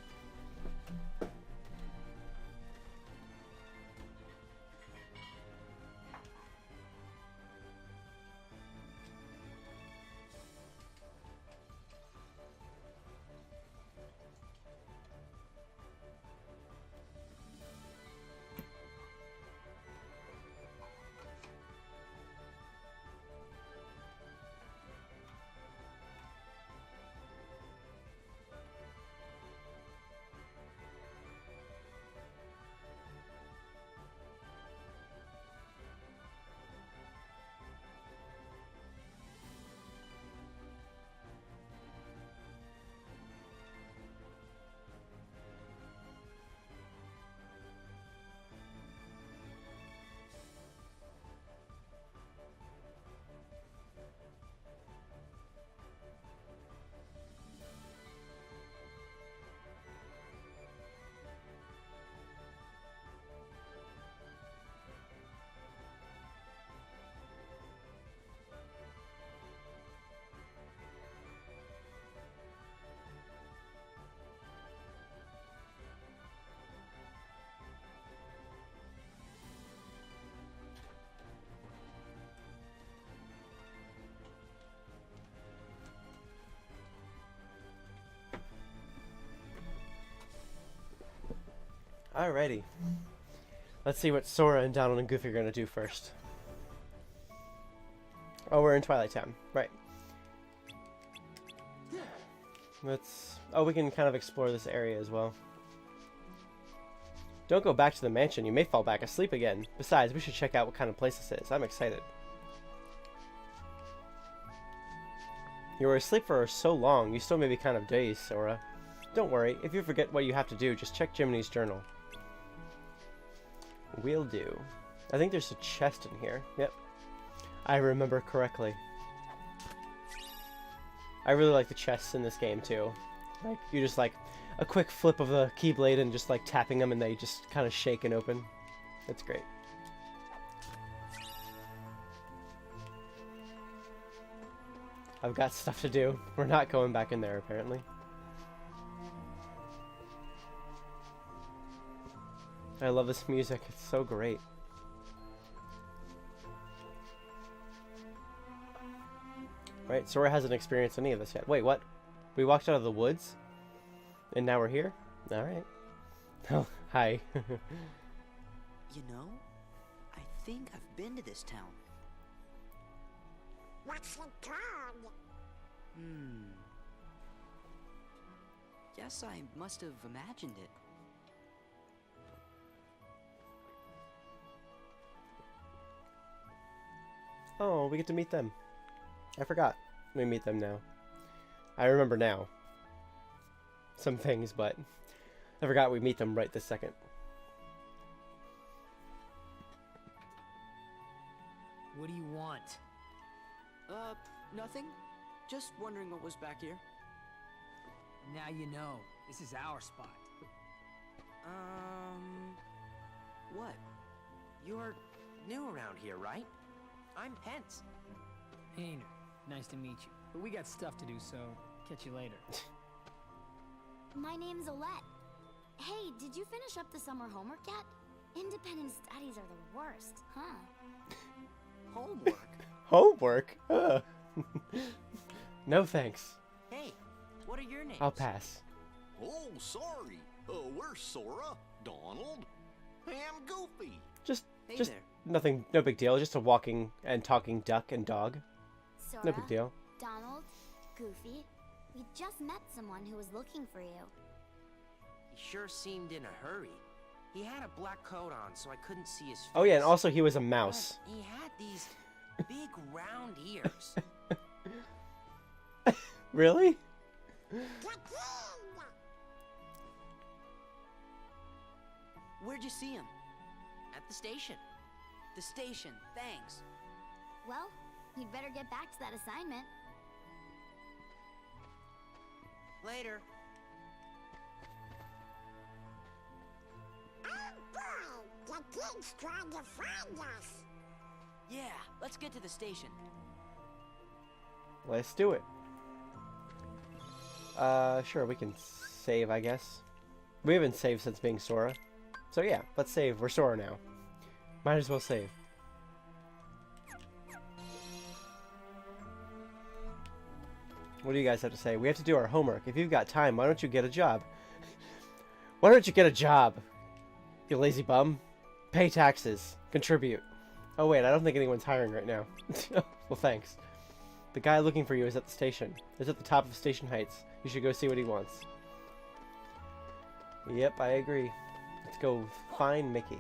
Alrighty. Let's see what Sora and Donald and Goofy are going to do first. Oh, we're in Twilight Town. Right. Oh, we can kind of explore this area as well. Don't go back to the mansion. You may fall back asleep again. Besides, we should check out what kind of place this is. I'm excited. You were asleep for so long. You still may be kind of dazed, Sora. Don't worry. If you forget what you have to do, just check Jiminy's journal. Will do. I think there's a chest in here. Yep. I remember correctly. I really like the chests in this game too. Like, you just like a quick flip of the Keyblade and just like tapping them and they just kind of shake and open. It's great. I've got stuff to do. We're not going back in there apparently. I love this music. It's so great. Right, Sora hasn't experienced any of this yet. Wait, what? We walked out of the woods? And now we're here? Alright. Oh, hi. You know, I think I've been to this town. What's it called? Guess I must have imagined it. Oh, we get to meet them. I forgot. We meet them now. I remember now. Some things, but I forgot we meet them right this second. What do you want? Nothing. Just wondering what was back here. Now you know. This is our spot. What? You're new around here, right? I'm Pence. Hayner, nice to meet you. But we got stuff to do, so catch you later. My name's Olette. Hey, did you finish up the summer homework yet? Independent studies are the worst, huh? Homework? Homework? No thanks. Hey, what are your names? I'll pass. Oh, sorry. We're Sora, Donald, and Goofy. Just there. nothing, no big deal. Just a walking and talking duck and dog. Sora, No big deal. Donald, Goofy, we just met someone who was looking for you. He sure seemed in a hurry. He had a black coat on, so I couldn't see his face. Oh yeah, and also he was a mouse. But he had these big round ears. Really? Where'd you see him? At the station. The station. Thanks. Well, you'd better get back to that assignment. Later. Oh boy, the kid's trying to find us. Yeah, let's get to the station. Let's do it. Sure, we can save, I guess. We haven't saved since being Sora. So yeah, let's save. We're Sora now. Might as well save. What do you guys have to say? We have to do our homework. If you've got time, why don't you get a job? Why don't you get a job? You lazy bum. Pay taxes. Contribute. Oh wait, I don't think anyone's hiring right now. Well, thanks. The guy looking for you is at the station. He's at the top of Station Heights. You should go see what he wants. Yep, I agree. Let's go find Mickey.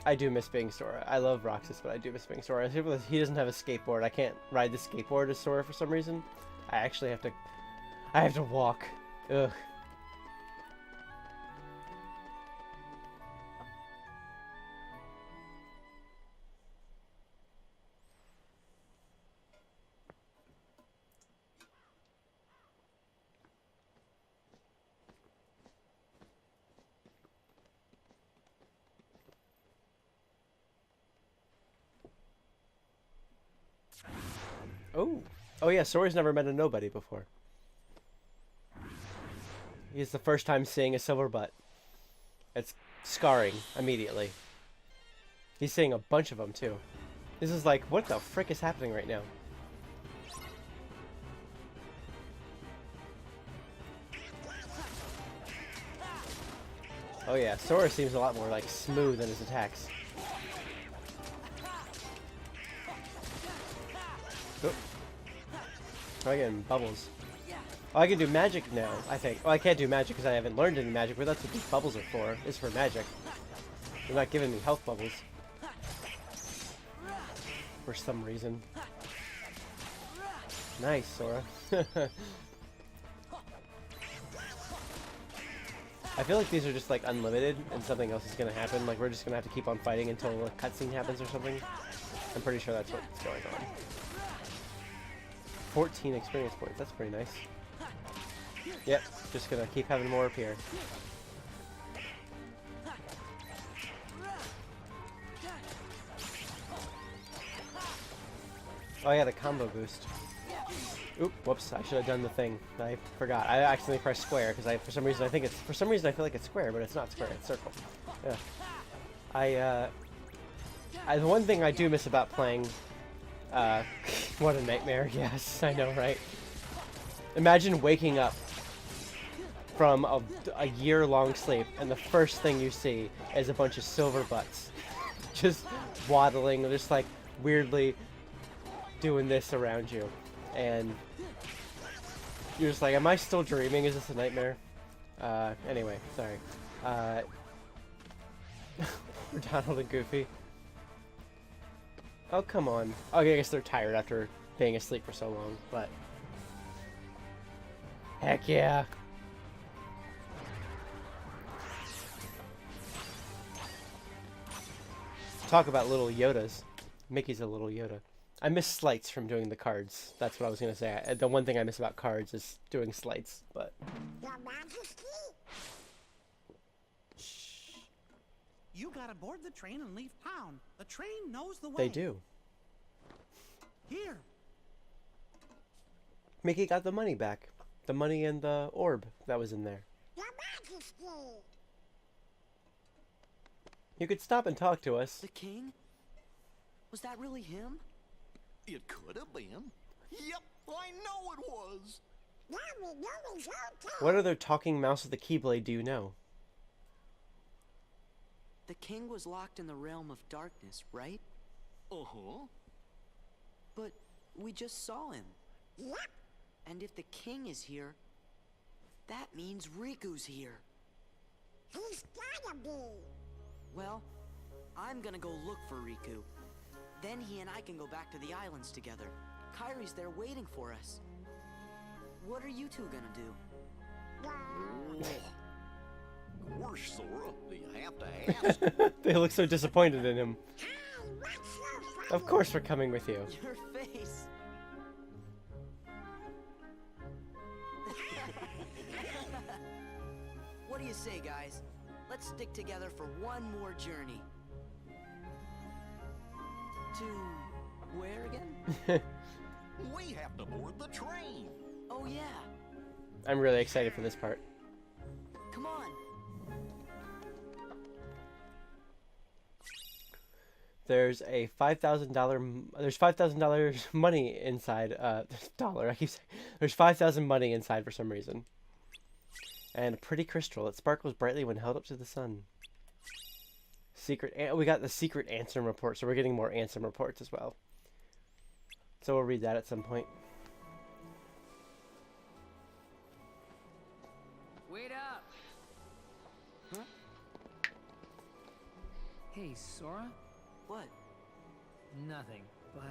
I do miss being Sora. I love Roxas, but I do miss being Sora. He doesn't have a skateboard. I can't ride the skateboard as Sora for some reason. I actually have to... I have to walk. Ugh. Oh. Oh yeah, Sora's never met a nobody before. He's the first time seeing a silver butt. It's scarring immediately. He's seeing a bunch of them too. This is like, what the frick is happening right now? Oh yeah, Sora seems a lot more like smooth in his attacks. Oh. I'm getting bubbles. Oh, I can do magic now, I think. Well, I can't do magic because I haven't learned any magic, but that's what these bubbles are for, is for magic. They're not giving me health bubbles. For some reason. Nice, Sora. I feel like these are just like unlimited and something else is going to happen. Like we're just going to have to keep on fighting until a cutscene happens or something. I'm pretty sure that's what's going on. 14 experience points. That's pretty nice. Yep, just gonna keep having more appear. Oh yeah, the combo boost. Oop, whoops, I should have done the thing. I forgot. I accidentally pressed square because for some reason I feel like it's square, but it's not square, it's circle. Yeah. The one thing I do miss about playing what a nightmare. Yes, I know, right? Imagine waking up from a year-long sleep and the first thing you see is a bunch of silver butts just waddling, just like weirdly doing this around you, and you're just like, am I still dreaming? Is this a nightmare? Anyway, sorry. For Donald and Goofy. Oh, come on. Okay, I guess they're tired after being asleep for so long, but... Heck yeah. Talk about little Yodas. Mickey's a little Yoda. I miss slights from doing the cards. That's what I was going to say. The one thing I miss about cards is doing slights, but... Your Majesty? Shh. You gotta board the train and leave town. The train knows the way. They do. Here. Mickey got the money back. The money and the orb that was in there. Your Majesty! You could stop and talk to us. The king? Was that really him? It could have been. Yep, I know it was. Now we know he's okay. What other talking mouse with the Keyblade do you know? The king was locked in the realm of darkness, right? Uh-huh. But we just saw him. Yep. And if the king is here, that means Riku's here. He's gotta be. Well, I'm gonna go look for Riku. Then he and I can go back to the islands together. Kairi's there waiting for us. What are you two gonna do? Of course, Sora. Do you have to ask? They look so disappointed in him. Of course we're coming with you. Your face. What do you say, guys? Let's stick together for one more journey. To where again? We have to board the train. Oh yeah. I'm really excited for this part. Come on. There's a $5,000 money inside, dollar, I keep saying, there's 5,000 money inside for some reason. And a pretty crystal that sparkles brightly when held up to the sun. We got the secret Ansem report, so we're getting more Ansem reports as well. So we'll read that at some point. Wait up! Huh? Hey, Sora? What? Nothing, but...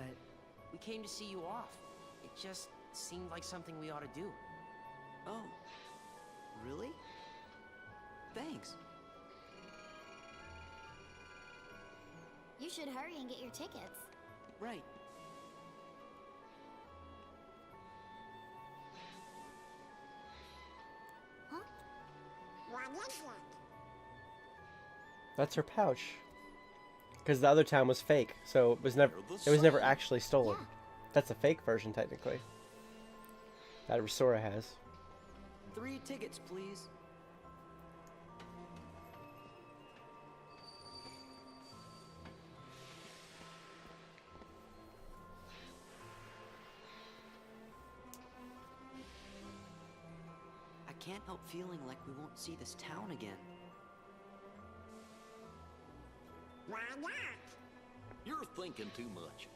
We came to see you off. It just seemed like something we ought to do. Oh. Really? Thanks. You should hurry and get your tickets. Right. Huh? What is it? That's her pouch. Because the other town was fake, so it was never actually stolen. Yeah. That's a fake version, technically. That Sora has. 3 tickets, please. I can't help feeling like we won't see this town again. Why not? You're thinking too much.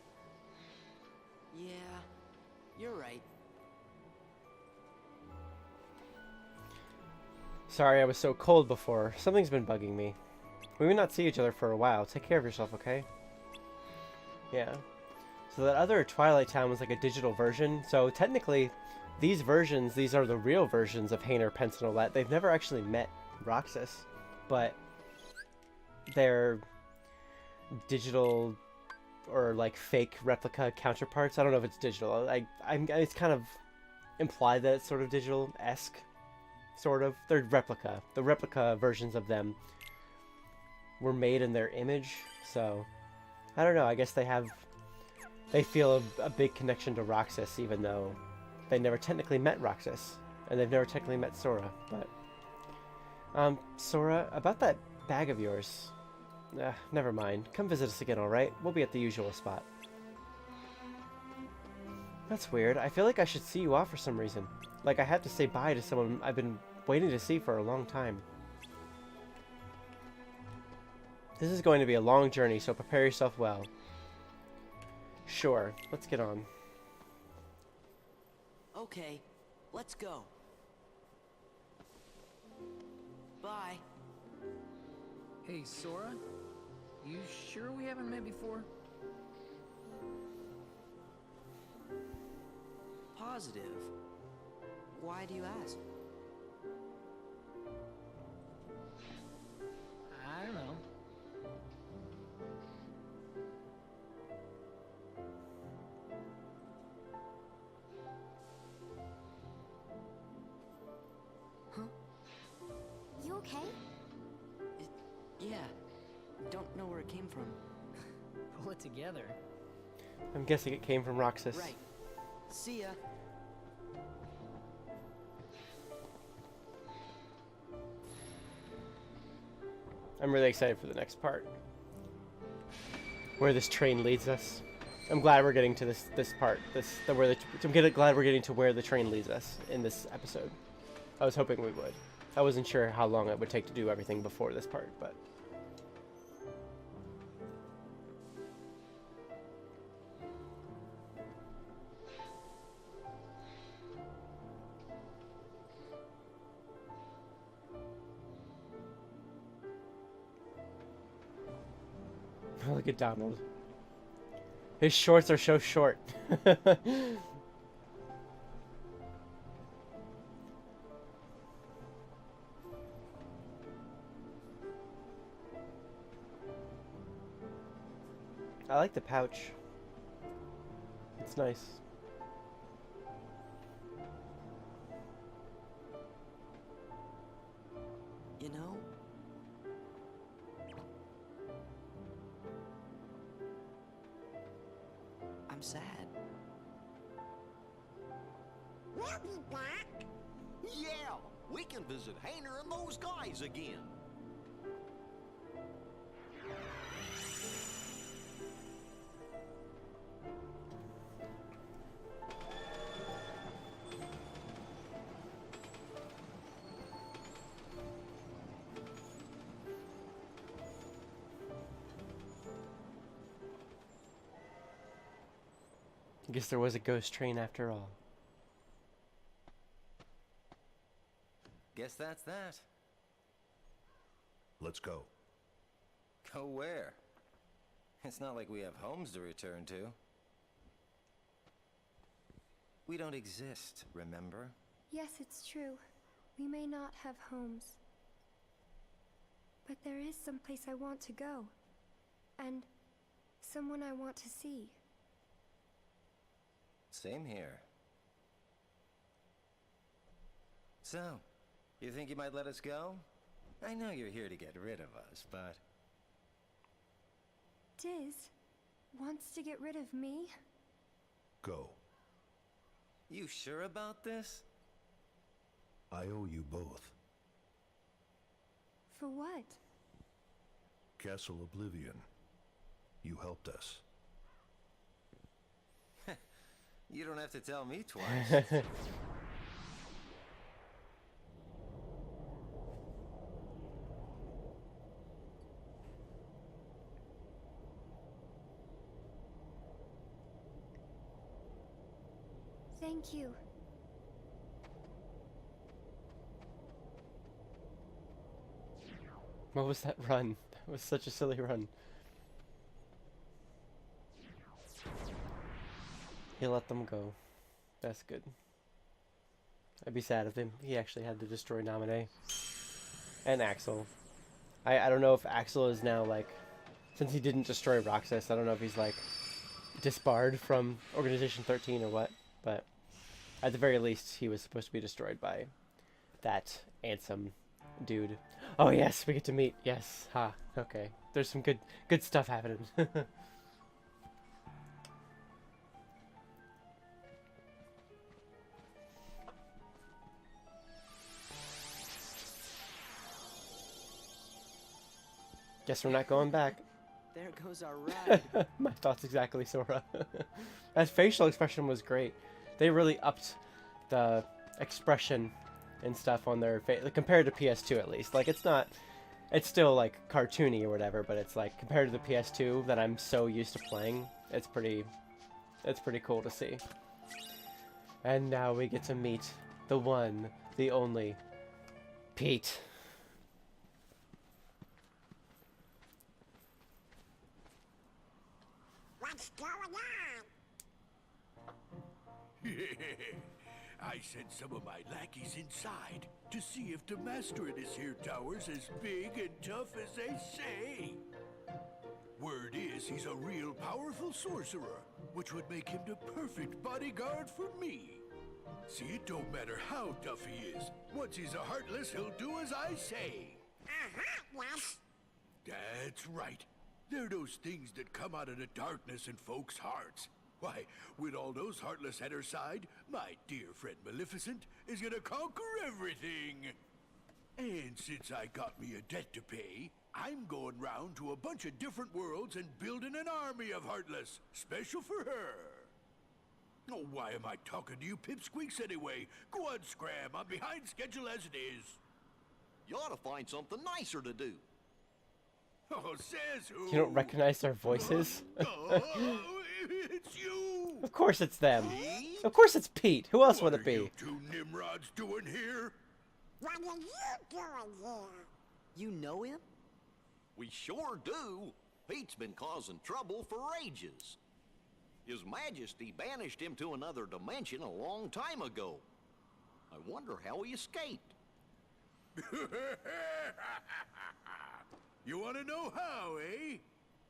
Yeah, you're right. Sorry I was so cold before. Something's been bugging me. We may not see each other for a while. Take care of yourself, okay? Yeah. So that other Twilight Town was like a digital version. So technically, these are the real versions of Hayner, Pence, and Olette. They've never actually met Roxas. But they're digital or like fake replica counterparts. I don't know if it's digital. It's kind of implied that it's sort of digital-esque. Sort of. They're replica. The replica versions of them were made in their image, so I don't know. I guess they feel a big connection to Roxas, even though they never technically met Roxas, and they've never technically met Sora. But Sora, about that bag of yours. Never mind. Come visit us again, alright? We'll be at the usual spot. That's weird. I feel like I should see you off for some reason. Like I had to say bye to someone I've been waiting to see for a long time. This is going to be a long journey, so prepare yourself well. Sure, let's get on. Okay, let's go. Bye. Hey, Sora? You sure we haven't met before? positive. Why do you ask? I don't know. Huh? You okay? Yeah. Don't know where it came from. Pull it together. I'm guessing it came from Roxas. Right. See ya. I'm really excited for the next part, where this train leads us. I'm glad we're getting to this part. Glad we're getting to where the train leads us in this episode. I was hoping we would. I wasn't sure how long it would take to do everything before this part, but. Look at Donald. His shorts are so short. I like the pouch. It's nice. You know, I'm sad. We'll be back. Yeah, we can visit Hayner and those guys again. I guess there was a ghost train after all. Guess that's that. Let's go. Go where? It's not like we have homes to return to. We don't exist, remember? Yes, it's true. We may not have homes. But there is some place I want to go. And someone I want to see. Same here. So, you think you might let us go? I know you're here to get rid of us, but... Diz wants to get rid of me? Go. You sure about this? I owe you both. For what? Castle Oblivion. You helped us. You don't have to tell me twice. Thank you. What was that run? That was such a silly run. He let them go. That's good. I'd be sad if he actually had to destroy Naminé. And Axel. I don't know if Axel is now, like... Since he didn't destroy Roxas, I don't know if he's, like... disbarred from Organization 13 or what. But... at the very least, he was supposed to be destroyed by... that Ansem dude. Oh yes, we get to meet. Yes. Ha. Okay. There's some good stuff happening. Guess we're not going back. There goes our ride. My thoughts exactly, Sora. That facial expression was great. They really upped the expression and stuff on their face, like, compared to PS2 at least. Like, it's still like cartoony or whatever, but it's like compared to the PS2 that I'm so used to playing, it's pretty cool to see. And now we get to meet the one, the only, Pete. What's going on? I sent some of my lackeys inside to see if the master in this here tower's as big and tough as they say. Word is he's a real powerful sorcerer, which would make him the perfect bodyguard for me. See, it don't matter how tough he is. Once he's a Heartless, he'll do as I say. Yes. That's right. They're those things that come out of the darkness in folks' hearts. Why, with all those Heartless at her side, my dear friend Maleficent is gonna conquer everything. And since I got me a debt to pay, I'm going round to a bunch of different worlds and building an army of Heartless, special for her. Oh, why am I talking to you pipsqueaks anyway? Go on, Scram. I'm behind schedule as it is. You ought to find something nicer to do. Oh, says who? You don't recognize their voices? It's you! Of course it's them. Of course it's Pete. Who else would it be? What are you two Nimrods doing here? What are you doing here? You know him? We sure do. Pete's been causing trouble for ages. His Majesty banished him to another dimension a long time ago. I wonder how he escaped. You want to know how, eh?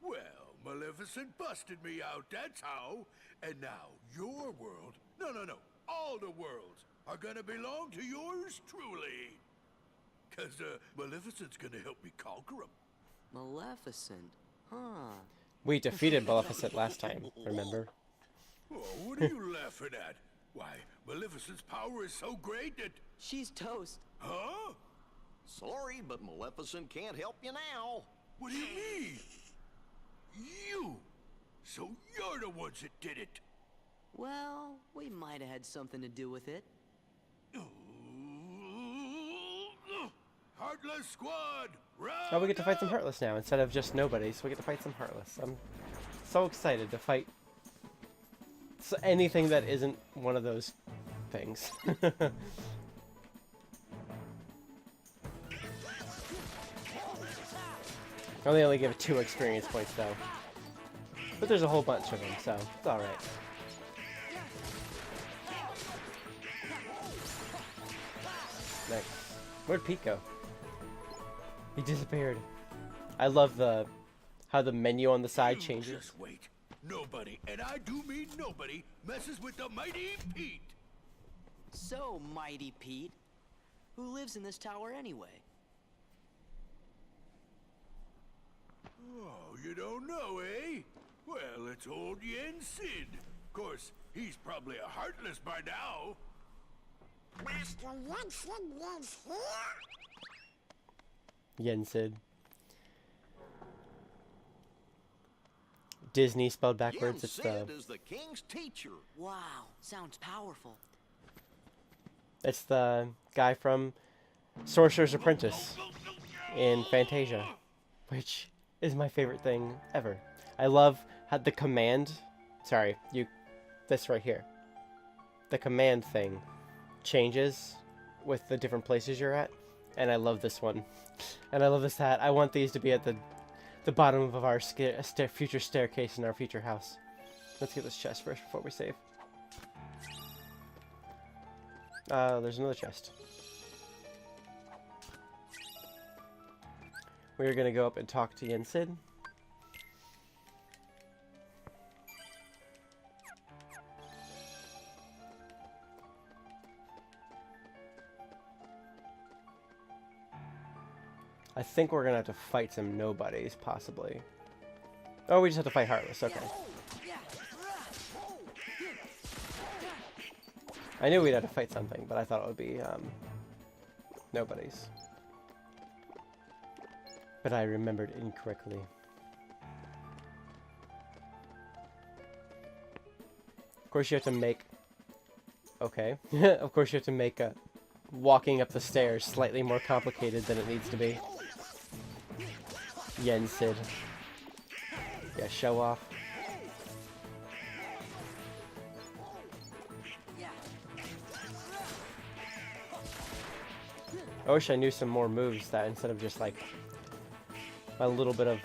Well, Maleficent busted me out, that's how. And now your world, no, all the worlds are gonna belong to yours truly. 'Cause Maleficent's gonna help me conquer them. Maleficent, huh? We defeated Maleficent last time, remember? Oh, what are you laughing at? Why, Maleficent's power is so great that... She's toast. Huh? Sorry, but Maleficent can't help you now. What do you mean? You! So you're the ones that did it! Well, we might have had something to do with it. Heartless Squad! Oh, we get to fight some Heartless now instead of just nobodies. We get to fight some Heartless. I'm so excited to fight anything that isn't one of those things. They only give 2 experience points though. But there's a whole bunch of them, so it's alright. Nice. Where'd Pete go? He disappeared. I love how the menu on the side changes. Just wait. Nobody, and I do mean nobody, messes with the mighty Pete. So, mighty Pete, who lives in this tower anyway? Oh, you don't know, eh? Well, it's old Yen Sid. Of course, he's probably a Heartless by now. Master Yensid lives here? Yensid. Disney spelled backwards. It's Yensid is the king's teacher. Wow, sounds powerful. It's the guy from Sorcerer's Apprentice in Fantasia, which is my favorite thing ever. I love how the command, this right here. The command thing changes with the different places you're at, and I love this one. And I love this hat. I want these to be at the bottom of our future staircase in our future house. Let's get this chest first before we save. There's another chest. We're gonna go up and talk to Yensid. I think we're gonna have to fight some nobodies, possibly. Oh, we just have to fight Heartless, okay. I knew we'd have to fight something, but I thought it would be, nobodies. But I remembered incorrectly. Of course you have to make... Okay. Of course you have to make walking up the stairs slightly more complicated than it needs to be. Yensid. Yeah, show off. I wish I knew some more moves that instead of just like a little bit of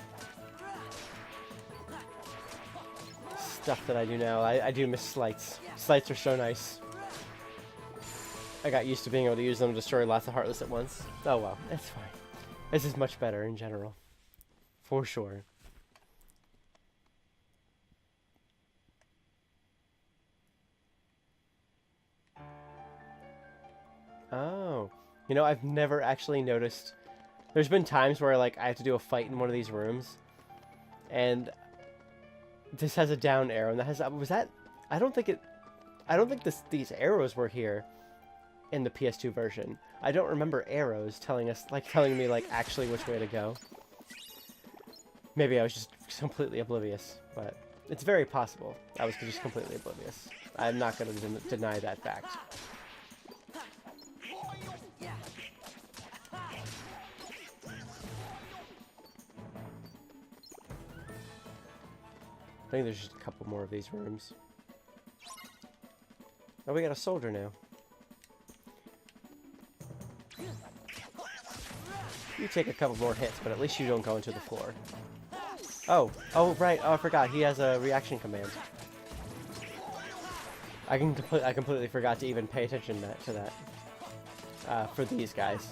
stuff that I do now. I do miss slights. Slights are so nice. I got used to being able to use them to destroy lots of Heartless at once. Oh well, it's fine. This is much better in general. For sure. Oh. You know, I've never actually noticed. There's been times where like I have to do a fight in one of these rooms. And this has a down arrow, and that has was that I don't think these arrows were here in the PS2 version. I don't remember arrows telling me like actually which way to go. Maybe I was just completely oblivious, but it's very possible I was just completely oblivious. I'm not going to deny that fact. I think there's just a couple more of these rooms. Oh, we got a soldier now. You take a couple more hits, but at least you don't go into the floor. Oh, right. Oh, I forgot. He has a reaction command. I completely forgot to even pay attention to that. For these guys.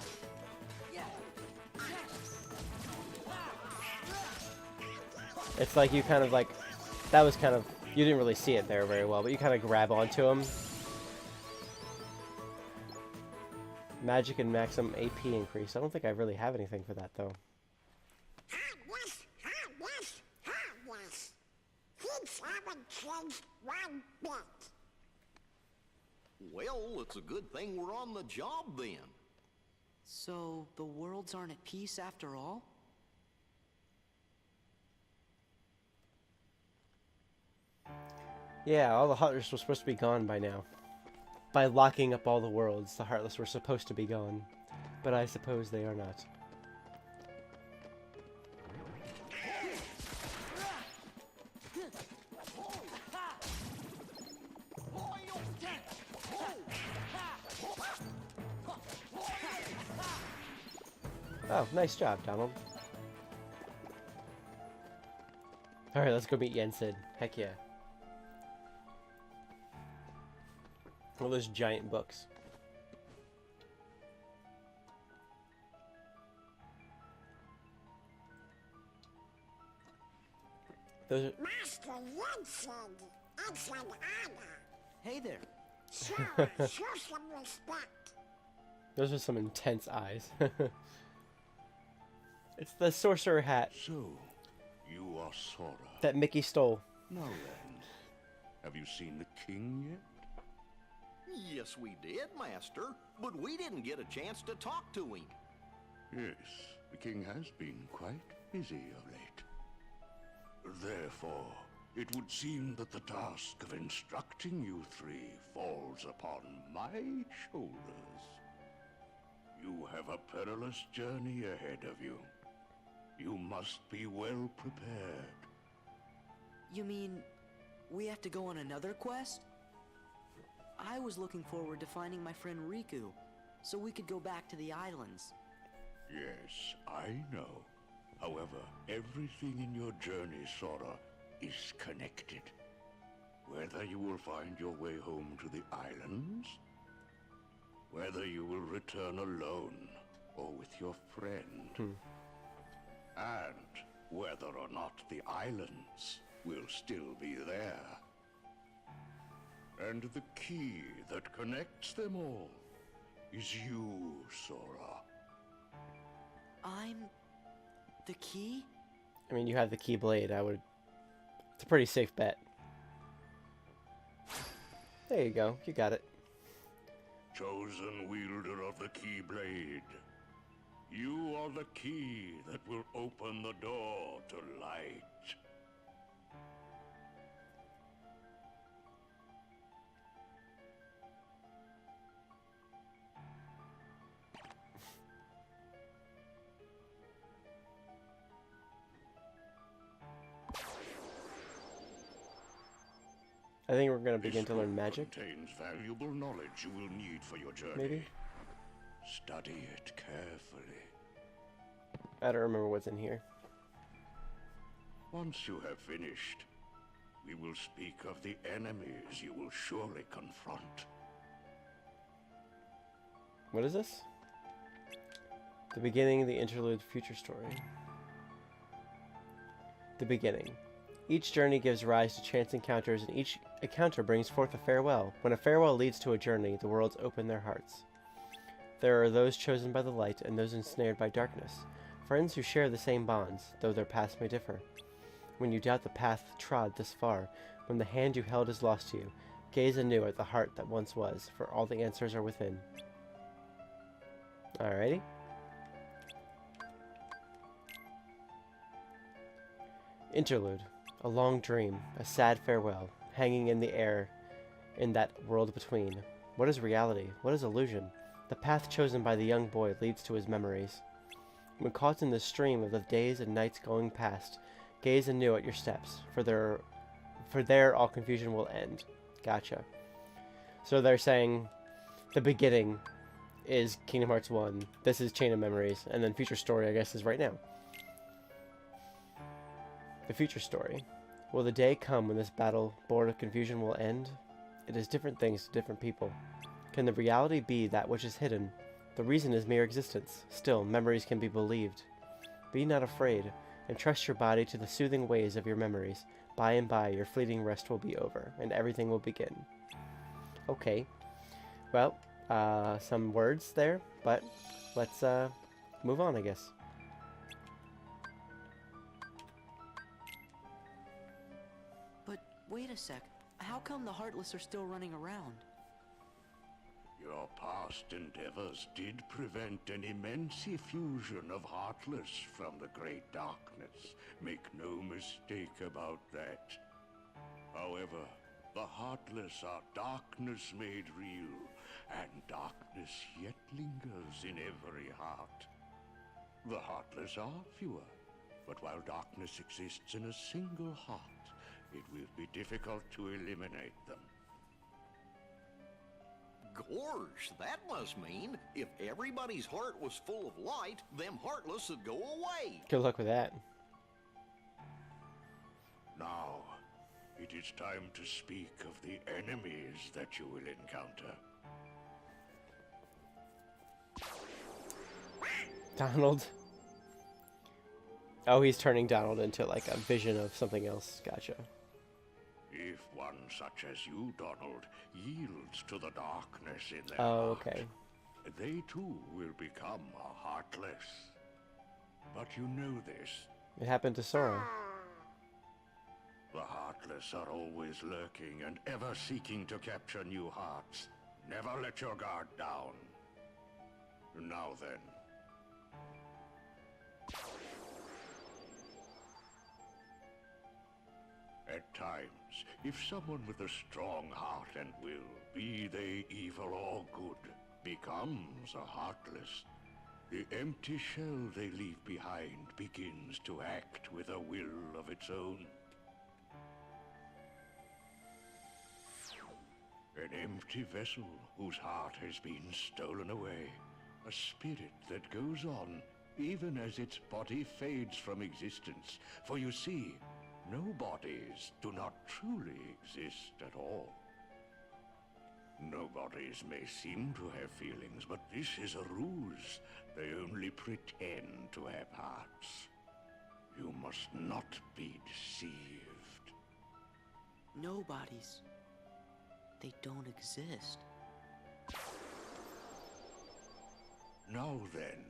It's like you kind of like, that was kind of, you didn't really see it there very well, but you kind of grab onto him. Magic and maximum AP increase. I don't think I really have anything for that, though. Well, it's a good thing we're on the job then. So, the worlds aren't at peace after all? Yeah, all the Heartless were supposed to be gone by now. By locking up all the worlds, the Heartless were supposed to be gone. But I suppose they are not. Oh, nice job, Donald. Alright, let's go meet Yensid. Heck yeah. All those giant books. Those are... Master Yensid, it's an honor. Hey there. Sure, show some respect. Those are some intense eyes. It's the sorcerer hat. So, you are Sora. That Mickey stole. Now then, have you seen the king yet? Yes, we did, Master, but we didn't get a chance to talk to him. Yes, the king has been quite busy of late. Therefore, it would seem that the task of instructing you three falls upon my shoulders. You have a perilous journey ahead of you. You must be well prepared. You mean, we have to go on another quest? I was looking forward to finding my friend Riku, so we could go back to the islands. Yes, I know. However, everything in your journey, Sora, is connected. Whether you will find your way home to the islands, whether you will return alone or with your friend, and whether or not the islands will still be there. And the key that connects them all is you, Sora. I'm the key? I mean, you have the Keyblade. It's a pretty safe bet. There you go. You got it. Chosen wielder of the Keyblade. You are the key that will open the door to light. I think we're going to begin to learn magic. Contains valuable knowledge you will need for your journey. Maybe? Study it carefully. I don't remember what's in here. Once you have finished, we will speak of the enemies you will surely confront. What is this? The beginning, the interlude, future story. The beginning. Each journey gives rise to chance encounters, and each encounter brings forth a farewell. When a farewell leads to a journey, the worlds open their hearts. There are those chosen by the light and those ensnared by darkness. Friends who share the same bonds, though their paths may differ. When you doubt the path trod this far, when the hand you held is lost to you, gaze anew at the heart that once was, for all the answers are within. Alrighty. Interlude. A long dream, a sad farewell, hanging in the air in that world between. What is reality? What is illusion? The path chosen by the young boy leads to his memories. When caught in the stream of the days and nights going past, gaze anew at your steps, for there all confusion will end. Gotcha. So they're saying the beginning is Kingdom Hearts 1, this is Chain of Memories, and then future story, I guess, is right now. The future story. Will the day come when this battle, born of confusion, will end? It is different things to different people. Can the reality be that which is hidden? The reason is mere existence. Still, memories can be believed. Be not afraid, and trust your body to the soothing ways of your memories. By and by, your fleeting rest will be over, and everything will begin. Okay. Well, some words there, but let's move on, I guess. But wait a sec. How come the Heartless are still running around? Your past endeavors did prevent an immense effusion of Heartless from the Great Darkness. Make no mistake about that. However, the Heartless are darkness made real, and darkness yet lingers in every heart. The Heartless are fewer, but while darkness exists in a single heart, it will be difficult to eliminate them. Gorge, that must mean if everybody's heart was full of light, them Heartless would go away. Good luck with that. Now, it is time to speak of the enemies that you will encounter. Donald. Oh, he's turning Donald into like a vision of something else. Gotcha. If one such as you, Donald, yields to the darkness in their Oh, heart, okay. they too will become heartless. But you know this. It happened to Sora. The Heartless are always lurking and ever seeking to capture new hearts. Never let your guard down. Now then. At times, if someone with a strong heart and will, be they evil or good, becomes a Heartless, the empty shell they leave behind begins to act with a will of its own. An empty vessel whose heart has been stolen away. A spirit that goes on even as its body fades from existence. For you see, no bodies do not truly exist at all. No bodies may seem to have feelings, but this is a ruse. They only pretend to have hearts. You must not be deceived. No bodies. They don't exist. Now then,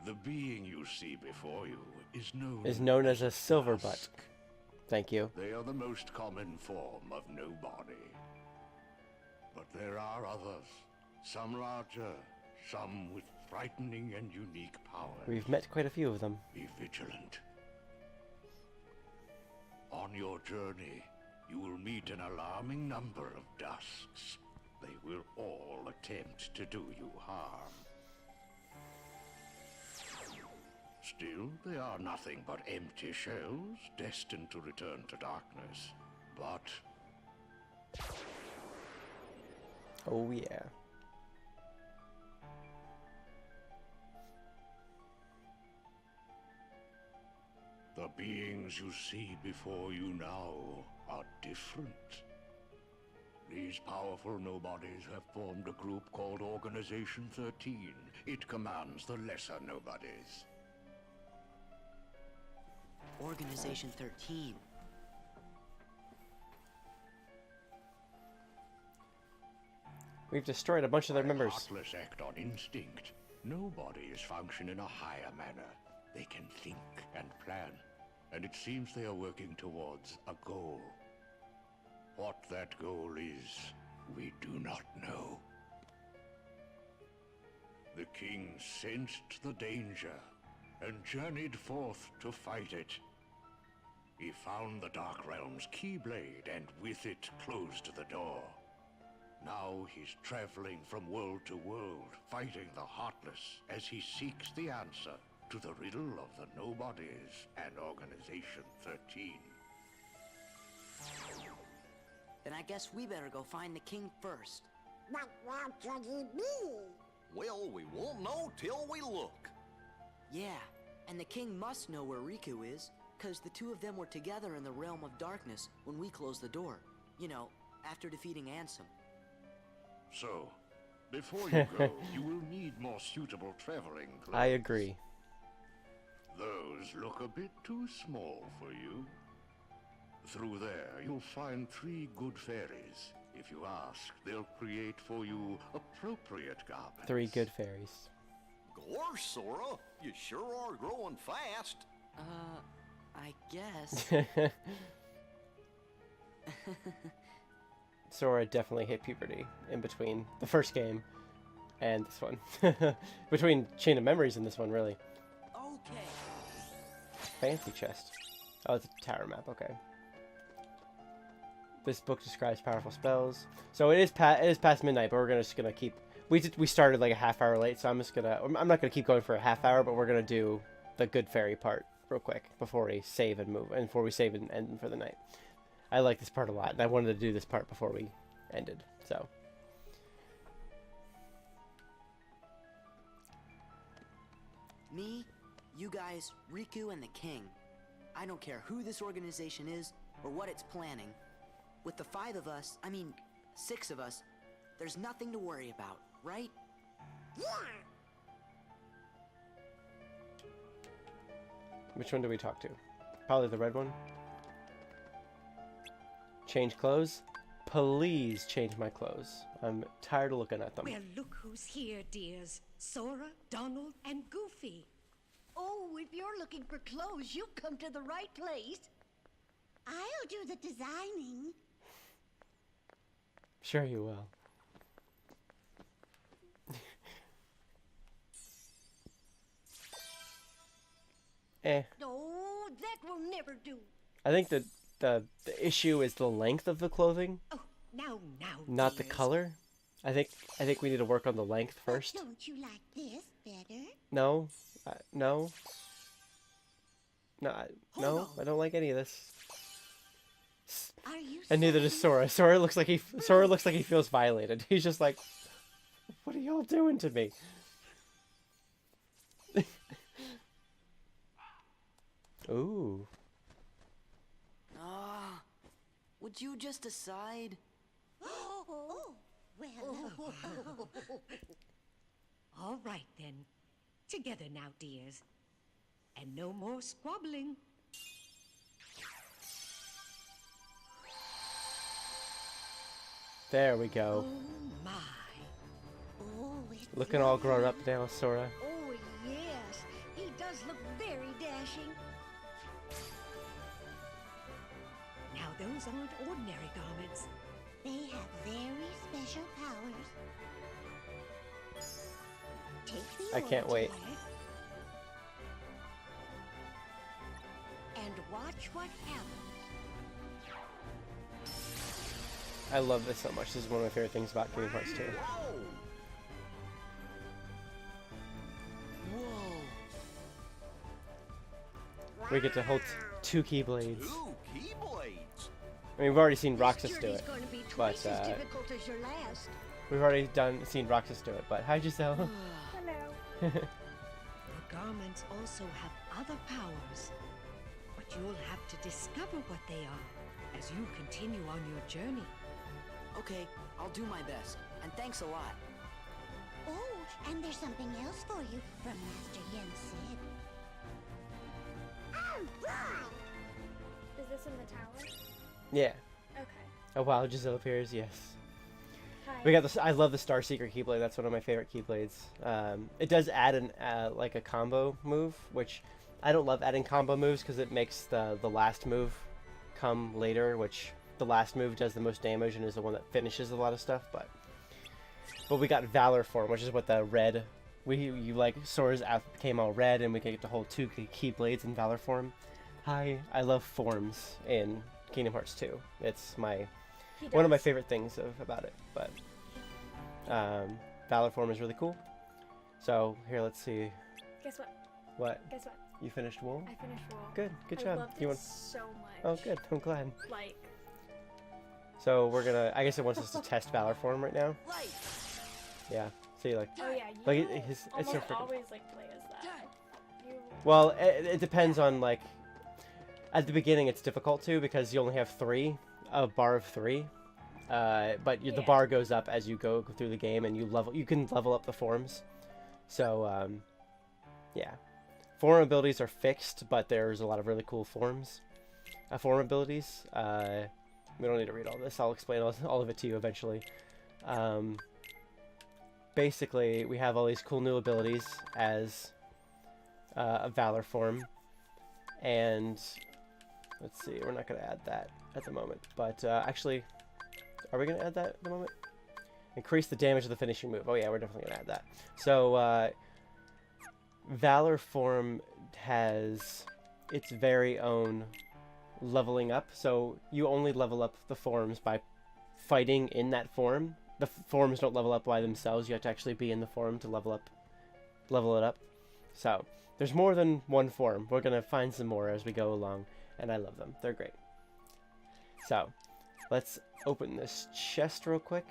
the being you see before you is known as a silver butt. Thank you. They are the most common form of nobody. But there are others, some larger, some with frightening and unique power. We've met quite a few of them. Be vigilant. On your journey, you will meet an alarming number of dusks. They will all attempt to do you harm. Still, they are nothing but empty shells, destined to return to darkness. But oh yeah. the beings you see before you now are different. These powerful nobodies have formed a group called Organization 13. It commands the lesser nobodies. Organization 13. We've destroyed a bunch of their members. Heartless act on instinct. Nobodies function in a higher manner. They can think and plan, and it seems they are working towards a goal. What that goal is, we do not know. The king sensed the danger and journeyed forth to fight it. He found the Dark Realm's Keyblade and with it closed the door. Now he's traveling from world to world, fighting the Heartless as he seeks the answer to the riddle of the Nobodies and Organization 13. Then I guess we better go find the king first. But where could he be? Well, we won't know till we look. Yeah, and the king must know where Riku is, because the two of them were together in the Realm of Darkness when we closed the door. You know, after defeating Ansem. So, before you go, you will need more suitable traveling clothes. I agree. Those look a bit too small for you. Through there, you'll find 3 good fairies. If you ask, they'll create for you appropriate garments. 3 good fairies. Gorge, Sora, you sure are growing fast. I guess. Sora definitely hit puberty in between the first game and this one. Between Chain of Memories and this one, really. Okay. Fancy chest. Oh, it's a tower map, okay. This book describes powerful spells. So it is past midnight, but we're just gonna keep. We started like a half hour late, so I'm not gonna keep going for a half hour, but we're gonna do the good fairy part real quick before we save and move, and before we save and end for the night. I like this part a lot, and I wanted to do this part before we ended. So. Me, you guys, Riku, and the king. I don't care who this organization is or what it's planning. With the 5 of us, 6 of us, there's nothing to worry about, right? Yeah. Which one do we talk to? Probably the red one. Change clothes? Please change my clothes. I'm tired of looking at them. Well, look who's here, dears. Sora, Donald, and Goofy. Oh, if you're looking for clothes, you've come to the right place. I'll do the designing. Sure you will. Oh, that will never do. I think that the issue is the length of the clothing. Oh, now, not the color. I think we need to work on the length first. Don't you like this better? No, no, no. I don't like any of this. Are you And neither does Sora. Sora looks like he feels violated. He's just like, what are y'all doing to me? Ooh. Would you just decide? Oh, well. All right, then. Together now, dears. And no more squabbling. There we go. Oh, my. Oh, Looking all grown up now, Sora. Oh, yes. He does look very dashing. Now, those aren't ordinary garments. They have very special powers. Take the I can't wait. And watch what happens. I love this so much. This is one of my favorite things about Kingdom Hearts 2. Whoa. We get to hold 2 Keyblades. 2 Keyblades? I mean, we've already seen Roxas do it, Going to be but twice as difficult as your last. we've already seen Roxas do it. But hi, Giselle. Hello. The garments also have other powers. But you'll have to discover what they are as you continue on your journey. Okay, I'll do my best. And thanks a lot. Oh, and there's something else for you from Master Yen Sid. Oh, boy! Is this in the tower? Yeah. Okay. Oh wow, Giselle appears. Yes. Hi. We got this. I love the Star Seeker Keyblade. That's one of my favorite Keyblades. It does add an like a combo move, which I don't love adding combo moves because it makes the last move come later, which the last move does the most damage and is the one that finishes a lot of stuff. But we got Valor form, which is what the red. You like Sora's outfit became all red, and we can get to hold 2 Keyblades in Valor form. I love forms in Kingdom Hearts 2. It's one of my favorite things about it. But Valor form is really cool. So here, let's see. Guess what? What? Guess what? You finished Wool? I finished Wool. Good job. I loved You it want... so much. Oh, good. I'm glad. Like. So we're gonna. I guess it wants us to test Valor form right now. Yeah. See, like. Oh yeah. Like You it's almost so freaking. always like play as that. Well, it depends on like. At the beginning, it's difficult too because you only have 3, a bar of 3. But the bar goes up as you go through the game, and you can level up the forms. So yeah, form abilities are fixed, but there's a lot of really cool form abilities. We don't need to read all this. I'll explain all of it to you eventually. Basically, we have all these cool new abilities as a Valor form, and let's see, we're not going to add that at the moment, but actually, are we going to add that at the moment? Increase the damage of the finishing move. Oh yeah, we're definitely going to add that. So, Valor form has its very own leveling up, so you only level up the forms by fighting in that form. The forms don't level up by themselves. You have to actually be in the form to level it up. So, there's more than one form. We're going to find some more as we go along, and I love them. They're great. So, let's open this chest real quick.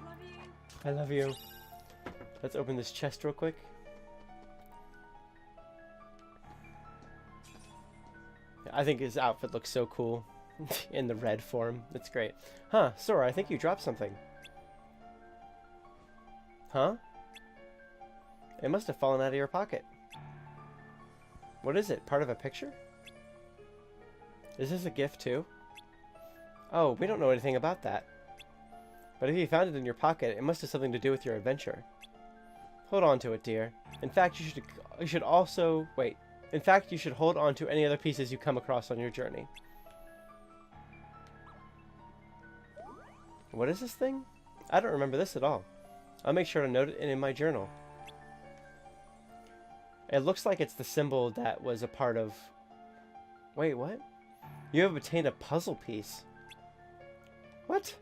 Love you. I love you. Let's open this chest real quick. I think his outfit looks so cool in the red form. It's great. Huh, Sora, I think you dropped something. Huh? It must have fallen out of your pocket. What is it? Part of a picture? Is this a gift too? Oh, we don't know anything about that. But if you found it in your pocket, it must have something to do with your adventure. Hold on to it, dear. In fact, you should also... Wait. In fact, you should hold on to any other pieces you come across on your journey. What is this thing? I don't remember this at all. I'll make sure to note it in my journal. It looks like it's the symbol that was a part of... Wait, what? You have obtained a puzzle piece. What?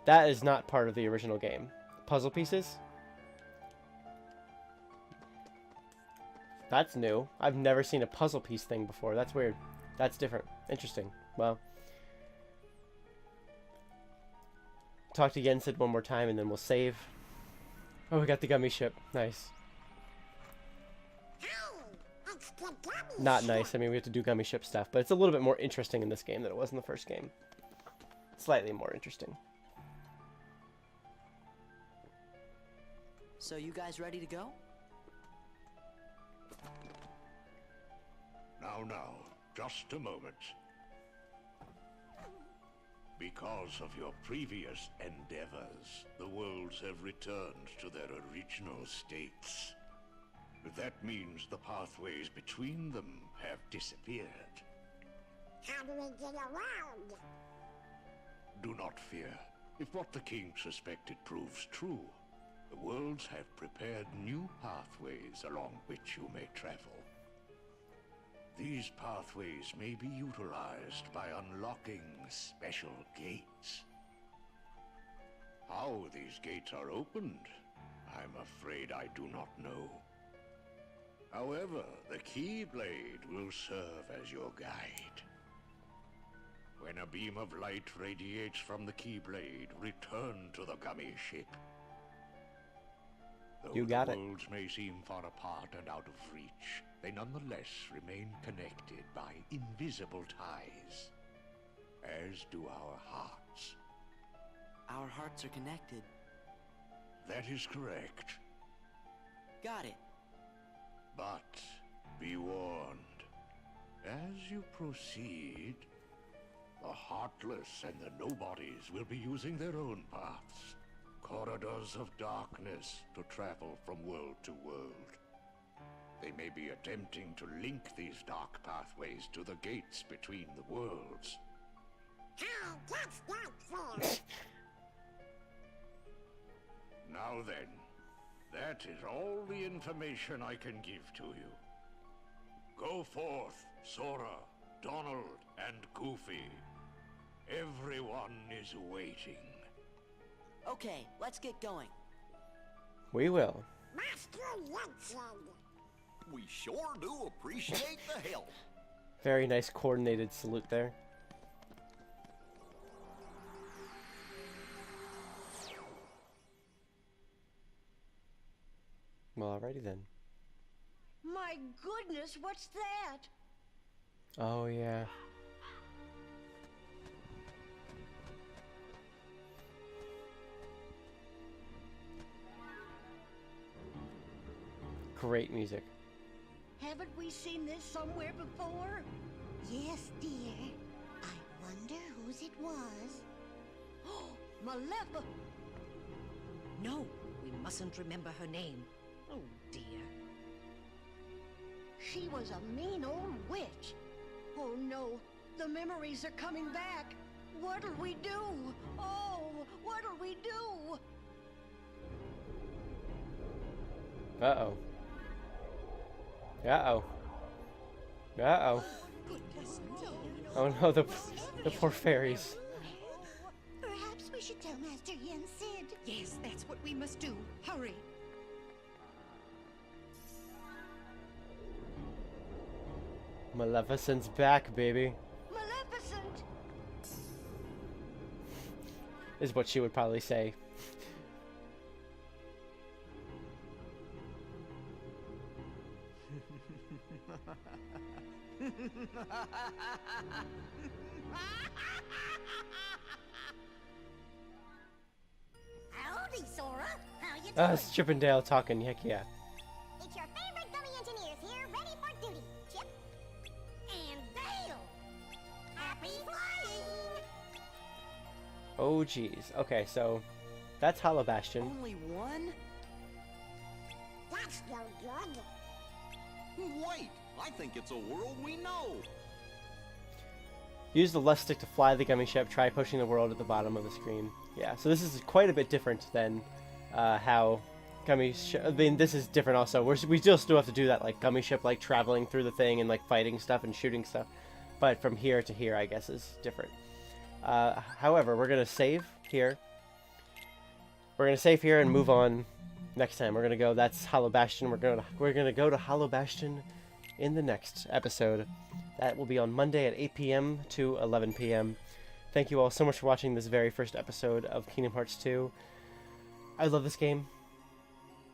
That is not part of the original game. Puzzle pieces? That's new. I've never seen a puzzle piece thing before. That's weird. That's different. Interesting. Well. Talk to Yen Sid one more time and then we'll save. Oh, we got the gummy ship. Nice. Not nice. I mean, we have to do gummy ship stuff, but it's a little bit more interesting in this game than it was in the first game. Slightly more interesting. So you guys ready to go? Now, just a moment. Because of your previous endeavors, the worlds have returned to their original states. That means the pathways between them have disappeared. How do we get around? Do not fear. If what the king suspected proves true, the worlds have prepared new pathways along which you may travel. These pathways may be utilized by unlocking special gates. How these gates are opened, I'm afraid I do not know. However, the Keyblade will serve as your guide. When a beam of light radiates from the Keyblade, return to the gummy ship. Though You got the it. worlds may seem far apart and out of reach, they nonetheless remain connected by invisible ties. as do our hearts. Our hearts are connected. That is correct. Got it. But be warned. As you proceed, the Heartless and the Nobodies will be using their own paths. Corridors of darkness to travel from world to world. They may be attempting to link these dark pathways to the gates between the worlds. That's not fair. Now then, that is all the information I can give to you. Go forth, Sora, Donald, and Goofy. Everyone is waiting. Okay, let's get going. We will. Master Rhodes. We sure do appreciate the help. Very nice coordinated salute there. Well, alrighty then. My goodness, what's that? Oh, yeah. Great music. Haven't we seen this somewhere before? Yes, dear. I wonder whose it was. Oh, Malefa! No, we mustn't remember her name. Oh, dear. She was a mean old witch. Oh no, the memories are coming back. What'll we do? Oh, what'll we do? Uh-oh. Uh-oh. Uh-oh. Oh no, the poor fairies. Perhaps we should tell Master Yin Sid. Yes, that's what we must do. Hurry. Maleficent's back, baby. Maleficent! Is what she would probably say. Howdy, Sora. How you doing? It's Chip and Dale talking, heck yeah. It's your favorite gummy engineers here, ready for duty. Chip and Dale. Happy flying! Oh geez. Okay, so that's Hollow Bastion. Only one? That's no good. Wait, I think it's a world we know. Use the left stick to fly the gummy ship. Try pushing the world at the bottom of the screen. Yeah, so this is quite a bit different than how gummy ship. I mean, this is different also. We still have to do that like gummy ship, like traveling through the thing and like fighting stuff and shooting stuff. But from here to here, I guess, is different. However, we're gonna save here. We're gonna save here and move on next time. We're gonna go. That's Hollow Bastion. We're gonna go to Hollow Bastion in the next episode. That will be on Monday at 8 p.m. to 11 p.m. Thank you all so much for watching this very first episode of Kingdom Hearts 2. I love this game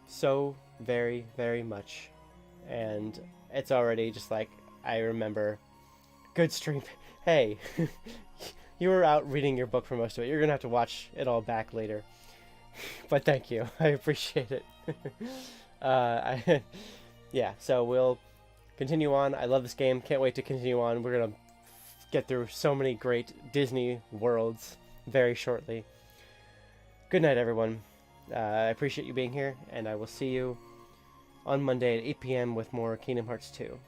so very, very much. And it's already just like, I remember. Good stream. Hey, you were out reading your book for most of it. You're going to have to watch it all back later. But thank you. I appreciate it. Yeah, so we'll continue on. I love this game. Can't wait to continue on. We're going to get through so many great Disney worlds very shortly. Good night, everyone. I appreciate you being here, and I will see you on Monday at 8 p.m. with more Kingdom Hearts 2.